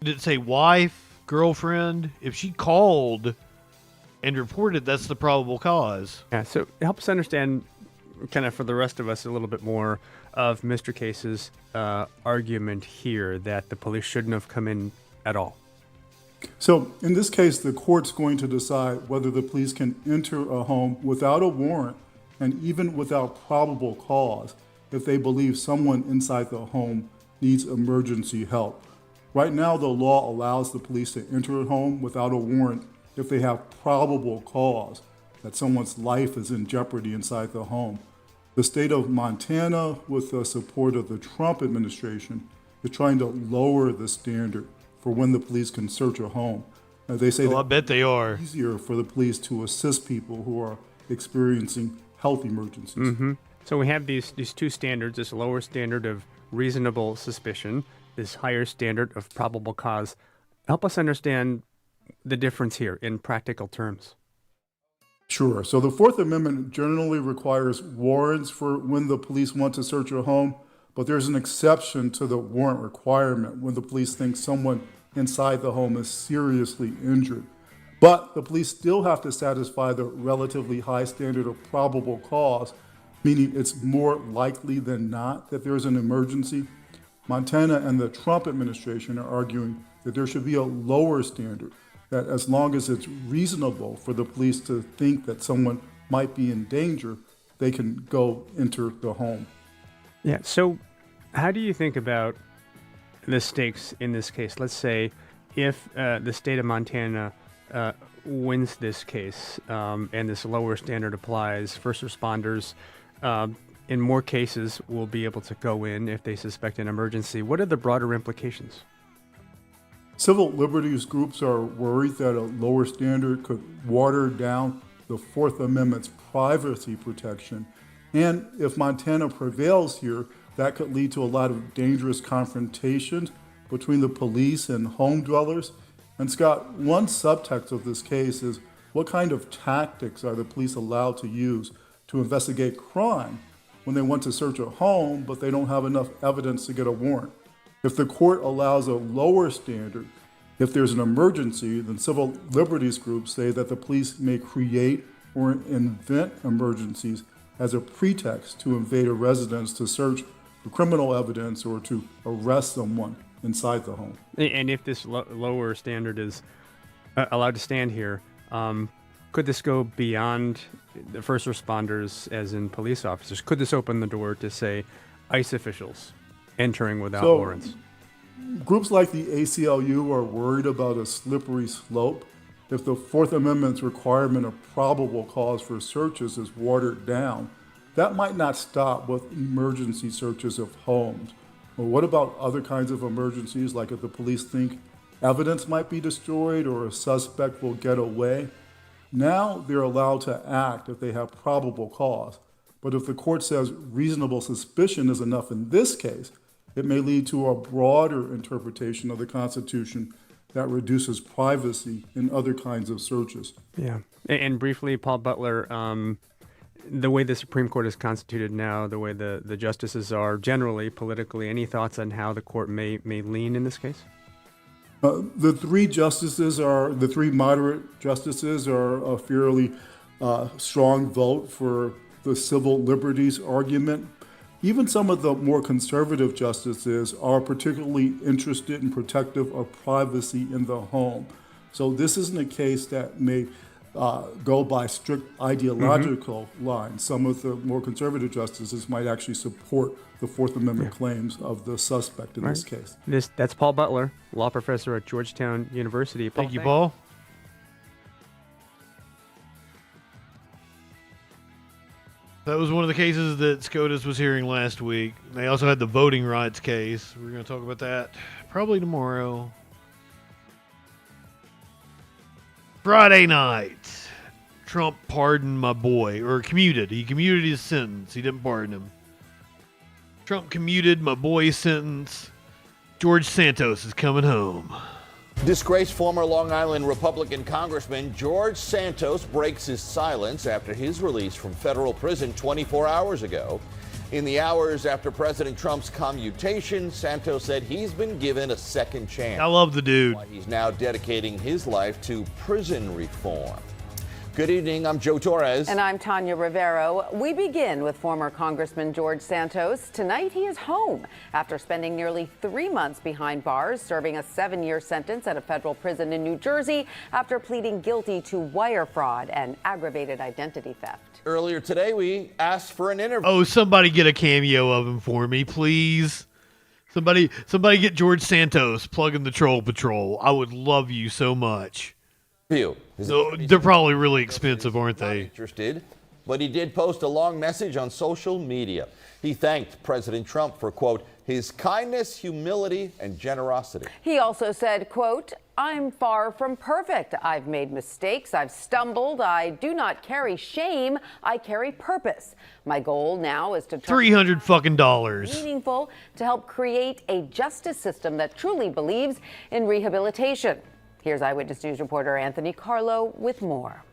did it say wife girlfriend, if she called and reported, that's the probable cause. Yeah, so help us understand, kind of for the rest of us, a little bit more of Mr. Case's argument here that the police shouldn't have come in at all. So in this case, the court's going to decide whether the police can enter a home without a warrant and even without probable cause if they believe someone inside the home needs emergency help. Right now, the law allows the police to enter a home without a warrant if they have probable cause that someone's life is in jeopardy inside the home. The state of Montana, with the support of the Trump administration, is trying to lower the standard for when the police can search a home. They say I bet they are. It's easier for the police to assist people who are experiencing health emergencies. Mm-hmm. So we have these two standards, this lower standard of reasonable suspicion, this higher standard of probable cause. Help us understand the difference here in practical terms. Sure. So the Fourth Amendment generally requires warrants for when the police want to search a home, but there's an exception to the warrant requirement when the police think someone inside the home is seriously injured. But the police still have to satisfy the relatively high standard of probable cause, meaning it's more likely than not that there's an emergency. Montana and the Trump administration are arguing that there should be a lower standard, that as long as it's reasonable for the police to think that someone might be in danger, they can go enter the home. Yeah, so how do you think about the stakes in this case? Let's say if the state of Montana wins this case and this lower standard applies, first responders in more cases will be able to go in if they suspect an emergency. What are the broader implications? Civil liberties groups are worried that a lower standard could water down the Fourth Amendment's privacy protection. And if Montana prevails here, that could lead to a lot of dangerous confrontations between the police and home dwellers. And Scott, one subtext of this case is what kind of tactics are the police allowed to use to investigate crime when they want to search a home, but they don't have enough evidence to get a warrant? If the court allows a lower standard, if there's an emergency, then civil liberties groups say that the police may create or invent emergencies as a pretext to invade a residence to search for criminal evidence or to arrest someone inside the home. And if this lower standard is allowed to stand here, could this go beyond the first responders, as in police officers? Could this open the door to, say, ICE officials entering without warrants? Groups like the ACLU are worried about a slippery slope. If the Fourth Amendment's requirement of probable cause for searches is watered down, that might not stop with emergency searches of homes. Well, what about other kinds of emergencies, like if the police think evidence might be destroyed or a suspect will get away? Now they're allowed to act if they have probable cause. But if the court says reasonable suspicion is enough in this case, it may lead to a broader interpretation of the Constitution that reduces privacy in other kinds of searches. Yeah. And briefly, Paul Butler, the way the Supreme Court is constituted now, the way the justices are generally politically, any thoughts on how the court may lean in this case? The three moderate justices are a fairly strong vote for the civil liberties argument. Even some of the more conservative justices are particularly interested and protective of privacy in the home. So this isn't a case that may go by strict ideological lines. Some of the more conservative justices might actually support the Fourth Amendment claims of the suspect in this case. That's Paul Butler, law professor at Georgetown University. Thank you, Paul. That was one of the cases that SCOTUS was hearing last week. They also had the voting rights case. We're going to talk about that probably tomorrow. Friday night, Trump pardoned my boy, or commuted. He commuted his sentence. He didn't pardon him. Trump commuted my boy's sentence. George Santos is coming home. Disgraced former Long Island Republican Congressman George Santos breaks his silence after his release from federal prison 24 hours ago. In the hours after President Trump's commutation, Santos said he's been given a second chance. I love the dude. Why he's now dedicating his life to prison reform. Good evening, I'm Joe Torres. And I'm Tanya Rivero. We begin with former Congressman George Santos. Tonight he is home after spending nearly 3 months behind bars, serving a 7-year sentence at a federal prison in New Jersey after pleading guilty to wire fraud and aggravated identity theft. Earlier today, we asked for an interview. Oh, somebody get a cameo of him for me, please. Somebody get George Santos plugging the Troll Patrol. I would love you so much. So, they're probably really expensive, aren't they? Interested, but he did post a long message on social media. He thanked President Trump for, quote, his kindness, humility, and generosity. He also said, quote, I'm far from perfect. I've made mistakes. I've stumbled. I do not carry shame. I carry purpose. My goal now is to turn $300 fucking dollars. meaningful to help create a justice system that truly believes in rehabilitation. Here's Eyewitness News reporter Anthony Carlo with more.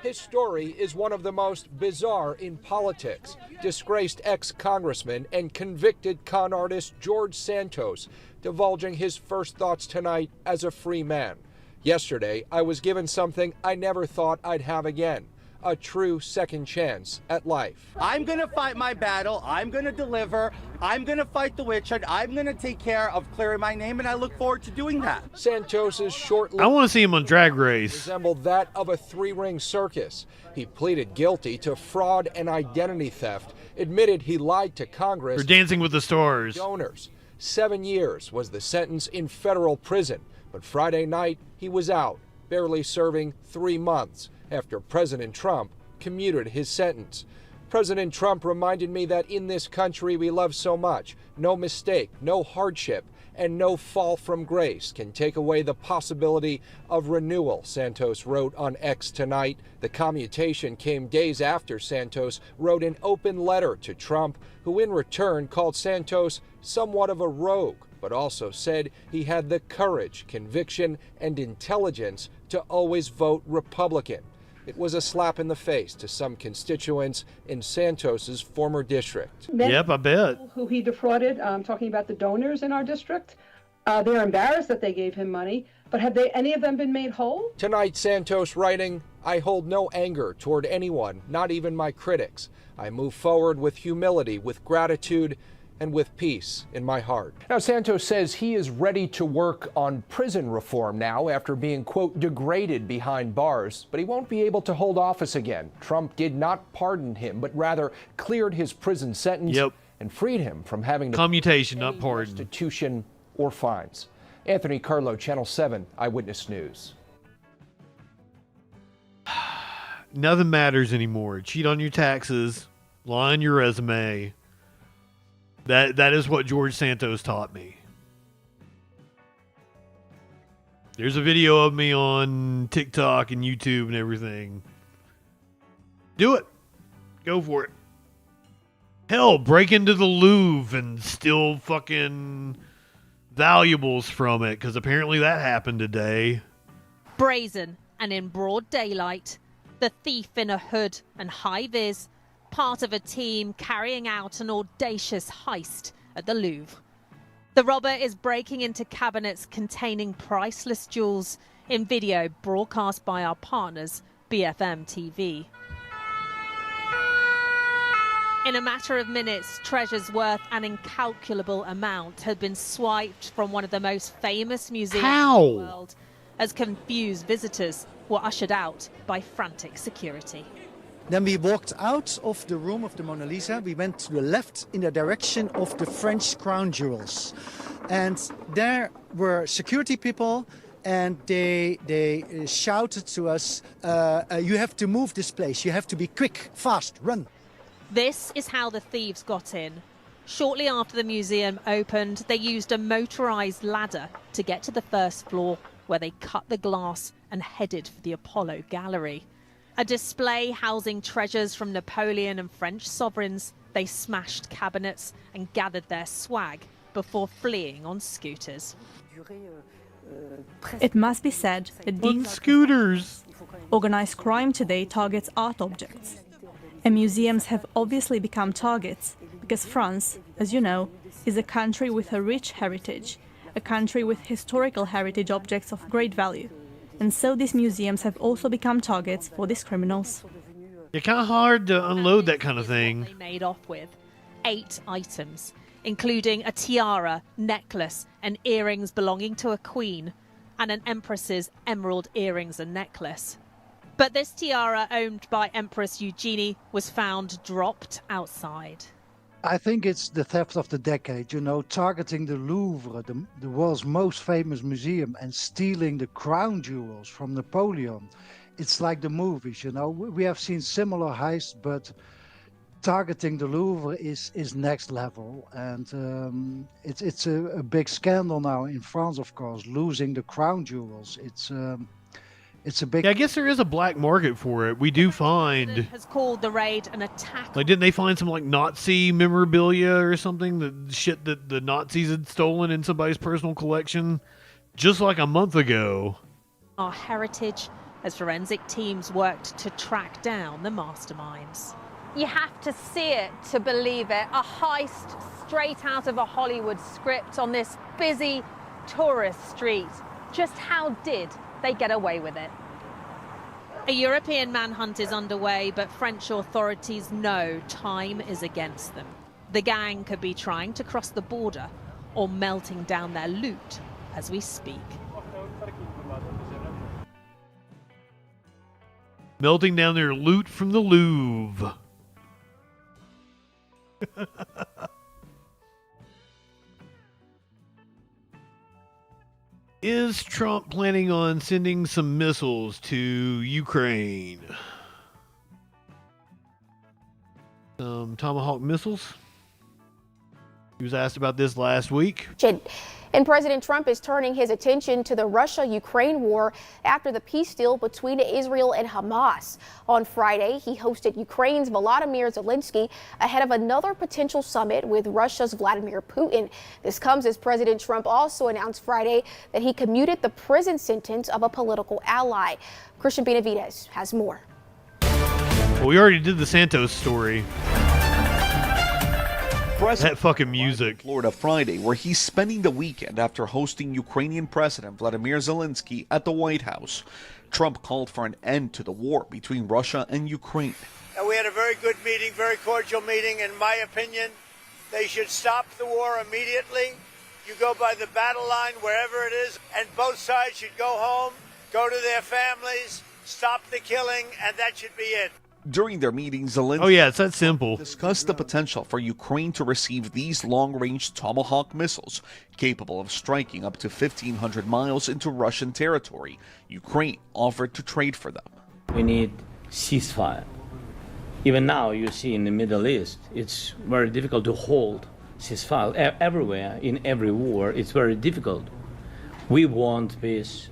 His story is one of the most bizarre in politics. Disgraced ex-congressman and convicted con artist George Santos divulging his first thoughts tonight as a free man. Yesterday, I was given something I never thought I'd have again. A true second chance at life. I'm going to fight my battle. I'm going to deliver. I'm going to fight the witch hunt. I'm going to take care of clearing my name, and I look forward to doing that. Santos's short I want to see him on Drag Race. Resembled that of a 3-ring circus. He pleaded guilty to fraud and identity theft, admitted he lied to Congress. For Dancing with the Stars. Donors. 7 years was the sentence in federal prison, but Friday night he was out, barely serving 3 months. After President Trump commuted his sentence. President Trump reminded me that in this country we love so much, no mistake, no hardship, and no fall from grace can take away the possibility of renewal, Santos wrote on X tonight. The commutation came days after Santos wrote an open letter to Trump, who in return called Santos somewhat of a rogue, but also said he had the courage, conviction, and intelligence to always vote Republican. It was a slap in the face to some constituents in Santos's former district. Yep, I bet. Who he defrauded, talking about the donors in our district, they're embarrassed that they gave him money, but have any of them been made whole? Tonight, Santos writing, I hold no anger toward anyone, not even my critics. I move forward with humility, with gratitude, and with peace in my heart. Now, Santos says he is ready to work on prison reform now after being, quote, degraded behind bars, but he won't be able to hold office again. Trump did not pardon him, but rather cleared his prison sentence and freed him from having to commutation, not pardon, restitution or fines. Anthony Carlo, Channel 7 Eyewitness News. Nothing matters anymore. Cheat on your taxes, lie on your resume. That is what George Santos taught me. There's a video of me on TikTok and YouTube and everything. Do it. Go for it. Hell, break into the Louvre and steal fucking valuables from it, because apparently that happened today. Brazen and in broad daylight, the thief in a hood and high vis, part of a team carrying out an audacious heist at the Louvre. The robber is breaking into cabinets containing priceless jewels in video broadcast by our partners, BFM TV. In a matter of minutes, treasures worth an incalculable amount had been swiped from one of the most famous museums in the world, as confused visitors were ushered out by frantic security. Then we walked out of the room of the Mona Lisa. We went to the left in the direction of the French crown jewels. And there were security people, and they shouted to us, you have to move this place. You have to be quick, fast, run. This is how the thieves got in. Shortly after the museum opened, they used a motorized ladder to get to the first floor, where they cut the glass and headed for the Apollo Gallery. A display housing treasures from Napoleon and French sovereigns, they smashed cabinets and gathered their swag before fleeing on scooters. It must be said that these scooters. Organized crime today targets art objects. And museums have obviously become targets because France, as you know, is a country with a rich heritage, a country with historical heritage objects of great value. And so these museums have also become targets for these criminals. It's kind of hard to unload that kind of thing. They made off with 8 items, including a tiara, necklace, and earrings belonging to a queen, and an empress's emerald earrings and necklace. But this tiara, owned by Empress Eugenie, was found dropped outside. I think it's the theft of the decade, you know, targeting the Louvre, the world's most famous museum, and stealing the crown jewels from Napoleon. It's like the movies, you know. We have seen similar heists, but targeting the Louvre is next level. And it's a big scandal now in France, of course, losing the crown jewels. It's a big... Yeah, I guess there is a black market for it. We do find... Has called the raid an attack. Like, didn't they find some, like, Nazi memorabilia or something? The shit that the Nazis had stolen in somebody's personal collection just like a month ago. Our heritage, as forensic teams worked to track down the masterminds. You have to see it to believe it. A heist straight out of a Hollywood script on this busy tourist street. Just how did they get away with it? A European manhunt is underway, but French authorities know time is against them. The gang could be trying to cross the border or melting down their loot as we speak. Melting down their loot from the Louvre. Is Trump planning on sending some missiles to Ukraine? Some Tomahawk missiles? He was asked about this last week. And President Trump is turning his attention to the Russia-Ukraine war after the peace deal between Israel and Hamas. On Friday, he hosted Ukraine's Volodymyr Zelensky ahead of another potential summit with Russia's Vladimir Putin. This comes as President Trump also announced Friday that he commuted the prison sentence of a political ally. Christian Benavides has more. Well, we already did the Santos story. That fucking music. Florida Friday, where he's spending the weekend after hosting Ukrainian President Vladimir Zelensky at the White House. Trump called for an end to the war between Russia and Ukraine. And we had a very good meeting, very cordial meeting. In my opinion, they should stop the war immediately. You go by the battle line, wherever it is, and both sides should go home, go to their families, stop the killing, and that should be it. During their meeting, Zelensky it's that simple. discussed the potential for Ukraine to receive these long-range Tomahawk missiles, capable of striking up to 1,500 miles into Russian territory. Ukraine offered to trade for them. We need ceasefire. Even now, you see in the Middle East, it's very difficult to hold ceasefire. Everywhere, in every war, it's very difficult. We want peace.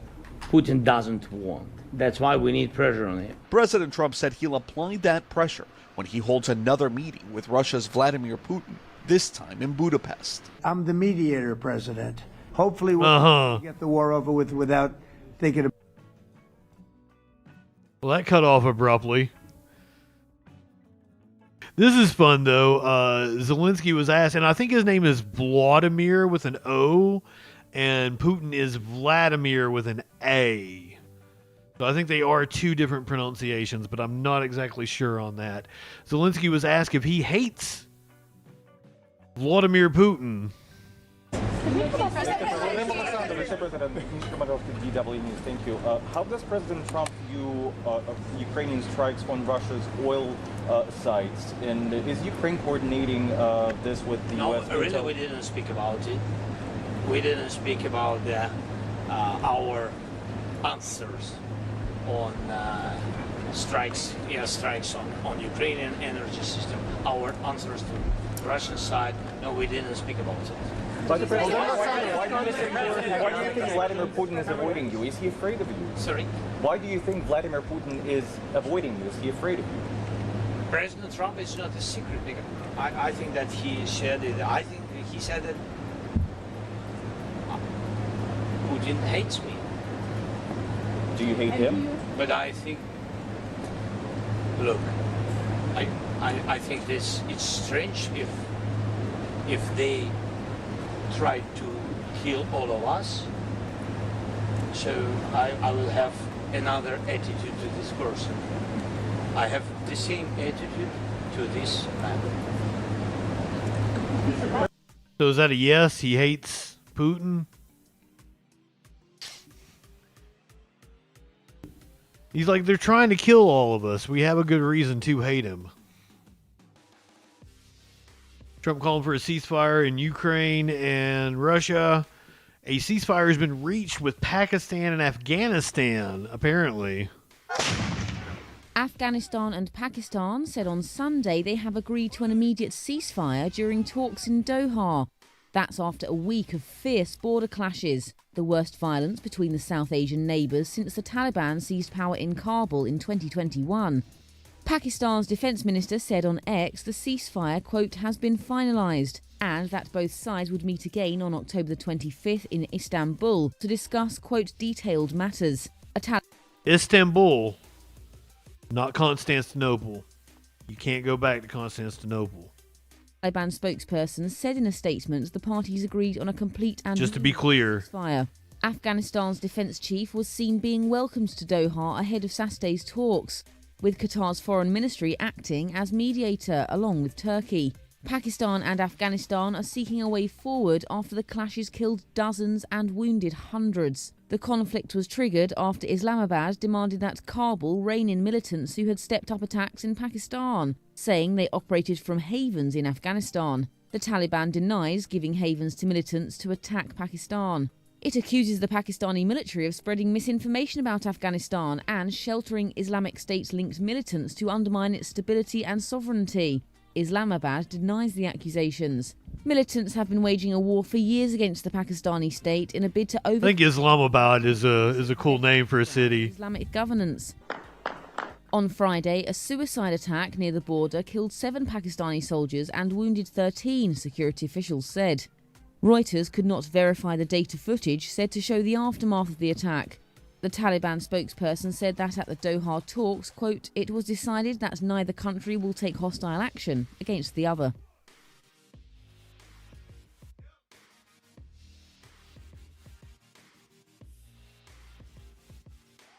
Putin doesn't want. That's why we need pressure on him. President Trump said he'll apply that pressure when he holds another meeting with Russia's Vladimir Putin, this time in Budapest. I'm the mediator, President. Hopefully we'll get the war over with without thinking about... Well, that cut off abruptly. This is fun, though. Zelensky was asked, and I think his name is Vladimir with an O, and Putin is Vladimir with an A. So I think they are two different pronunciations, but I'm not exactly sure on that. Zelensky was asked if he hates Vladimir Putin. Thank you. How does President Trump view Ukrainian strikes on Russia's oil sites? And is Ukraine coordinating this with the U.S.? No, really, we didn't speak about it. We didn't speak about our answers on strikes on Ukrainian energy system. Our answers to the Russian side, no, we didn't speak about it. Why do you think Vladimir Putin is avoiding you? Is he afraid of you? Sorry? Why do you think Vladimir Putin is avoiding you? Is he afraid of you? President Trump is not a secret nigga. I think that he said it. I think he said that Putin hates me. Do you hate him? But I think, look, I think it's strange if if they try to kill all of us, so I will have another attitude to this person. I have the same attitude to this man. So is that a yes? He hates Putin? He's like, they're trying to kill all of us. We have a good reason to hate him. Trump calling for a ceasefire in Ukraine and Russia. A ceasefire has been reached with Pakistan and Afghanistan, apparently. Afghanistan and Pakistan said on Sunday they have agreed to an immediate ceasefire during talks in Doha. That's after a week of fierce border clashes, the worst violence between the South Asian neighbours since the Taliban seized power in Kabul in 2021. Pakistan's defence minister said on X the ceasefire, quote, has been finalised, and that both sides would meet again on October the 25th in Istanbul to discuss, quote, detailed matters. Istanbul, not Constantinople. You can't go back to Constantinople. Taliban spokesperson said in a statement the parties agreed on a complete and just to be clear, ceasefire. Afghanistan's defence chief was seen being welcomed to Doha ahead of Saturday's talks, with Qatar's foreign ministry acting as mediator along with Turkey. Pakistan and Afghanistan are seeking a way forward after the clashes killed dozens and wounded hundreds. The conflict was triggered after Islamabad demanded that Kabul rein in militants who had stepped up attacks in Pakistan, saying they operated from havens in Afghanistan. The Taliban denies giving havens to militants to attack Pakistan. It accuses the Pakistani military of spreading misinformation about Afghanistan and sheltering Islamic State-linked militants to undermine its stability and sovereignty. Islamabad denies the accusations. Militants have been waging a war for years against the Pakistani state in a bid to I think Islamabad is a cool name for a city. Islamic governance. On Friday, a suicide attack near the border killed 7 Pakistani soldiers and wounded 13, security officials said. Reuters could not verify the data footage said to show the aftermath of the attack. The Taliban spokesperson said that at the Doha talks, quote, it was decided that neither country will take hostile action against the other.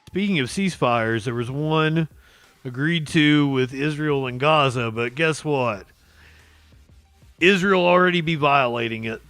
Speaking of ceasefires, there was one agreed to with Israel and Gaza, but guess what? Israel already be violating it.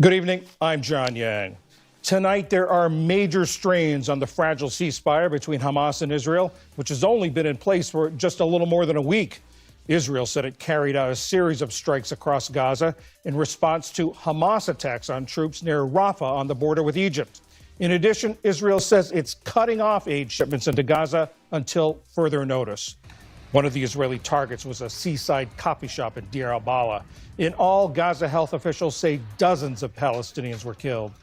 Good evening, I'm John Yang. Tonight, there are major strains on the fragile ceasefire between Hamas and Israel, which has only been in place for just a little more than a week. Israel said it carried out a series of strikes across Gaza in response to Hamas attacks on troops near Rafah on the border with Egypt. In addition, Israel says it's cutting off aid shipments into Gaza until further notice. One of the Israeli targets was a seaside coffee shop in Deir al-Balah. In all, Gaza health officials say dozens of Palestinians were killed.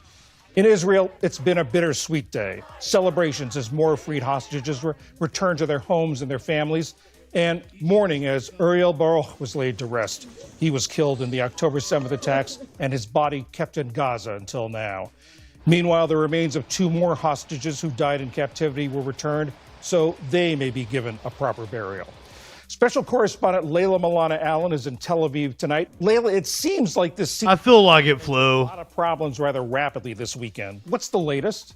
In Israel, it's been a bittersweet day. Celebrations as more freed hostages return to their homes and their families, and mourning as Uriel Baruch was laid to rest. He was killed in the October 7th attacks, and his body kept in Gaza until now. Meanwhile, the remains of 2 more hostages who died in captivity were returned, so they may be given a proper burial. Special correspondent Layla Milana Allen is in Tel Aviv tonight. Layla, it seems like this... I feel like it, Flo. A lot of problems rather rapidly this weekend. What's the latest?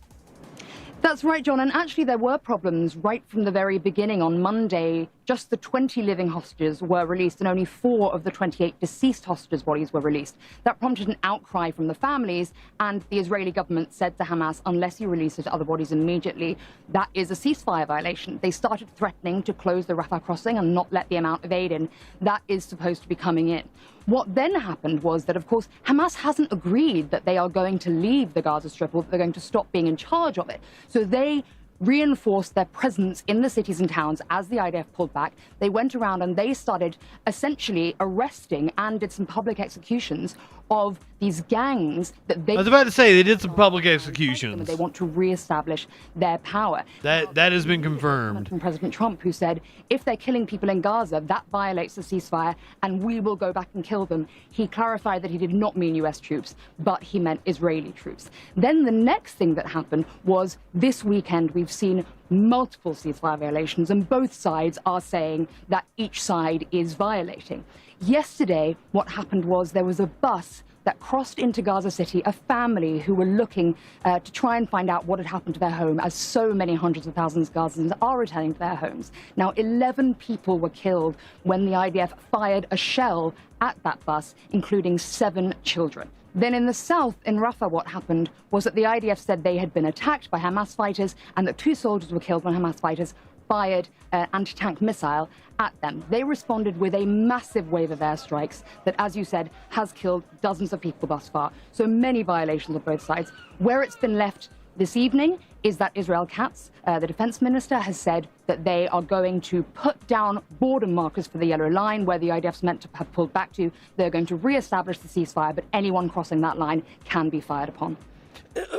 That's right, John. And actually, there were problems right from the very beginning. On Monday, just the 20 living hostages were released, and only 4 of the 28 deceased hostages' bodies were released. That prompted an outcry from the families, and the Israeli government said to Hamas, unless you release the other bodies immediately, that is a ceasefire violation. They started threatening to close the Rafah crossing and not let the amount of aid in. That is supposed to be coming in. What then happened was that, of course, Hamas hasn't agreed that they are going to leave the Gaza Strip or that they're going to stop being in charge of it. So they reinforced their presence in the cities and towns as the IDF pulled back. They went around and they started essentially arresting and did some public executions of these gangs that they... I was about to say, they did some public executions. They want to reestablish their power. That has been confirmed. From President Trump, who said, if they're killing people in Gaza, that violates the ceasefire, and we will go back and kill them. He clarified that he did not mean U.S. troops, but he meant Israeli troops. Then the next thing that happened was this weekend we've seen multiple ceasefire violations, and both sides are saying that each side is violating. Yesterday, what happened was there was a bus that crossed into Gaza City, a family who were looking to try and find out what had happened to their home, as so many hundreds of thousands of Gazans are returning to their homes. Now, 11 people were killed when the IDF fired a shell at that bus, including 7 children. Then in the south, in Rafah, what happened was that the IDF said they had been attacked by Hamas fighters and that 2 soldiers were killed when Hamas fighters fired an anti-tank missile at them. They responded with a massive wave of airstrikes that, as you said, has killed dozens of people thus far. So many violations of both sides. Where it's been left this evening is that Israel Katz, the defense minister, has said that they are going to put down border markers for the yellow line where the IDF's meant to have pulled back to. They're going to re-establish the ceasefire, but anyone crossing that line can be fired upon.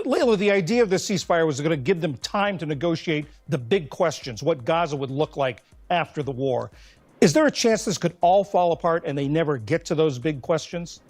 Layla, the idea of this ceasefire was going to give them time to negotiate the big questions, what Gaza would look like after the war. Is there a chance this could all fall apart and they never get to those big questions?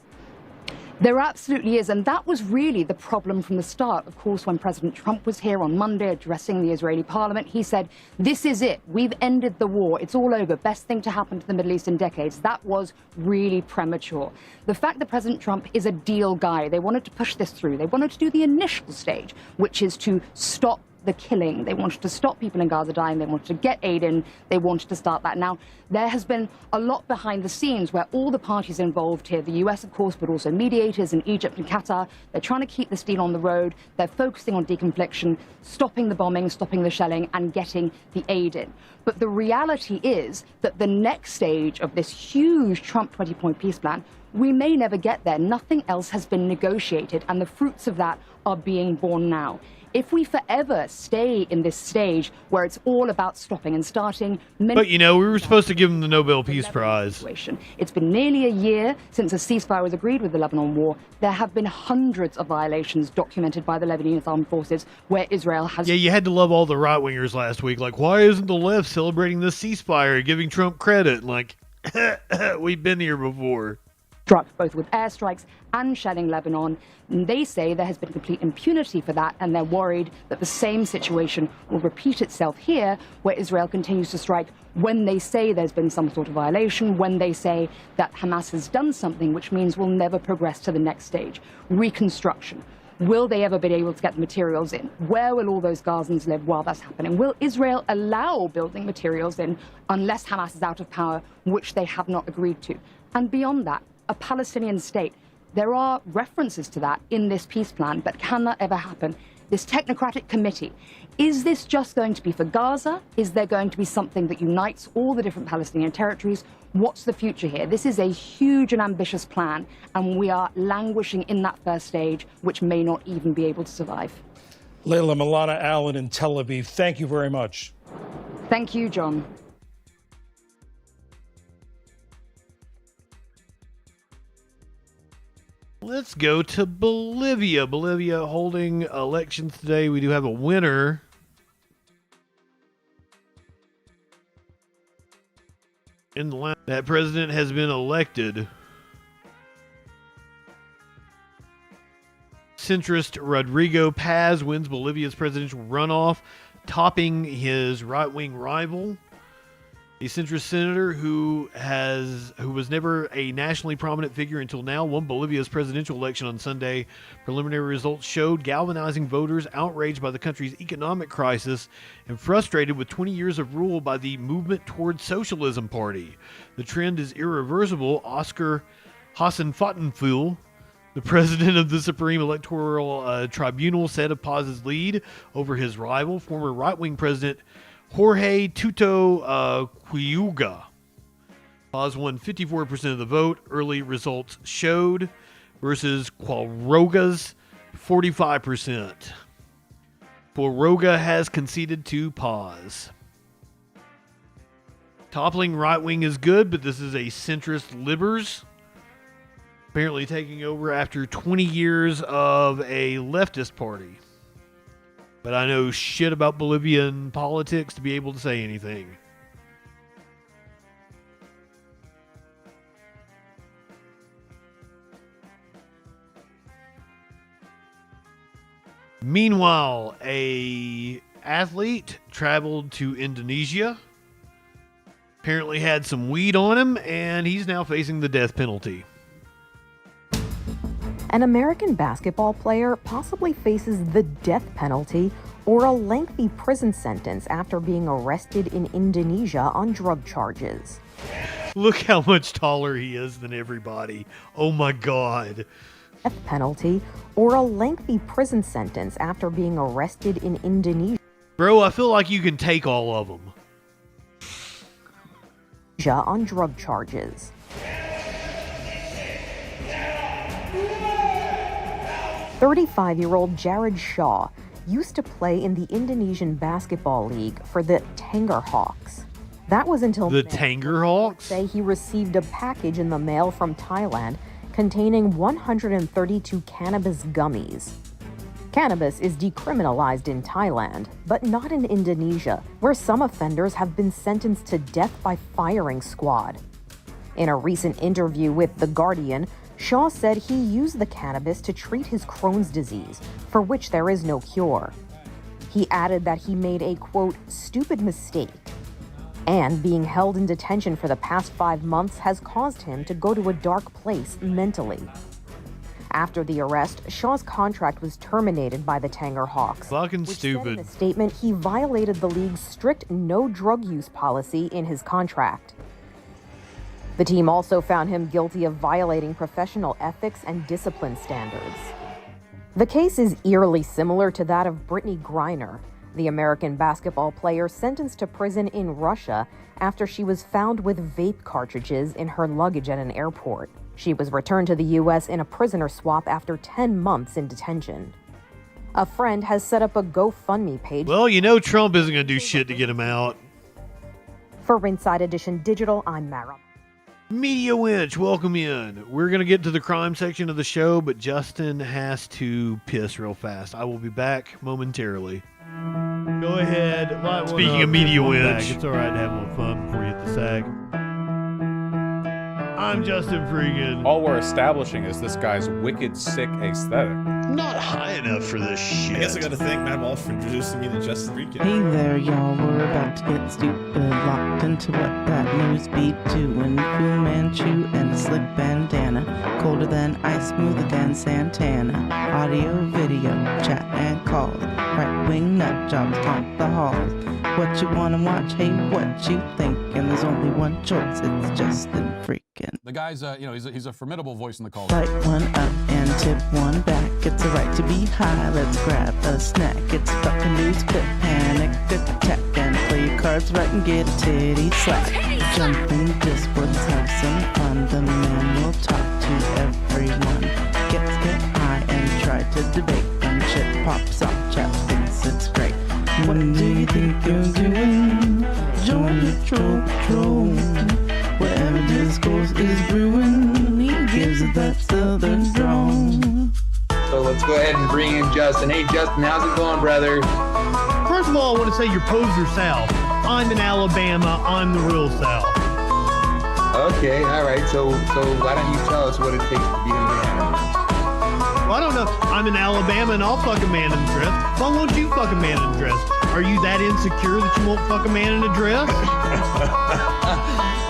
There absolutely is, and that was really the problem from the start. Of course, when President Trump was here on Monday addressing the Israeli parliament, he said, this is it. We've ended the war. It's all over. Best thing to happen to the Middle East in decades. That was really premature. The fact that President Trump is a deal guy, they wanted to push this through. They wanted to do the initial stage, which is to stop the killing. They wanted to stop people in Gaza dying. They wanted to get aid in. They wanted to start that. Now, there has been a lot behind the scenes where all the parties involved here, the US, of course, but also mediators in Egypt and Qatar, they're trying to keep this deal on the road. They're focusing on deconfliction, stopping the bombing, stopping the shelling, and getting the aid in. But the reality is that the next stage of this huge Trump 20-point peace plan, we may never get there. Nothing else has been negotiated, and the fruits of that are being born now. If we forever stay in this stage where it's all about stopping and starting... But, you know, we were supposed to give them the Nobel Peace Prize. It's been nearly a year since a ceasefire was agreed with the Lebanon war. There have been hundreds of violations documented by the Lebanese armed forces where Israel has... Yeah, you had to love all the right-wingers last week. Like, why isn't the left celebrating this ceasefire, giving Trump credit? Like, we've been here before. Struck both with airstrikes and shelling Lebanon. And they say there has been complete impunity for that, and they're worried that the same situation will repeat itself here, where Israel continues to strike when they say there's been some sort of violation, when they say that Hamas has done something, which means we'll never progress to the next stage. Reconstruction. Will they ever be able to get the materials in? Where will all those Gazans live while that's happening? Will Israel allow building materials in unless Hamas is out of power, which they have not agreed to? And beyond that, a Palestinian state. There are references to that in this peace plan, but can that ever happen? This technocratic committee, is this just going to be for Gaza? Is there going to be something that unites all the different Palestinian territories? What's the future here? This is a huge and ambitious plan, and we are languishing in that first stage, which may not even be able to survive. Layla Milana Allen in Tel Aviv, thank you very much. Thank you, John. Let's go to Bolivia. Bolivia holding elections today. We do have a winner. In the last, that president has been elected. Centrist Rodrigo Paz wins Bolivia's presidential runoff, topping his right-wing rival. A centrist senator who was never a nationally prominent figure until now won Bolivia's presidential election on Sunday. Preliminary results showed galvanizing voters outraged by the country's economic crisis and frustrated with 20 years of rule by the Movement Towards Socialism Party. The trend is irreversible. Oscar Hassan Fattenful, the president of the Supreme Electoral Tribunal, said of Paz's lead over his rival, former right-wing president Jorge Tuto Quiuga. Paz won 54% of the vote, early results showed, versus Quiroga's 45%. Quiroga has conceded to Paz. Toppling right-wing is good, but this is a centrist libers, apparently taking over after 20 years of a leftist party. But I know shit about Bolivian politics to be able to say anything. Meanwhile, a athlete traveled to Indonesia. Apparently had some weed on him, and he's now facing the death penalty. An American basketball player possibly faces the death penalty or a lengthy prison sentence after being arrested in Indonesia on drug charges. Look how much taller he is than everybody. Oh my God. Death penalty or a lengthy prison sentence after being arrested in Indonesia. Bro, I feel like you can take all of them. On drug charges. "35-year-old Jared Shaw used to play in the Indonesian Basketball League for the Tanger Hawks. That was until the Tanger Hawks say he received a package in the mail from Thailand containing 132 cannabis gummies. Cannabis is decriminalized in Thailand, but not in Indonesia, where some offenders have been sentenced to death by firing squad. In a recent interview with The Guardian, Shaw said he used the cannabis to treat his Crohn's disease, for which there is no cure. He added that he made a, quote, stupid mistake, and being held in detention for the past 5 months has caused him to go to a dark place mentally. After the arrest, Shaw's contract was terminated by the Tanger Hawks. Fucking stupid. Said in a statement, he violated the league's strict no drug use policy in his contract. The team also found him guilty of violating professional ethics and discipline standards. The case is eerily similar to that of Brittany Griner, the American basketball player sentenced to prison in Russia after she was found with vape cartridges in her luggage at an airport. She was returned to the U.S. in a prisoner swap after 10 months in detention. A friend has set up a GoFundMe page. Well, you know Trump isn't going to do shit to get him out. For Inside Edition Digital, I'm Mara. Media Winch, welcome in. We're going to get to the crime section of the show, but Justin has to piss real fast. I will be back momentarily. Go ahead. Speaking of Media Winch. It's all right to have a little fun before you hit the sack. I'm JustinFREAKIN. All we're establishing is this guy's wicked, sick aesthetic. Not high enough for this shit. I guess I gotta thank Matt Walsh for introducing me to JustinFREAKIN. Hey there, y'all. We're about to get stupid, locked into what that news beat doing. Fu Manchu and a slick bandana, colder than ice, smoother than Santana. Audio, video, chat and calls. Right-wing nut jobs haunt the halls. What you wanna watch? Hey, what you think? And there's only one choice. It's JustinFREAKIN. The guy's, he's a formidable voice in the call. Light one up and tip one back. It's a right to be high. Let's grab a snack. It's fucking news, quit panic, attack, and play your cards right and get a titty slap. Jump in discords, have some fun. The man will talk to everyone. Get high and try to debate. When shit pops off, chat thinks it's great. What do you think you're doing? Join the troll. Whatever discourse is brewing, he gives it that southern drawl. So let's go ahead and bring in Justin. Hey Justin, how's it going, brother? First of all, I want to say you're poser South. I'm in Alabama. I'm the real South. Okay, all right. So why don't you tell us what it takes to be a man? Well, I don't know. I'm in Alabama and I'll fuck a man in a dress. Why won't you fuck a man in a dress? Are you that insecure that you won't fuck a man in a dress?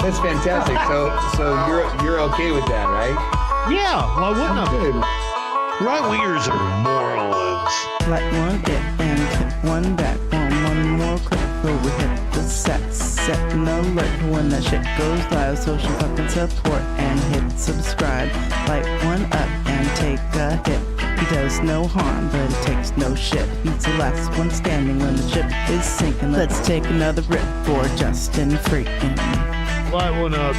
That's fantastic. So you're okay with that, right? Yeah. Why wouldn't I? Good. Right-wingers are morons. Light one hit and hit one back. One more clip before we hit the set. Set an alert when that shit goes live. Social fucking support and hit subscribe. Light one up and take a hit. He does no harm, but it takes no shit. He's the last one standing when the ship is sinking. Let's take another rip for JustinFREAKIN. Light one up,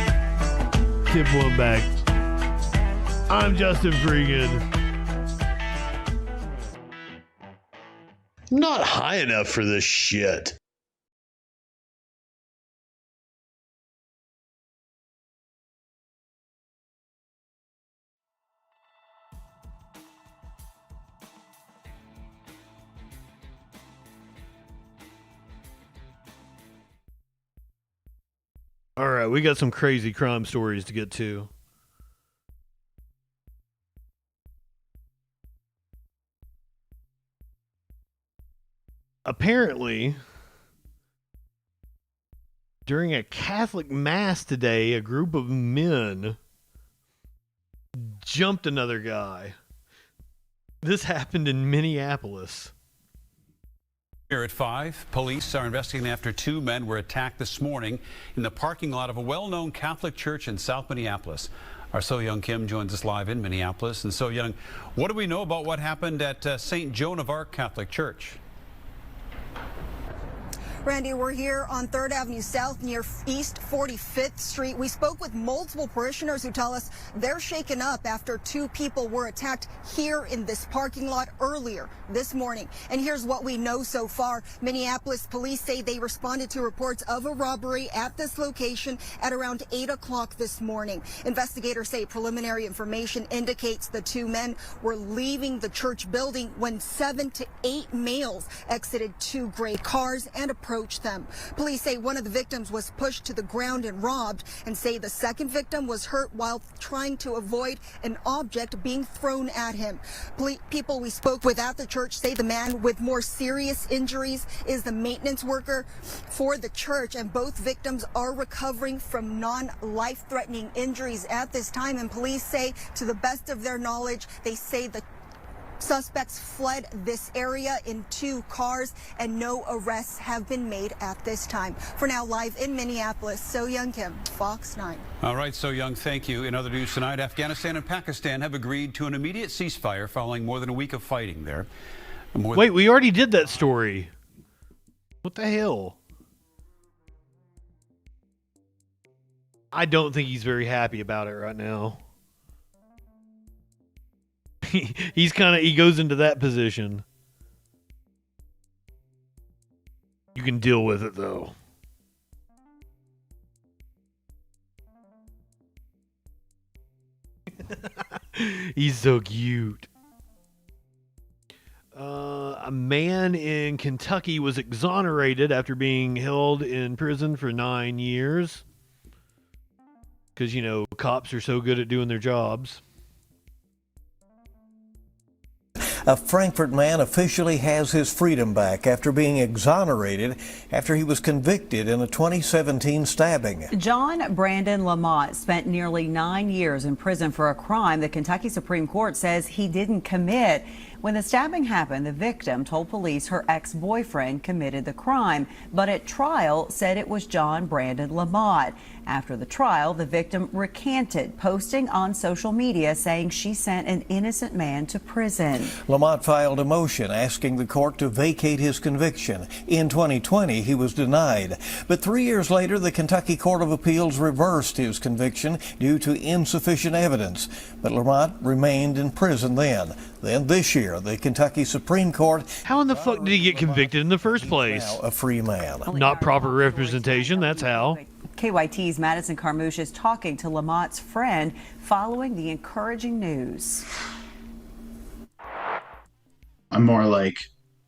tip one back. I'm JustinFREAKIN. Not high enough for this shit. All right, we got some crazy crime stories to get to. apparently, during a Catholic mass today, a group of men jumped another guy. This happened in Minneapolis. Here at 5, police are investigating after 2 men were attacked this morning in the parking lot of a well-known Catholic church in South Minneapolis. Our So Young Kim joins us live in Minneapolis. And So Young, what do we know about what happened at St. Joan of Arc Catholic Church? Randy, we're here on 3rd Avenue South near East 45th Street. We spoke with multiple parishioners who tell us they're shaken up after 2 people were attacked here in this parking lot earlier this morning. And here's what we know so far. Minneapolis police say they responded to reports of a robbery at this location at around 8 o'clock this morning. Investigators say preliminary information indicates the 2 men were leaving the church building when 7 to 8 males exited 2 gray cars and approached them. Police say one of the victims was pushed to the ground and robbed, and say the second victim was hurt while trying to avoid an object being thrown at him. People we spoke with at the church say the man with more serious injuries is the maintenance worker for the church, and both victims are recovering from non-life-threatening injuries at this time. And police say, to the best of their knowledge, they say the suspects fled this area in 2 cars, and no arrests have been made at this time. For now, live in Minneapolis, So Young Kim, Fox 9. All right, So Young, thank you. In other news tonight, Afghanistan and Pakistan have agreed to an immediate ceasefire following more than a week of fighting there. Wait, we already did that story. What the hell? I don't think he's very happy about it right now. He goes into that position. You can deal with it though. He's so cute. A man in Kentucky was exonerated after being held in prison for 9 years. Because, you know, cops are so good at doing their jobs. A Frankfurt man officially has his freedom back after being exonerated after he was convicted in a 2017 stabbing. John Brandon Lamont spent nearly 9 years in prison for a crime the Kentucky Supreme Court says he didn't commit. When the stabbing happened, the victim told police her ex-boyfriend committed the crime, but at trial said it was John Brandon Lamont. After the trial, the victim recanted, posting on social media saying she sent an innocent man to prison. Lamont filed a motion asking the court to vacate his conviction. In 2020, he was denied. But 3 years later, the Kentucky Court of Appeals reversed his conviction due to insufficient evidence. But Lamont remained in prison then. Then this year, the Kentucky Supreme Court... How in the fuck did he get convicted in the first place? Now a free man. Not proper representation, that's how. KYT's Madison Carmouche is talking to Lamont's friend following the encouraging news. I'm more like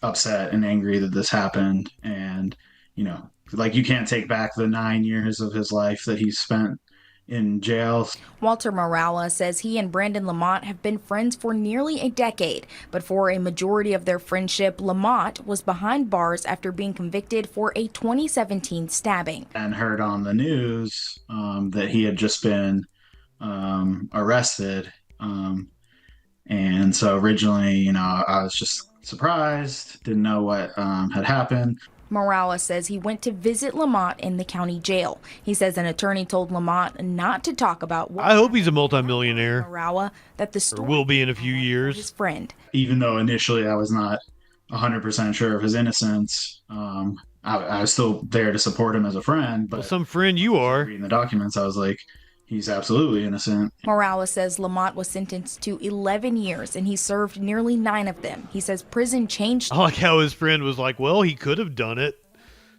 upset and angry that this happened, and you know, like, you can't take back the 9 years of his life that he spent in jail. Walter Morales says he and Brandon Lamont have been friends for nearly a decade, but for a majority of their friendship, Lamont was behind bars after being convicted for a 2017 stabbing. And heard on the news that he had just been arrested. And so originally, you know, I was just surprised, didn't know what had happened. Morales says he went to visit Lamont in the county jail. He says an attorney told Lamont not to talk about what I hope he's a multimillionaire. Morales, that the Or story will be in a few years. his friend. Even though initially I was not 100% sure of his innocence, I was still there to support him as a friend. But Well, some friend you are. reading the documents, I was like, he's absolutely innocent. Morales says Lamont was sentenced to 11 years and he served nearly 9 of them. He says prison changed I like how his friend was like, well, he could have done it.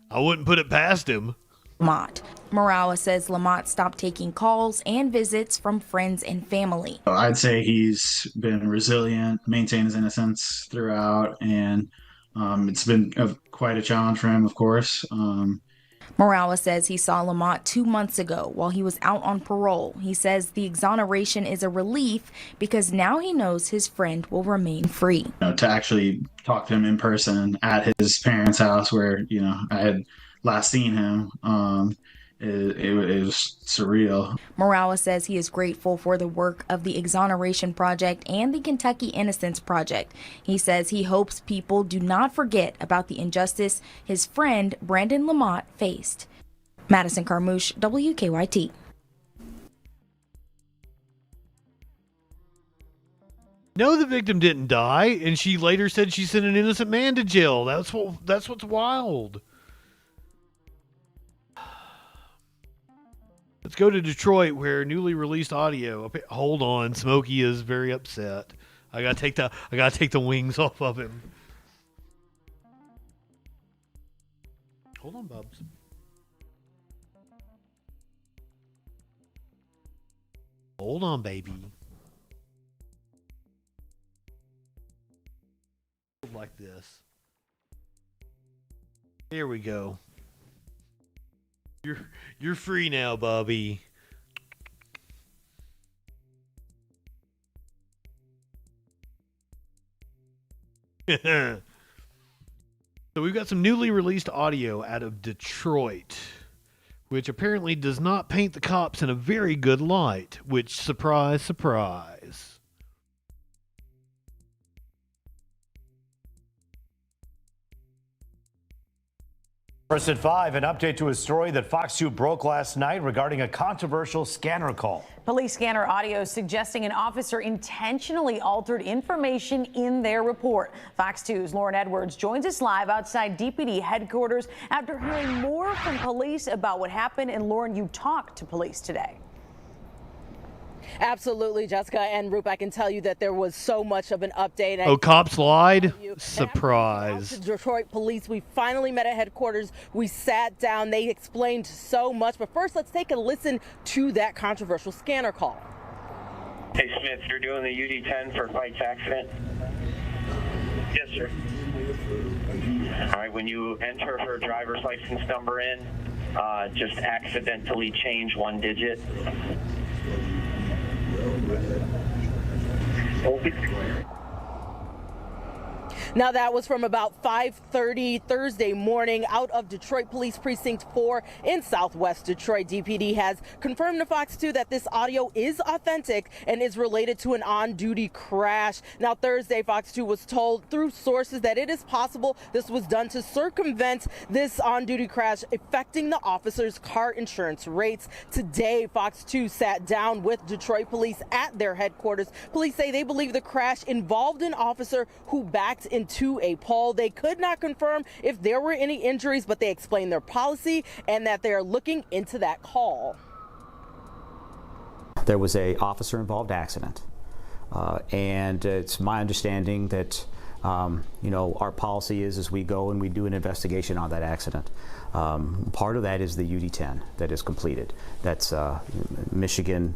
I wouldn't put it past him. Lamont. Morales says Lamont stopped taking calls and visits from friends and family. I'd say he's been resilient, maintained his innocence throughout, and it's been quite a challenge for him, of course. Morales says he saw Lamont 2 months ago while he was out on parole. He says the exoneration is a relief because now he knows his friend will remain free. To actually talk to him in person at his parents' house where, I had last seen him, it was surreal. Morales says he is grateful for the work of the Exoneration Project and the Kentucky Innocence Project. He says he hopes people do not forget about the injustice his friend Brandon Lamont faced. Madison Carmouche, WKYT. No, the victim didn't die, and she later said she sent an innocent man to jail. That's what's wild. Let's go to Detroit, where newly released audio. Hold on, Smokey is very upset. I gotta take the wings off of him. Hold on, Bubs. Hold on, baby. Like this. Here we go. You're free now, Bobby. So we've got some newly released audio out of Detroit, which apparently does not paint the cops in a very good light, which, surprise, surprise. First at 5, an update to a story that Fox 2 broke last night regarding a controversial scanner call. Police scanner audio suggesting an officer intentionally altered information in their report. Fox 2's Lauren Edwards joins us live outside DPD headquarters after hearing more from police about what happened. And Lauren, you talked to police today. Absolutely, Jessica and Roop. I can tell you that there was so much of an update. Oh, cops lied? Surprise. Detroit police, we finally met at headquarters. We sat down. They explained so much. But first, let's take a listen to that controversial scanner call. Hey, Smith, you're doing the UD-10 for Fight's accident? Yes, sir. All right, when you enter her driver's license number in, just accidentally change one digit. Now, that was from about 5:30 Thursday morning out of Detroit Police Precinct 4 in Southwest Detroit. DPD has confirmed to Fox 2 that this audio is authentic and is related to an on-duty crash. Now, Thursday, Fox 2 was told through sources that it is possible this was done to circumvent this on-duty crash affecting the officers' car insurance rates. Today, Fox 2 sat down with Detroit Police at their headquarters. Police say they believe the crash involved an officer who backed into a pole. They could not confirm if there were any injuries, but they explained their policy and that they are looking into that call. There was a officer-involved accident, and it's my understanding that our policy is we go and we do an investigation on that accident. Part of that is the UD-10 that is completed. That's Michigan.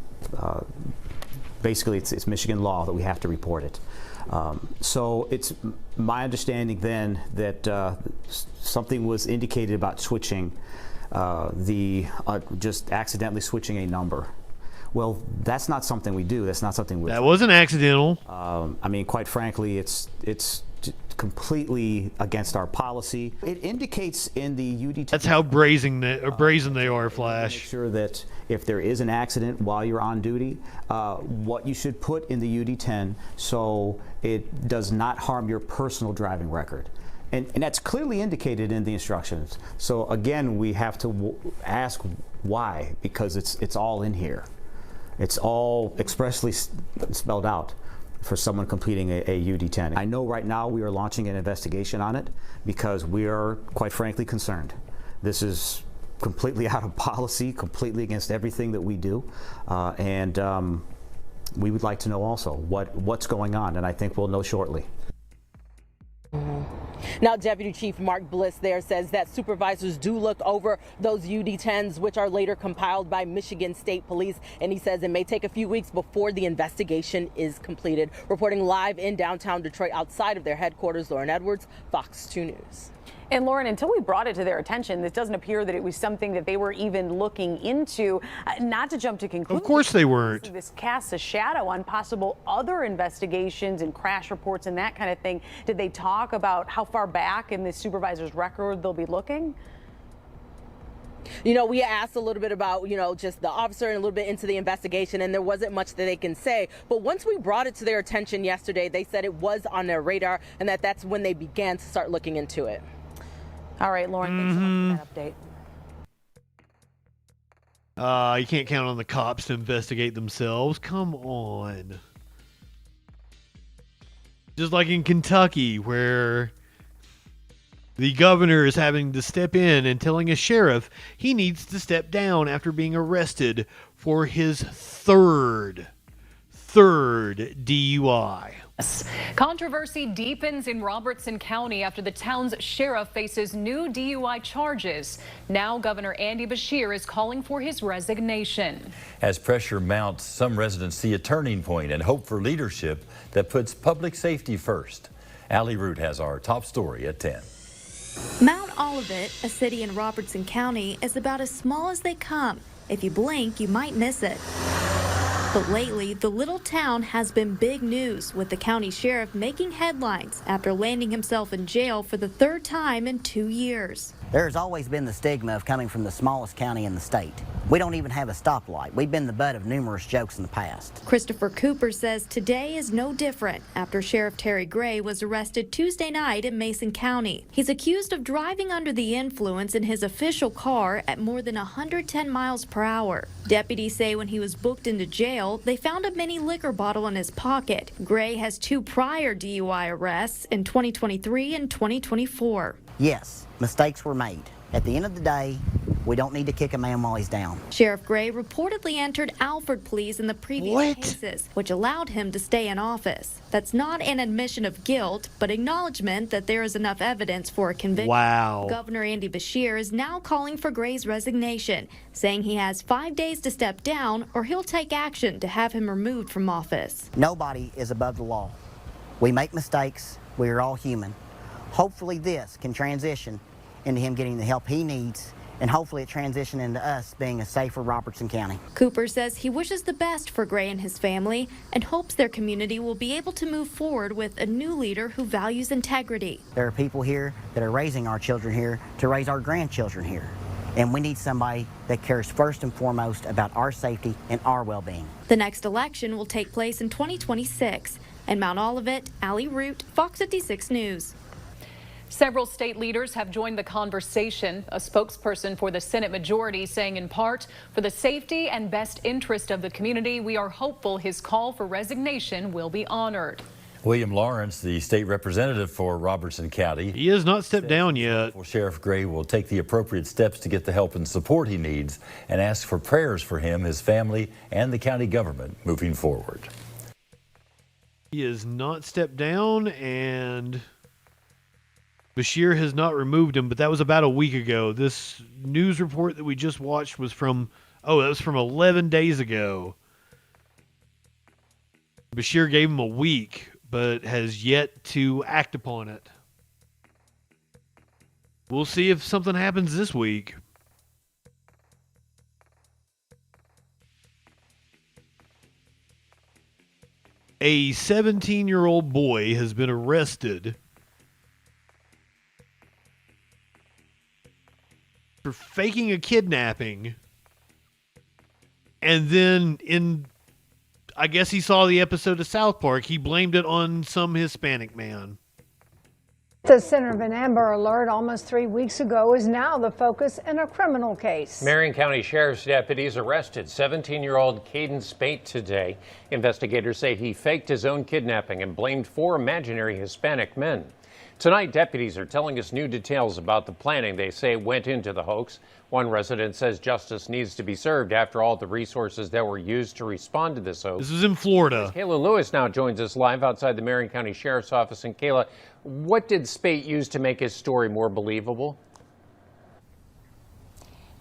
Basically, it's Michigan law that we have to report it. So it's my understanding then that something was indicated about switching just accidentally switching a number. Well, that's not something we do. That's not something that wasn't accidental. I mean, quite frankly, it's completely against our policy. It indicates in the UD-10. That's how brazen they are, Flash. Make sure that if there is an accident while you're on duty, what you should put in the UD-10 so it does not harm your personal driving record. And that's clearly indicated in the instructions. So again, we have to ask why, because it's all in here. It's all expressly spelled out for someone completing a UD-10. I know right now we are launching an investigation on it because we are, quite frankly, concerned. This is completely out of policy, completely against everything that we do, and we would like to know also what's going on, and I think we'll know shortly. Now, Deputy Chief Mark Bliss there says that supervisors do look over those UD-10s, which are later compiled by Michigan State Police. And he says it may take a few weeks before the investigation is completed. Reporting live in downtown Detroit outside of their headquarters, Lauren Edwards, Fox 2 News. And Lauren, until we brought it to their attention, this doesn't appear that it was something that they were even looking into. Not to jump to conclusions. Of course they weren't. This casts a shadow on possible other investigations and crash reports and that kind of thing. Did they talk about how far back in this supervisor's record they'll be looking? You know, we asked a little bit about, just the officer and a little bit into the investigation, and there wasn't much that they can say. But once we brought it to their attention yesterday, they said it was on their radar and that's when they began to start looking into it. All right, Lauren, thanks so much for that update. You can't count on the cops to investigate themselves. Come on. Just like in Kentucky, where the governor is having to step in and telling a sheriff he needs to step down after being arrested for his third DUI. Controversy deepens in Robertson County after the town's sheriff faces new DUI charges. Now Governor Andy Beshear is calling for his resignation. As pressure mounts, some residents see a turning point and hope for leadership that puts public safety first. Allie Root has our top story at 10. Mount Olivet, a city in Robertson County, is about as small as they come. If you blink, you might miss it. But lately, the little town has been big news, with the county sheriff making headlines after landing himself in jail for the third time in 2 years. There's always been the stigma of coming from the smallest county in the state. We don't even have a stoplight. We've been the butt of numerous jokes in the past. Christopher Cooper says today is no different after Sheriff Terry Gray was arrested Tuesday night in Mason County. He's accused of driving under the influence in his official car at more than 110 miles per hour. Deputies say when he was booked into jail, they found a mini liquor bottle in his pocket. Gray has 2 prior DUI arrests in 2023 and 2024. Yes, mistakes were made. At the end of the day, we don't need to kick a man while he's down. Sheriff Gray reportedly entered Alford pleas in the previous cases, which allowed him to stay in office. That's not an admission of guilt, but acknowledgement that there is enough evidence for a conviction. Wow. Governor Andy Beshear is now calling for Gray's resignation, saying he has 5 days to step down or he'll take action to have him removed from office. Nobody is above the law. We make mistakes. We are all human. Hopefully this can transition into him getting the help he needs, and hopefully it transition into us being a safer Robertson County. Cooper says he wishes the best for Gray and his family and hopes their community will be able to move forward with a new leader who values integrity. There are people here that are raising our children here to raise our grandchildren here. And we need somebody that cares first and foremost about our safety and our well-being. The next election will take place in 2026. In Mount Olivet, Allie Root, Fox 56 News. Several state leaders have joined the conversation. A spokesperson for the Senate majority saying in part, for the safety and best interest of the community, we are hopeful his call for resignation will be honored. William Lawrence, the state representative for Robertson County. He has not stepped down yet. Sheriff Gray will take the appropriate steps to get the help and support he needs and ask for prayers for him, his family, and the county government moving forward. He has not stepped down, and Beshear has not removed him, but that was about a week ago. This news report that we just watched was from, that was from 11 days ago. Beshear gave him a week, but has yet to act upon it. We'll see if something happens this week. A 17-year-old boy has been arrested for faking a kidnapping, and then I guess he saw the episode of South Park, he blamed it on some Hispanic man. The center of an Amber Alert almost 3 weeks ago is now the focus in a criminal case. Marion County Sheriff's deputies arrested 17-year-old Caden Spate today. Investigators say he faked his own kidnapping and blamed 4 imaginary Hispanic men. Tonight, deputies are telling us new details about the planning they say went into the hoax. One resident says justice needs to be served after all the resources that were used to respond to this hoax. This is in Florida. Kayla Lewis now joins us live outside the Marion County Sheriff's Office. And Kayla, what did Spate use to make his story more believable?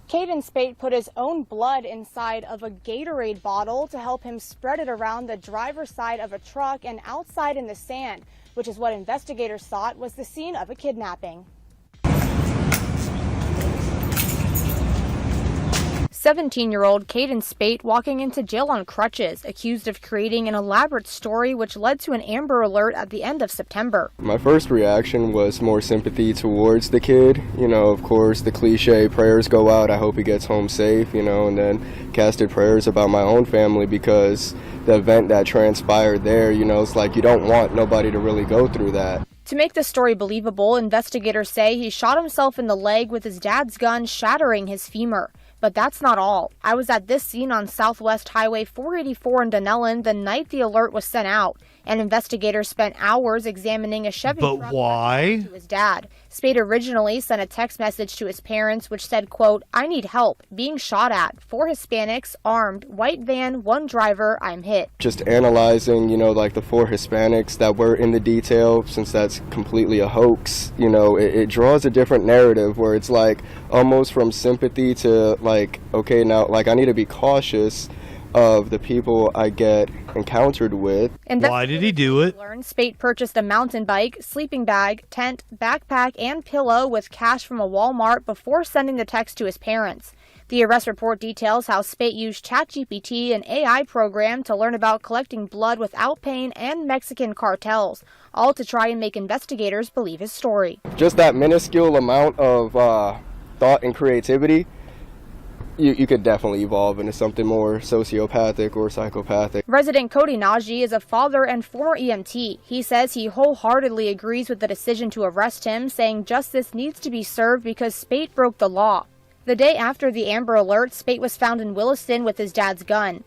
Caden Spate put his own blood inside of a Gatorade bottle to help him spread it around the driver's side of a truck and outside in the sand, which is what investigators thought was the scene of a kidnapping. 17-year-old Caden Spate walking into jail on crutches, accused of creating an elaborate story which led to an Amber Alert at the end of September. My first reaction was more sympathy towards the kid. You know, of course, the cliche prayers go out, I hope he gets home safe, you know, and then casted prayers about my own family because the event that transpired there, you know, it's like you don't want nobody to really go through that. To make the story believable, investigators say he shot himself in the leg with his dad's gun, shattering his femur. But that's not all. I was at this scene on Southwest Highway 484 in Dunellen the night the alert was sent out, and investigators spent hours examining a Chevy truck to his dad. Spade originally sent a text message to his parents which said, quote, "I need help, being shot at, 4 Hispanics, armed, white van, 1 driver, I'm hit." Just analyzing, you know, like the 4 Hispanics that were in the detail, since that's completely a hoax, you know, it draws a different narrative where it's like almost from sympathy to like, okay, now like I need to be cautious of the people I get encountered with. Why did he do it? Spate purchased a mountain bike, sleeping bag, tent, backpack, and pillow with cash from a Walmart before sending the text to his parents. The arrest report details how Spate used ChatGPT, an AI program, to learn about collecting blood without pain and Mexican cartels, all to try and make investigators believe his story. Just that minuscule amount of thought and creativity, you could definitely evolve into something more sociopathic or psychopathic. Resident Cody Najee is a father and former EMT. He says he wholeheartedly agrees with the decision to arrest him, saying justice needs to be served because Spate broke the law. The day after the Amber Alert, Spate was found in Williston with his dad's gun.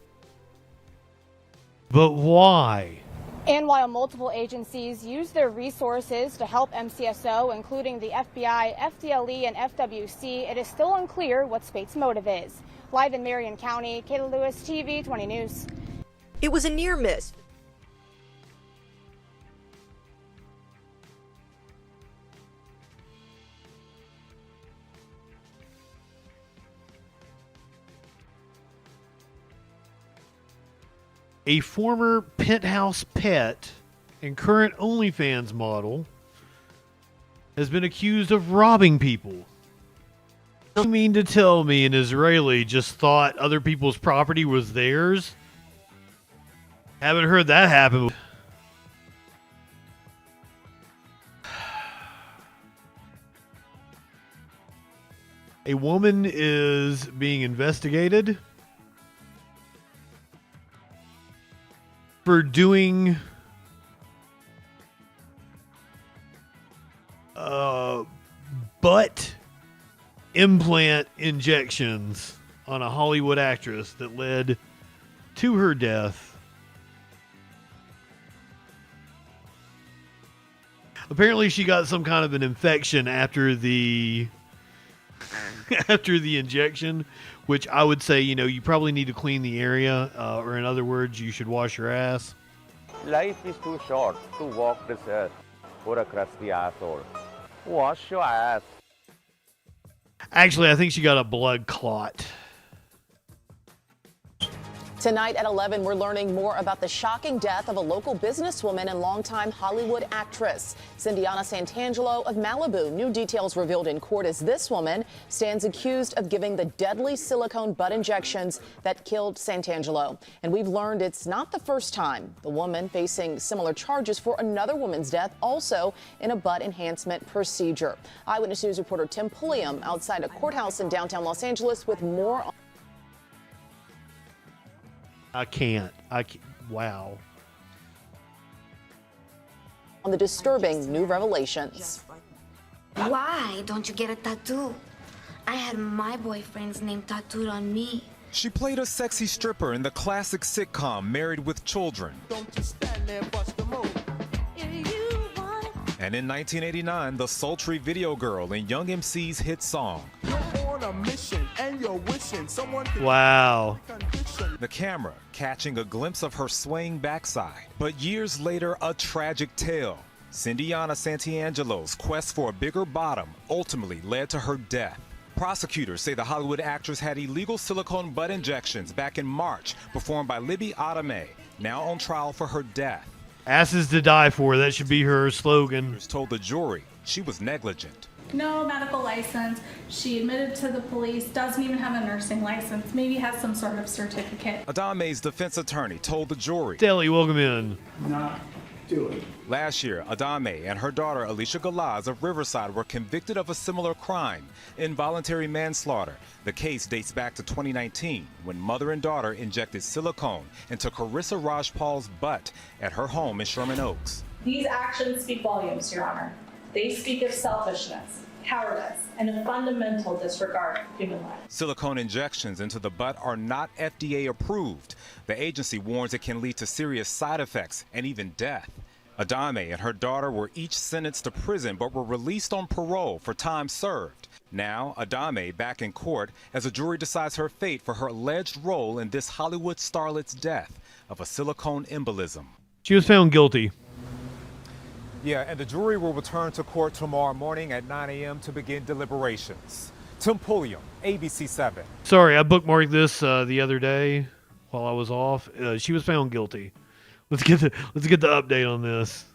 But why? And while multiple agencies use their resources to help MCSO, including the FBI, FDLE, and FWC, it is still unclear what Spate's motive is. Live in Marion County, Kayla Lewis, TV 20 News. It was a near miss. A former Penthouse pet and current OnlyFans model has been accused of robbing people. You mean to tell me an Israeli just thought other people's property was theirs? Haven't heard that happen. A woman is being investigated for doing butt implant injections on a Hollywood actress that led to her death. Apparently she got some kind of an infection after the injection, which I would say, you know, you probably need to clean the area, or in other words, you should wash your ass. Life is too short to walk this earth for a crusty asshole. Wash your ass. Actually, I think she got a blood clot. Tonight at 11, we're learning more about the shocking death of a local businesswoman and longtime Hollywood actress, Cindiana Santangelo of Malibu. New details revealed in court as this woman stands accused of giving the deadly silicone butt injections that killed Santangelo. And we've learned it's not the first time. The woman facing similar charges for another woman's death, also in a butt enhancement procedure. Eyewitness News reporter Tim Pulliam outside a courthouse in downtown Los Angeles with more on. I can't. Wow. On the disturbing new revelations. Why don't you get a tattoo? I had my boyfriend's name tattooed on me. She played a sexy stripper in the classic sitcom Married with Children. And in 1989, the sultry video girl in Young MC's hit song. Wow. The camera catching a glimpse of her swaying backside. But years later, a tragic tale. Cindiana Santangelo's quest for a bigger bottom ultimately led to her death. Prosecutors say the Hollywood actress had illegal silicone butt injections back in March performed by Libby Adame, now on trial for her death. Asses to die for, that should be her slogan. Told the jury she was negligent. No medical license. She admitted to the police, doesn't even have a nursing license, maybe has some sort of certificate. Adame's defense attorney told the jury. Deli, welcome in. Not do it. Last year, Adame and her daughter Alicia Galaz of Riverside were convicted of a similar crime, involuntary manslaughter. The case dates back to 2019 when mother and daughter injected silicone into Carissa Rajpal's butt at her home in Sherman Oaks. These actions speak volumes, Your Honor. They speak of selfishness, cowardice, and a fundamental disregard of human life. Silicone injections into the butt are not FDA approved. The agency warns it can lead to serious side effects and even death. Adame and her daughter were each sentenced to prison but were released on parole for time served. Now, Adame back in court as a jury decides her fate for her alleged role in this Hollywood starlet's death of a silicone embolism. She was found guilty. Yeah, and the jury will return to court tomorrow morning at 9 a.m. to begin deliberations. Tim Pulliam, ABC 7. Sorry, I bookmarked this the other day while I was off. She was found guilty. Let's get the update on this.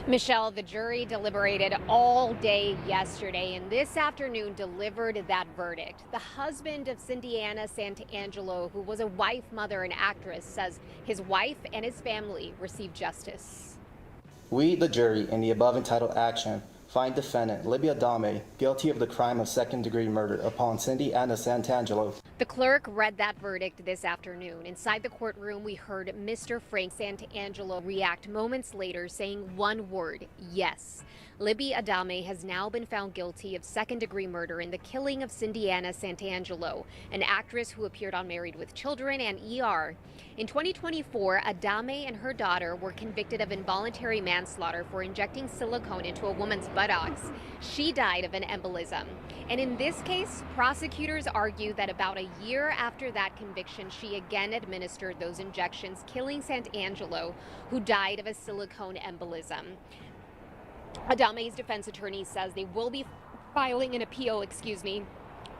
Michelle, the jury deliberated all day yesterday and this afternoon delivered that verdict. The husband of Cindiana Santangelo, who was a wife, mother, and actress, says his wife and his family received justice. We, the jury, in the above entitled action, find defendant Libby Adame guilty of the crime of second-degree murder upon Cindiana Santangelo. The clerk read that verdict this afternoon. Inside the courtroom, we heard Mr. Frank Santangelo react moments later, saying one word, yes. Libby Adame has now been found guilty of second-degree murder in the killing of Cindiana Santangelo, an actress who appeared on Married with Children and ER. In 2024, Adame and her daughter were convicted of involuntary manslaughter for injecting silicone into a woman's buttocks. She died of an embolism. And in this case, prosecutors argue that about a year after that conviction, she again administered those injections, killing Santangelo, who died of a silicone embolism. Adame's defense attorney says they will be filing an appeal,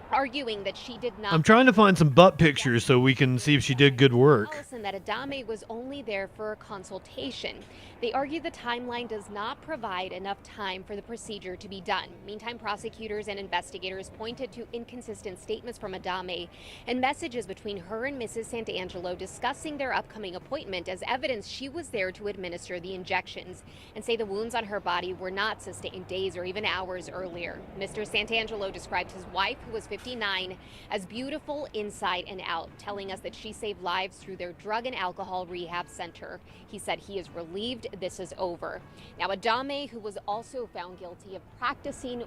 arguing that she did not. I'm trying to find some butt pictures so we can see if she did good work. And that Adame was only there for a consultation. They argue the timeline does not provide enough time for the procedure to be done. Meantime, prosecutors and investigators pointed to inconsistent statements from Adame and messages between her and Mrs. Santangelo discussing their upcoming appointment as evidence she was there to administer the injections, and say the wounds on her body were not sustained days or even hours earlier. Mr. Santangelo described his wife, who was 59, as beautiful inside and out, telling us that she saved lives through their drug and alcohol rehab center. He said he is relieved this is over. Now, Adame, who was also found guilty of practicing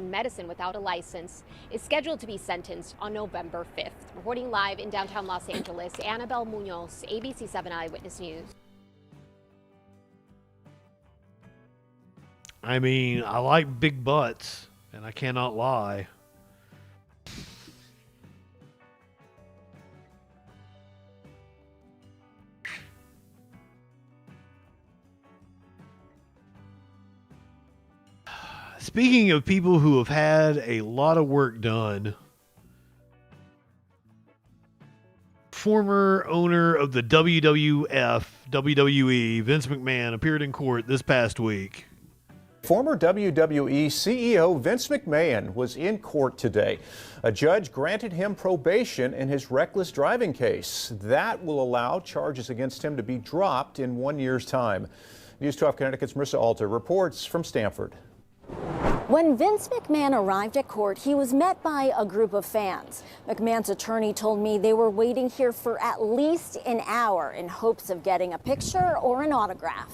medicine without a license, is scheduled to be sentenced on November 5th. Reporting live in downtown Los Angeles, Annabelle Munoz, ABC 7 Eyewitness News. I mean, I like big butts, and I cannot lie. Speaking of people who have had a lot of work done, former owner of the WWE, Vince McMahon, appeared in court this past week. Former WWE CEO Vince McMahon was in court today. A judge granted him probation in his reckless driving case. That will allow charges against him to be dropped in 1 year's time. News 12 Connecticut's Marissa Alter reports from Stamford. When Vince McMahon arrived at court, he was met by a group of fans. McMahon's attorney told me they were waiting here for at least an hour in hopes of getting a picture or an autograph.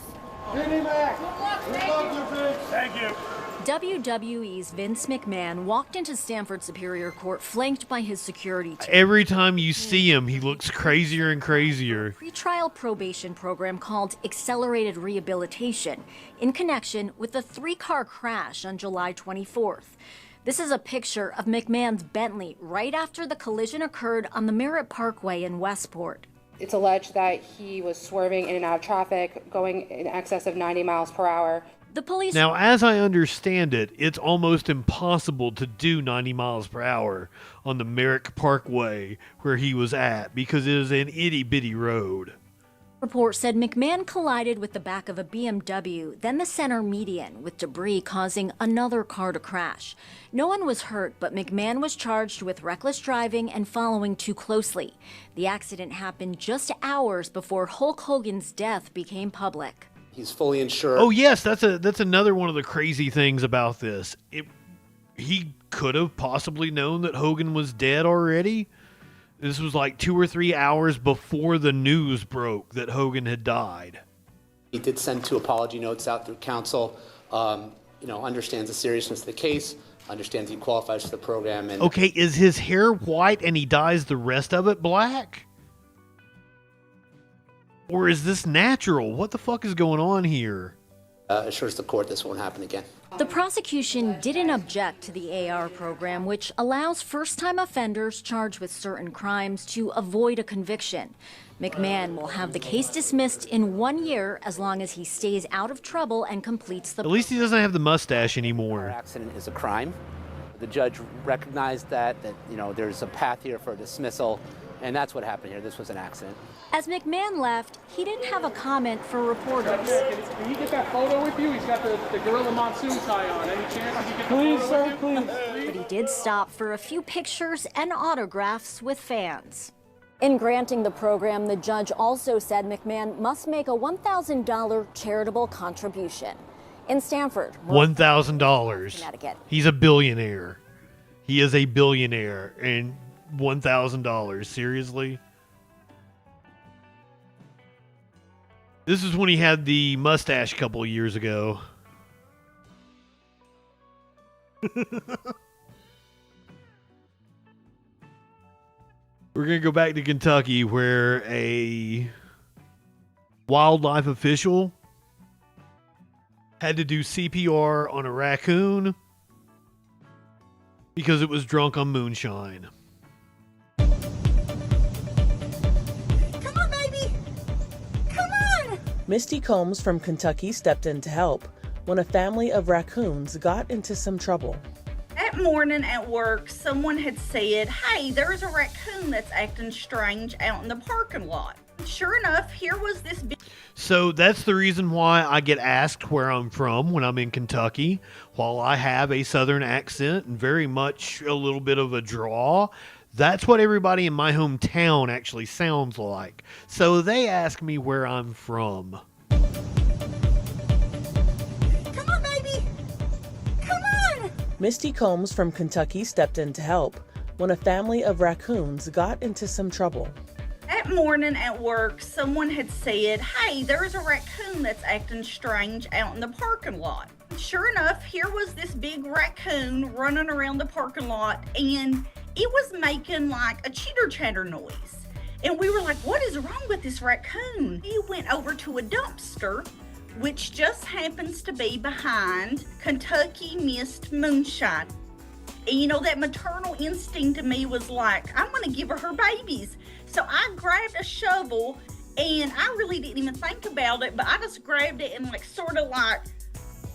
Thank you. WWE's Vince McMahon walked into Stamford Superior Court flanked by his security team. Every time you see him, he looks crazier and crazier. Pre-trial probation program called Accelerated Rehabilitation in connection with the 3-car crash on July 24th. This is a picture of McMahon's Bentley right after the collision occurred on the Merritt Parkway in Westport. It's alleged that he was swerving in and out of traffic, going in excess of 90 miles per hour. The police. Now, as I understand it, it's almost impossible to do 90 miles per hour on the Merrick Parkway where he was at because it is an itty-bitty road. Report said McMahon collided with the back of a BMW, then the center median, with debris causing another car to crash. No one was hurt, but McMahon was charged with reckless driving and following too closely. The accident happened just hours before Hulk Hogan's death became public. He's fully insured. Oh yes, that's another one of the crazy things about this. He could have possibly known that Hogan was dead already. This was like 2 or 3 hours before the news broke that Hogan had died. He did send 2 apology notes out through counsel. Understands the seriousness of the case, understands he qualifies for the program. And okay, is his hair white and he dyes the rest of it black? Or is this natural? What the fuck is going on here? Assures the court this won't happen again. The prosecution didn't object to the AR program, which allows first-time offenders charged with certain crimes to avoid a conviction. McMahon will have the case dismissed in 1 year as long as he stays out of trouble and completes the... At least he doesn't have the mustache Our anymore. accident is a crime. The judge recognized that there's a path here for dismissal, and that's what happened here. This was an accident. As McMahon left, he didn't have a comment for reporters. Can you get that photo with you? He's got the Gorilla Monsoon tie on. Any chance you can get the photo with you? But he did stop for a few pictures and autographs with fans. In granting the program, the judge also said McMahon must make a $1,000 charitable contribution. In Stanford, $1,000. Connecticut. He's a billionaire. He is a billionaire. And $1,000. Seriously? This is when he had the mustache a couple of years ago. We're going to go back to Kentucky where a wildlife official had to do CPR on a raccoon because it was drunk on moonshine. Misty Combs from Kentucky stepped in to help when a family of raccoons got into some trouble. That morning at work, someone had said, hey, there's a raccoon that's acting strange out in the parking lot. Sure enough, here was this big... So that's the reason why I get asked where I'm from when I'm in Kentucky. While I have a southern accent and very much a little bit of a draw, that's what everybody in my hometown actually sounds like. So they ask me where I'm from. Come on, baby! Come on! Misty Combs from Kentucky stepped in to help when a family of raccoons got into some trouble. That morning at work, someone had said, hey, there's a raccoon that's acting strange out in the parking lot. Sure enough, here was this big raccoon running around the parking lot, and it was making like a chitter chatter noise. And we were like, what is wrong with this raccoon? He went over to a dumpster, which just happens to be behind Kentucky Mist Moonshine. And that maternal instinct to me was like, I'm gonna give her babies. So I grabbed a shovel, and I really didn't even think about it, but I just grabbed it and sort of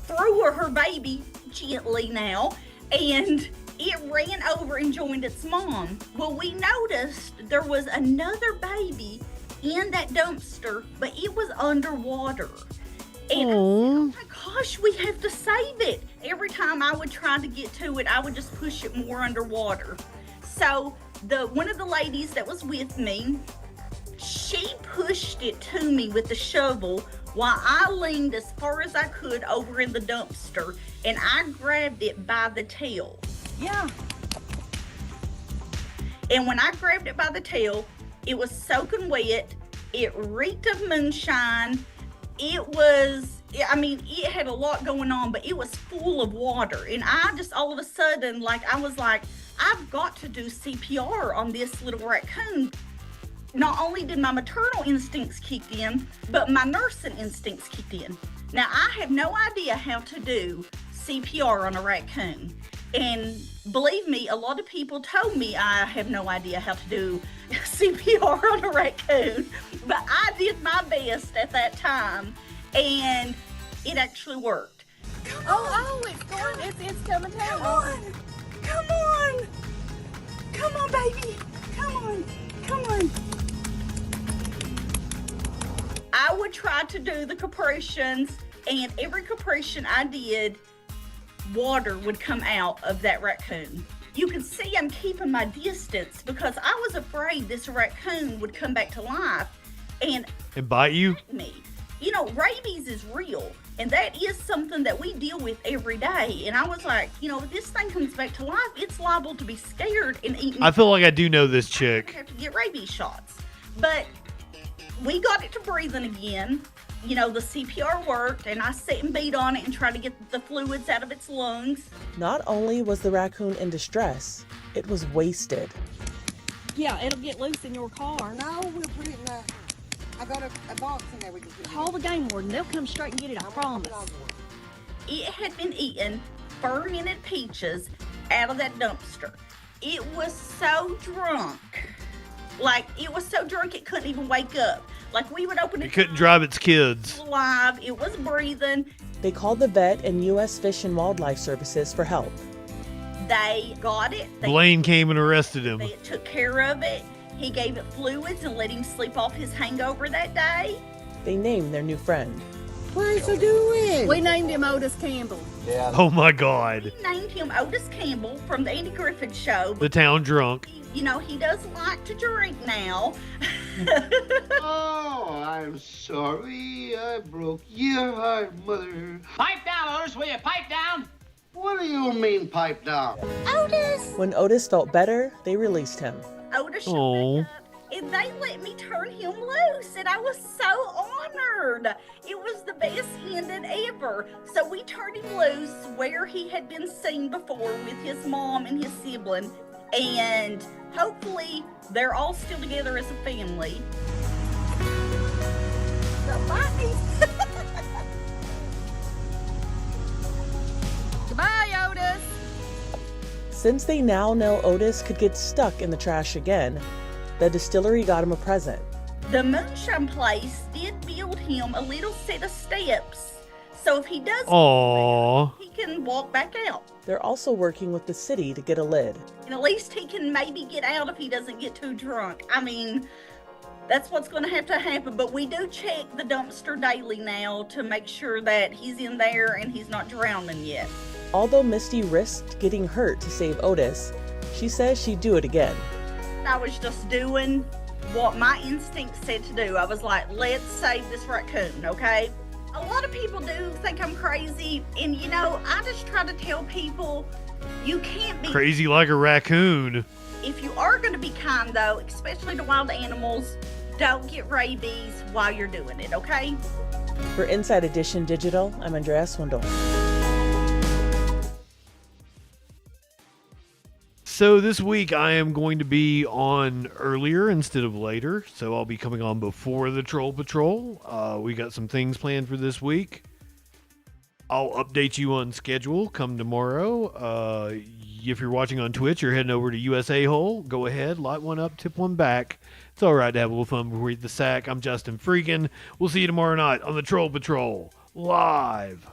threw her baby gently now, and it ran over and joined its mom. Well, we noticed there was another baby in that dumpster, but it was underwater. And I said, oh my gosh, we have to save it. Every time I would try to get to it, I would just push it more underwater. So one of the ladies that was with me, she pushed it to me with the shovel while I leaned as far as I could over in the dumpster, and I grabbed it by the tail. Yeah. And when I grabbed it by the tail, it was soaking wet. It reeked of moonshine. It had a lot going on, but it was full of water. And I just all of a sudden, I was like, I've got to do CPR on this little raccoon. Not only did my maternal instincts kick in, but my nursing instincts kicked in. Now, I have no idea how to do CPR on a raccoon. And believe me, a lot of people told me I have no idea how to do CPR on a raccoon, but I did my best at that time, and it actually worked. It's coming down. Come on, baby. Come on. would try to do the compressions, and every compression I did, water would come out of that raccoon. You can see I'm keeping my distance because I was afraid this raccoon would come back to life and bite you? me. You know, rabies is real, and that is something that we deal with every day. And I was like, you know, if this thing comes back to life, it's liable to be scared and eat me. I feel like I do know this I chick. have to get rabies shots. But we got it to breathing again. You know, the CPR worked, and I sat and beat on it and tried to get the fluids out of its lungs. Not only was the raccoon in distress, it was wasted. Yeah, it'll get loose in your car. No, we'll put it in the... I got a box in there we can put it in. Call the game warden. They'll come straight and get it, I promise. It had been eating fermented peaches out of that dumpster. It was so drunk. Like, it was so drunk it couldn't even wake up. Like, we would open it. It couldn't drive its kids. Live. It was breathing. They called the vet and U.S. Fish and Wildlife Services for help. They got it. Blaine came and arrested him. They took care of it. He gave it fluids and let him sleep off his hangover that day. They named their new friend. What's he doing? We named him Otis Campbell. Yeah. Oh my God. We named him Otis Campbell from the Andy Griffith Show. The town drunk. You know, he does like to drink now. Oh, I'm sorry. I broke your heart, Mother. Pipe down, Otis, will you? Pipe down. What do you mean, pipe down? Otis! When Otis felt better, they released him. Otis showed back up, and they let me turn him loose, and I was so honored. It was the best ending ever. So we turned him loose where he had been seen before with his mom and his sibling, and hopefully they're all still together as a family. Goodbye, Otis. Since they now know Otis could get stuck in the trash again, the distillery got him a present. The moonshine place did build him a little set of steps, so if he does, he can walk back out. They're also working with the city to get a lid. And at least he can maybe get out if he doesn't get too drunk. I mean, that's what's going to happen. But we do check the dumpster daily now to make sure that he's in there and he's not drowning yet. Although Misty risked getting hurt to save Otis, she says she'd do it again. I was just doing what my instinct said to do. I was like, let's save this raccoon, okay? A lot of people do think I'm crazy, and you know, I just try to tell people you can't be Crazy like a raccoon. If you are going to be kind, though, especially to wild animals, don't get rabies while you're doing it, okay? For Inside Edition Digital, I'm Andrea Swindle. So this week I am going to be on earlier instead of later, so I'll be coming on before the Troll Patrol. We got some things planned for this week. I'll update you on schedule come tomorrow. If you're watching on Twitch or heading over to USA Hole, go ahead, light one up, tip one back. It's all right to have a little fun before we eat the sack. I'm JustinFREAKIN. We'll see you tomorrow night on the Troll Patrol live.